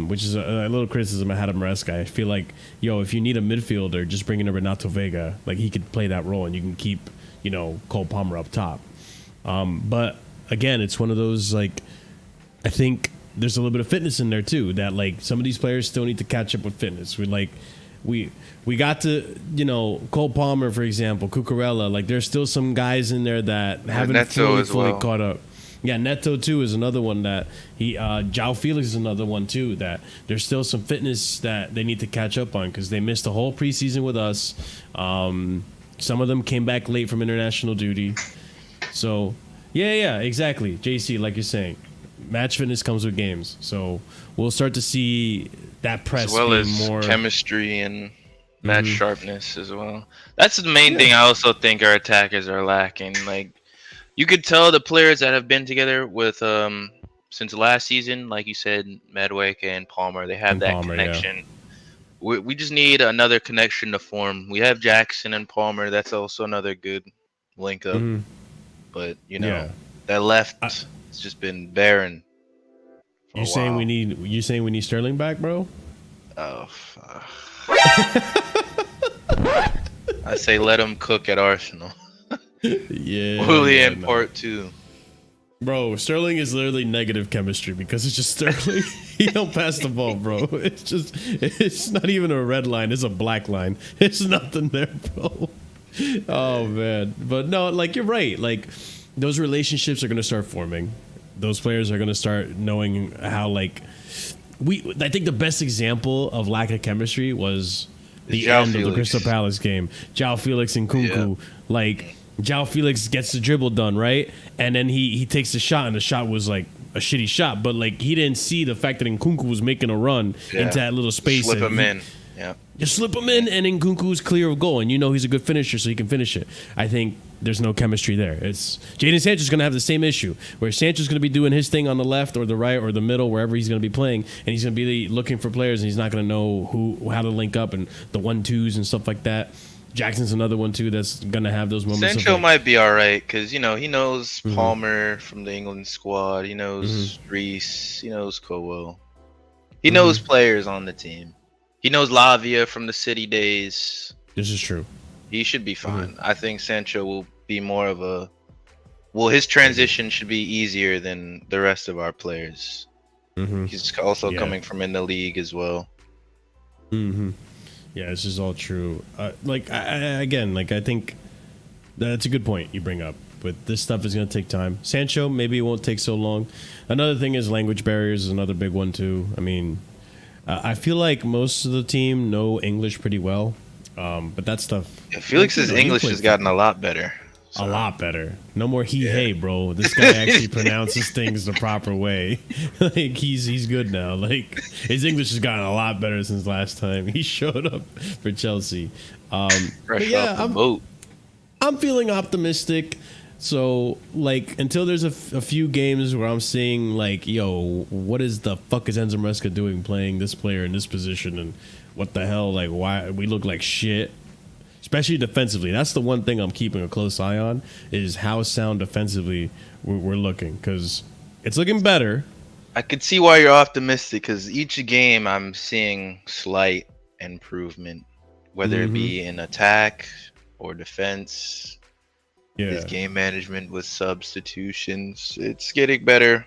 which is a little criticism I had of Maresca. I feel like, if you need a midfielder, just bring in a Renato Vega. Like he could play that role, and you can keep, Cole Palmer up top. But again, it's one of those, like, I think there's a little bit of fitness in there too, that like some of these players still need to catch up with fitness. We got to, Cole Palmer, for example, Cucurella, like there's still some guys in there that haven't fully caught up. Yeah, Neto too is another one that João Felix is another one too, that there's still some fitness that they need to catch up on because they missed the whole preseason with us. Some of them came back late from international duty. So yeah, exactly. JC, like you're saying, match fitness comes with games. So we'll start to see that press as well as more chemistry and match sharpness as well. That's the main thing I also think our attackers are lacking. Like you could tell the players that have been together with since last season, like you said, Medwick and Palmer, they have that connection. Yeah. We just need another connection to form. We have Jackson and Palmer. That's also another good link up. But that left has just been barren. You saying we need Sterling back, bro? Oh, fuck. I say let him cook at Arsenal. Willian part 2. Bro, Sterling is literally negative chemistry because it's just Sterling. He don't pass the ball, bro. It's not even a red line. It's a black line. It's nothing there, bro. Oh, man. But no, like, you're right. Like, those relationships are going to start forming. Those players are going to start knowing how, like, I think the best example of lack of chemistry was the end of the Crystal Palace game. João Felix and Kunku. Yeah. Like, João Felix gets the dribble done, right? And then he takes the shot, and the shot was, like, a shitty shot. But, like, he didn't see the fact that Nkunku was making a run into that little space. Slip him in. Yeah. Just slip him in, and then Nkunku's clear of goal, and he's a good finisher, so he can finish it. I think there's no chemistry there. It's Jadon Sancho's going to have the same issue, where Sancho's going to be doing his thing on the left or the right or the middle, wherever he's going to be playing, and he's going to be looking for players, and he's not going to know how to link up and the 1-2s and stuff like that. Jackson's another one too that's going to have those moments. Sancho might be all right because he knows Palmer from the England squad. He knows Reece. He knows Cowell. He knows players on the team. He knows Lavia from the City days. This is true. He should be fine. I think Sancho will be more of his transition should be easier than the rest of our players. He's also coming from in the league as well. Yeah, this is all true. I think that's a good point you bring up. But this stuff is going to take time. Sancho, maybe it won't take so long. Another thing is language barriers is another big one too. I mean, I feel like most of the team know English pretty well, but that stuff. Yeah, Felix's English has gotten a lot better. So. A lot better. No more hey, bro. This guy actually pronounces things the proper way. Like he's good now. Like his English has gotten a lot better since last time he showed up for Chelsea. Fresh off the boat. I'm feeling optimistic. So, like, until there's a few games where I'm seeing, like, what is the fuck is Enzo Maresca doing playing this player in this position? And what the hell, like, why we look like shit? Especially defensively. That's the one thing I'm keeping a close eye on is how sound defensively we're looking. Because it's looking better. I could see why you're optimistic because each game I'm seeing slight improvement, whether it be in attack or defense. Yeah. His game management with substitutions, it's getting better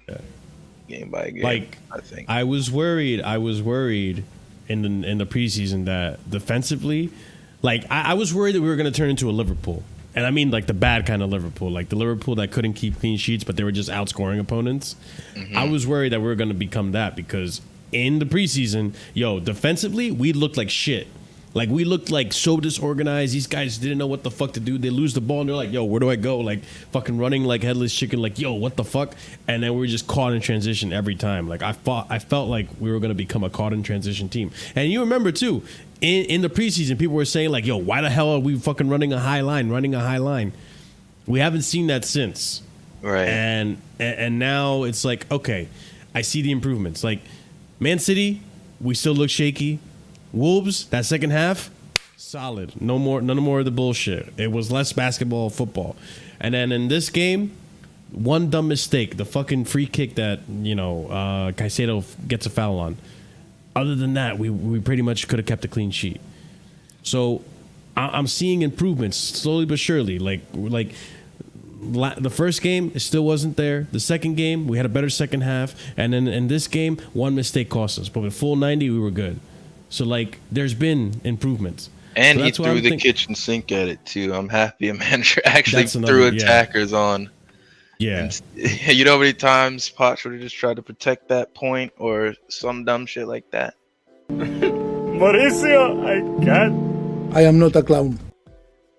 game by game. Like, I think I was worried in the preseason that defensively, like I was worried that we were going to turn into a Liverpool. And I mean like the bad kind of Liverpool, like the Liverpool that couldn't keep clean sheets, but they were just outscoring opponents. I was worried that we were going to become that because in the preseason, defensively, we looked like shit. Like, we looked like so disorganized. These guys didn't know what the fuck to do. They lose the ball, and they're like, yo, where do I go? Like, fucking running like headless chicken, like, yo, what the fuck? And then we were just caught in transition every time. Like, I felt like we were going to become a caught in transition team. And you remember, too, in the preseason, people were saying, like, yo, why the hell are we fucking running a high line? We haven't seen that since. Right. And now it's like, okay, I see the improvements. Like, Man City, we still look shaky. Wolves, that second half, solid. None more of the bullshit. It was less basketball, football. And then in this game, one dumb mistake, the fucking free kick that, Caicedo gets a foul on. Other than that, we pretty much could have kept a clean sheet. So I'm seeing improvements slowly but surely. Like the first game, it still wasn't there. The second game, we had a better second half. And then in this game, one mistake cost us. But with full 90, we were good. So, like, there's been improvements. And so he threw the kitchen sink at it, too. I'm happy a manager actually threw attackers on. Yeah. And, you know how many times Potts would have just tried to protect that point or some dumb shit like that? Mauricio, I can't. I am not a clown.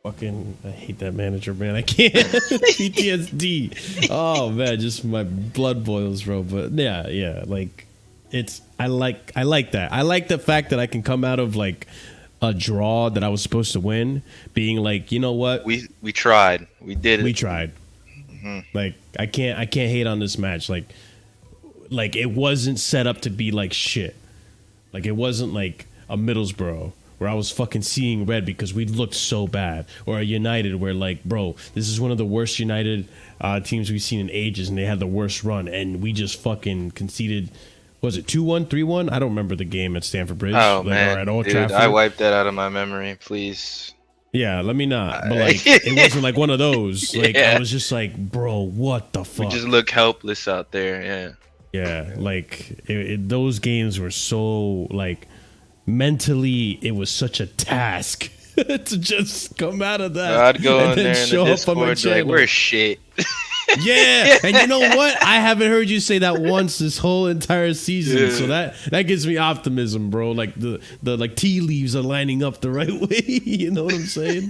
Fucking, I hate that manager, man. I can't. PTSD. Oh, man, just my blood boils, bro. But, yeah, like, I like that. I like the fact that I can come out of, like, a draw that I was supposed to win, being like, you know what? We tried. We did it. We tried. Like, I can't hate on this match. Like it wasn't set up to be like shit. Like, it wasn't like a Middlesbrough where I was fucking seeing red because we looked so bad, or a United where, like, bro, this is one of the worst United teams we've seen in ages, and they had the worst run, and we just fucking conceded. Was it 2-1, 3-1? I don't remember the game at Stamford Bridge. Oh, man. Or at Old Dude, Trafford. I wiped that out of my memory, please. Yeah, let me not. But, like, it wasn't like one of those. Like, I was just like, bro, what the fuck? We just look helpless out there, yeah. Yeah, like, those games were so, like, mentally, it was such a task to just come out of that. I'd go in there in the Discord, like, we're shit. Yeah, and you know what? I haven't heard you say that once this whole entire season, so that gives me optimism, bro. Like the like tea leaves are lining up the right way. You know what I'm saying?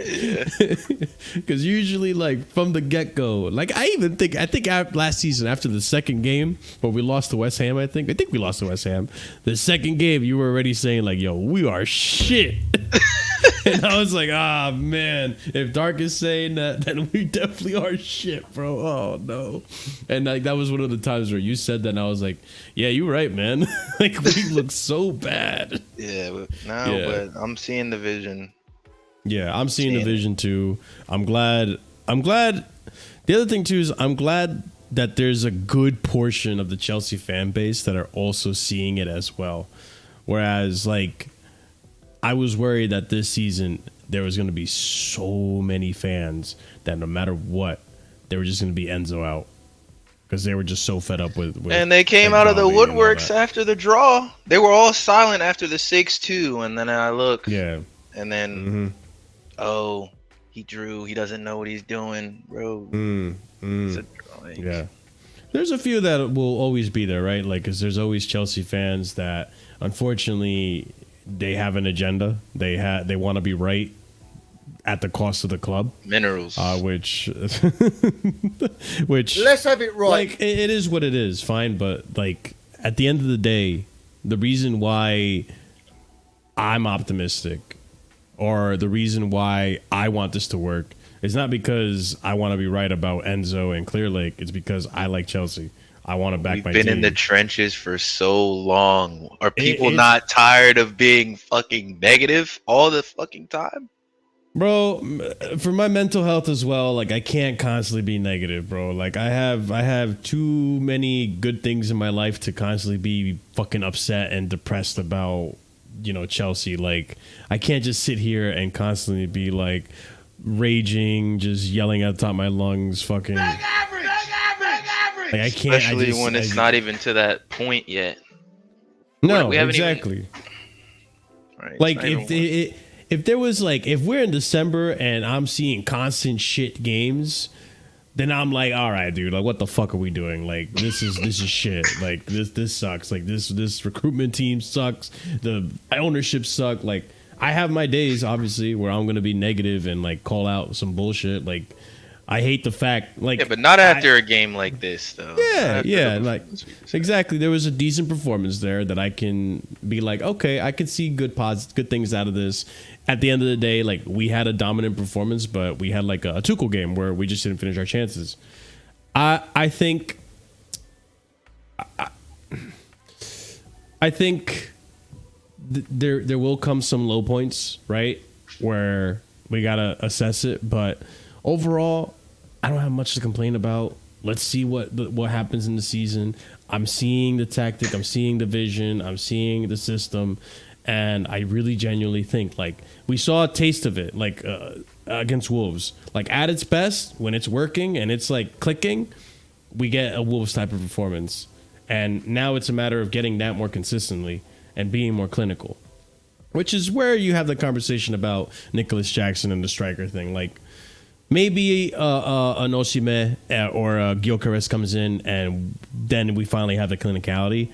Because usually, like, from the get go, like I think last season after the second game where we lost to West Ham, I think we lost to West Ham. The second game, you were already saying like, "Yo, we are shit." And I was like, ah, man, if Dark is saying that, then we definitely are shit, bro. Oh, no. And like that was one of the times where you said that, and I was like, yeah, you're right, man. Like, we look so bad. Yeah, but I'm seeing the vision. Yeah, I'm seeing the vision, too. I'm glad. The other thing, too, is I'm glad that there's a good portion of the Chelsea fan base that are also seeing it as well. Whereas, like, I was worried that this season there was going to be so many fans that no matter what, they were just going to be Enzo out because they were just so fed up with and they came out of the woodworks after the draw. They were all silent after the 6-2, and then I look. Yeah. And then, oh, he drew. He doesn't know what he's doing, bro. It's a drawing. Yeah. There's a few that will always be there, right? Like, because there's always Chelsea fans that, unfortunately, they have an agenda. They want to be right at the cost of the club. Minerals. Which let's have it right. Like, it is what it is, fine, but like at the end of the day, the reason why I'm optimistic or the reason why I want this to work is not because I want to be right about Enzo and ClearLake. It's because I like Chelsea. I want to back my team. We've been in the trenches for so long. Are people not tired of being fucking negative all the fucking time? Bro, for my mental health as well, like I can't constantly be negative, bro. Like I have too many good things in my life to constantly be fucking upset and depressed about, Chelsea. Like I can't just sit here and constantly be like raging, just yelling at the top of my lungs, fucking. Like I can't. Especially when it's not even to that point yet. No, we haven't exactly. Even, right, like if there was like, if we're in December and I'm seeing constant shit games, then I'm like, all right, dude, like what the fuck are we doing? Like this is shit. Like this sucks. Like this recruitment team sucks. The ownership suck. Like I have my days obviously where I'm gonna be negative and like call out some bullshit. Like I hate the fact, like, yeah, but not after a game like this, though. Yeah, like exactly. There was a decent performance there that I can be like, okay, I can see good things out of this. At the end of the day, like we had a dominant performance, but we had like a Tuchel game where we just didn't finish our chances. I think there will come some low points, right, where we gotta assess it, but overall, I don't have much to complain about. Let's see what happens in the season. I'm seeing the tactic. I'm seeing the vision. I'm seeing the system. And I really genuinely think, like, we saw a taste of it, like, against Wolves. Like, at its best, when it's working and it's, like, clicking, we get a Wolves type of performance. And now it's a matter of getting that more consistently and being more clinical. Which is where you have the conversation about Nicholas Jackson and the striker thing. Like, maybe an Osimhen or a Gyökeres comes in and then we finally have the clinicality.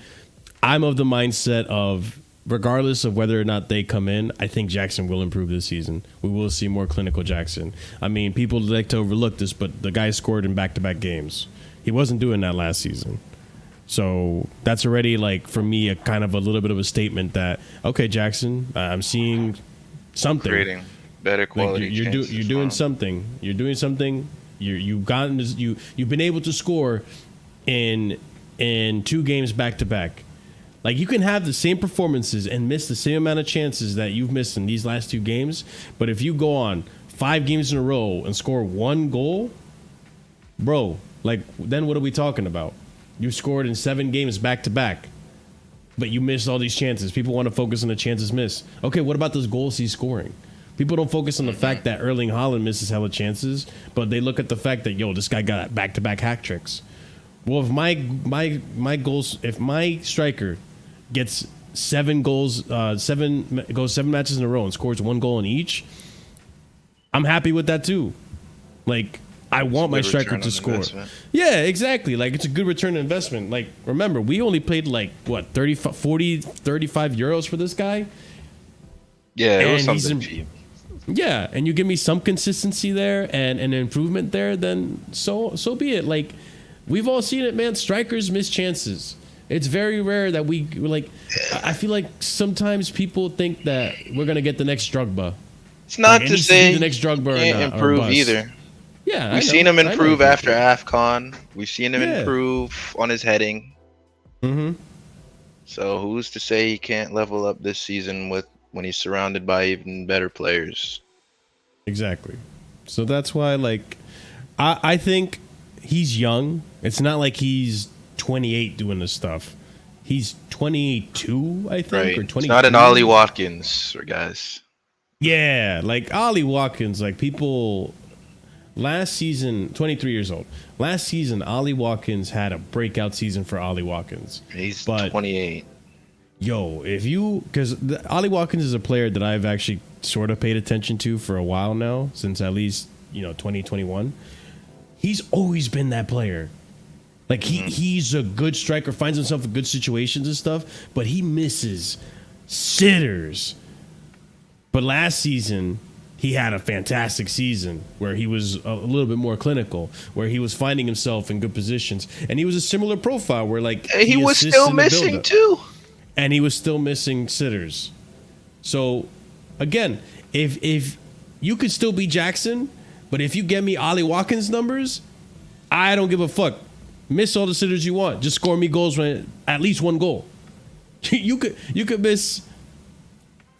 I'm of the mindset of, regardless of whether or not they come in, I think Jackson will improve this season. We will see more clinical Jackson. I mean, people like to overlook this, but the guy scored in back-to-back games. He wasn't doing that last season. So that's already, like, for me, a kind of a little bit of a statement that, okay, Jackson, I'm seeing something. Creating better quality. Like you're doing something. You're doing something. You've been able to score in 2 games back to back. Like you can have the same performances and miss the same amount of chances that you've missed in these last 2 games, but if you go on 5 games in a row and score 1 goal, bro, like then what are we talking about? You scored in 7 games back to back, but you missed all these chances. People want to focus on the chances missed. Okay, what about those goals he's scoring? People don't focus on the fact that Erling Haaland misses hella chances, but they look at the fact that, this guy got back-to-back hat tricks. Well, if my goals, if my striker gets 7 goals, 7 matches in a row and scores 1 goal in each, I'm happy with that too. Like, I want my striker to score. Investment. Yeah, exactly. Like, it's a good return on investment. Like, remember, we only paid like, what, 35 euros for this guy? Yeah, it was something cheap. Yeah, and you give me some consistency there and an improvement there, then so be it. Like, we've all seen it, man. Strikers miss chances. It's very rare that we, like, I feel like sometimes people think that we're going to get the next Drogba. It's not to say the next Drogba can't improve either. Yeah, we've seen him improve after AFCON. We've seen him improve on his heading. Mm-hmm. So who's to say he can't level up this season when he's surrounded by even better players? Exactly. So that's why, like, I think he's young. It's not like he's 28 doing this stuff. He's 22, I think, right. Or 23. It's not an Ollie Watkins, guys. Yeah, like Ollie Watkins, like people last season, 23 years old. Last season, Ollie Watkins had a breakout season for Ollie Watkins. He's 28. Yo, because Ollie Watkins is a player that I've actually sort of paid attention to for a while now, since at least 2021. He's always been that player. Like he's a good striker, finds himself in good situations and stuff, but he misses sitters. But last season, he had a fantastic season where he was a little bit more clinical, where he was finding himself in good positions, and he was a similar profile where like he was still missing too. And he was still missing sitters. So, again, if you could still be Jackson, but if you get me Ollie Watkins numbers, I don't give a fuck. Miss all the sitters you want. Just score me goals when at least 1 goal. You could miss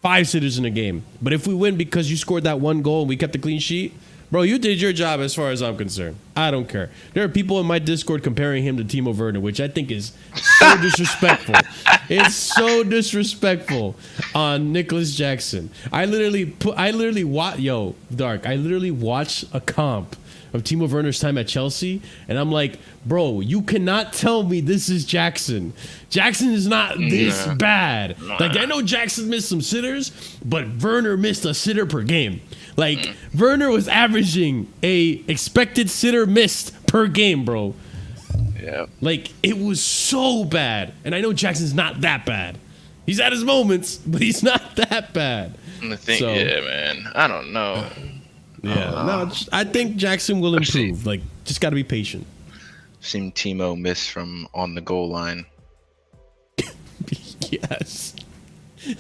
5 sitters in a game. But if we win because you scored that one goal and we kept the clean sheet, bro, you did your job as far as I'm concerned. I don't care. There are people in my Discord comparing him to Timo Werner, which I think is so disrespectful. It's so disrespectful on Nicholas Jackson. I literally watched a comp of Timo Werner's time at Chelsea, and I'm like, bro, you cannot tell me this is Jackson. Jackson is not this bad. Like, I know Jackson missed some sitters, but Werner missed a sitter per game. Like, Werner was averaging a expected sitter missed per game, bro. Yeah. Like, it was so bad. And I know Jackson's not that bad. He's at his moments, but he's not that bad. Yeah, man. I don't know. I think Jackson will improve. Like, just got to be patient. Seen Timo miss from on the goal line. Yes.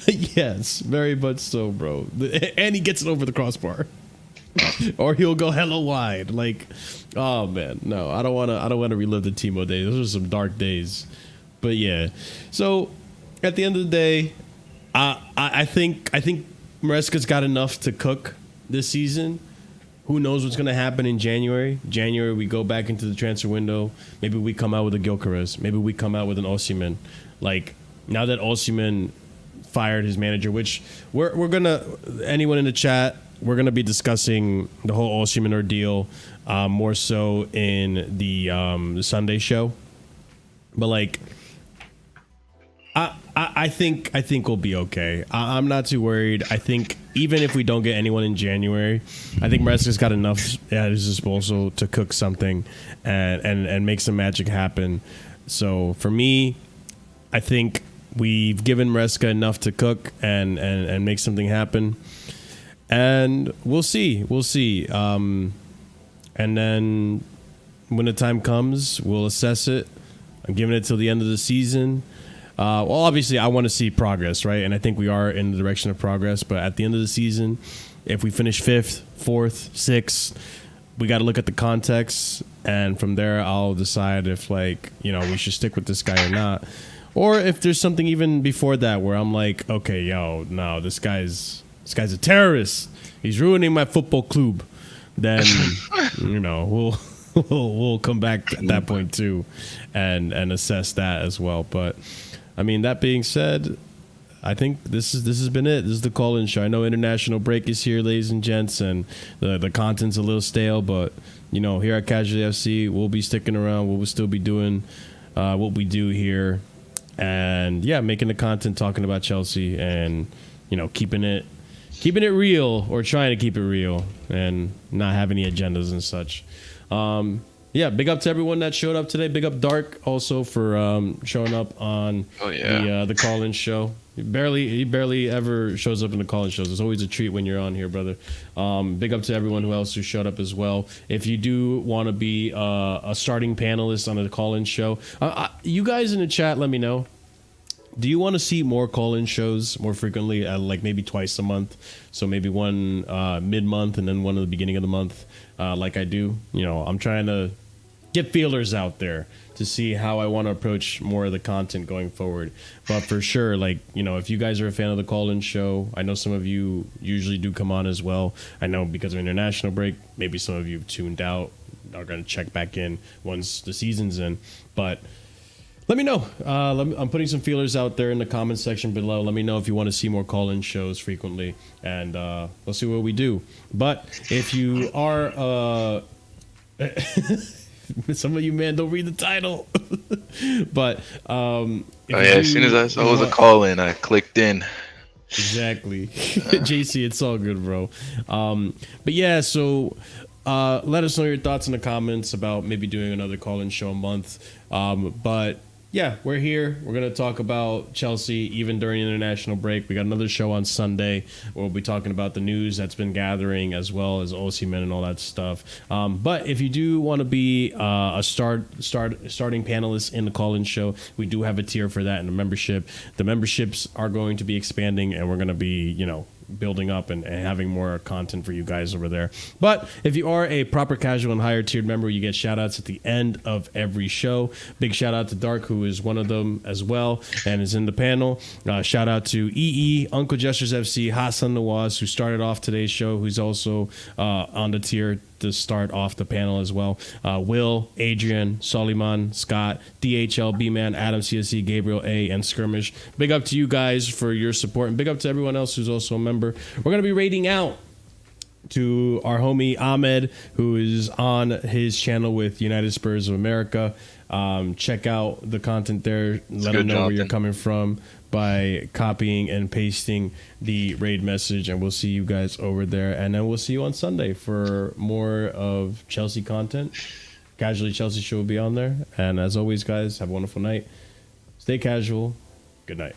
Yes, very much so, bro. And he gets it over the crossbar. Or he'll go hella wide. Like, oh man, no, I don't want to relive the Timo days. Those are some dark days. But yeah. So, at the end of the day, I think Maresca's got enough to cook this season. Who knows what's going to happen in January? January, we go back into the transfer window. Maybe we come out with a Gyökeres. Maybe we come out with an Osimhen. Like, now that Osimhen fired his manager, which we're going to, anyone in the chat, we're going to be discussing the whole Osimhen ordeal more so in the Sunday show. But, like, I think we'll be okay. I'm not too worried. I think even if we don't get anyone in January, I think Maresca's got enough at his disposal to cook something and make some magic happen. So for me, I think we've given Maresca enough to cook and make something happen. And we'll see. And then when the time comes, we'll assess it. I'm giving it till the end of the season. Well, obviously, I want to see progress, right? And I think we are in the direction of progress. But at the end of the season, if we finish 5th, 4th, 6th, we got to look at the context. And from there, I'll decide if, like, you know, we should stick with this guy or not. Or if there's something even before that where I'm like, okay, yo, no, this guy's a terrorist. He's ruining my football club. Then, you know, we'll come back at that point too and assess that as well. But I mean, that being said, I think this has been it. This is the call-in show. I know international break is here, ladies and gents, and the content's a little stale, but you know, here at Casually FC, we'll be sticking around. We'll still be doing what we do here, and yeah, making the content, talking about Chelsea, and you know, keeping it real, or trying to keep it real, and not have any agendas and such. Yeah, big up to everyone that showed up today. Big up Dark also for showing up on the call-in show. He barely ever shows up in the call-in shows. It's always a treat when you're on here, brother. Big up to everyone else who showed up as well. If you do want to be a starting panelist on a call-in show, you guys in the chat, let me know. Do you want to see more call-in shows more frequently, like maybe twice a month? So maybe one mid-month and then one at the beginning of the month, like I do. You know, I'm trying to get feelers out there to see how I want to approach more of the content going forward. But for sure, like, you know, if you guys are a fan of the call-in show, I know some of you usually do come on as well. I know because of international break, maybe some of you have tuned out, are going to check back in once the season's in. But let me know. I'm putting some feelers out there in the comments section below. Let me know if you want to see more call-in shows frequently, and we'll see what we do. But if you are... some of you, man, don't read the title. But as soon as I saw it was a call-in, I clicked in. Exactly. JC, it's all good, bro. But yeah, so let us know your thoughts in the comments about maybe doing another call-in show a month. But yeah, we're here. We're going to talk about Chelsea even during international break. We got another show on Sunday where we'll be talking about the news that's been gathering, as well as Osimhen and all that stuff. But if you do want to be a starting panelist in the call-in show, we do have a tier for that in the membership. The memberships are going to be expanding, and we're going to be, you know, building up and having more content for you guys over there. But if you are a proper casual and higher tiered member, you get shout outs at the end of every show. Big shout out to Dark, who is one of them as well and is in the panel. Shout out to EE, Uncle Gestures FC, Hassan Nawaz, who started off today's show, who's also on the tier to start off the panel as well. Will, Adrian, Soliman, Scott, DHL, B-Man, Adam, CSC, Gabriel A, and Skirmish. Big up to you guys for your support, and big up to everyone else who's also a member. We're going to be rating out to our homie Ahmed, who is on his channel with United Spurs of America. Check out the content there. Let them know where you're coming from by copying and pasting the raid message, and we'll see you guys over there. And then we'll see you on Sunday for more of Chelsea content. Casually Chelsea show will be on there. And as always, guys, have a wonderful night. Stay casual. Good night.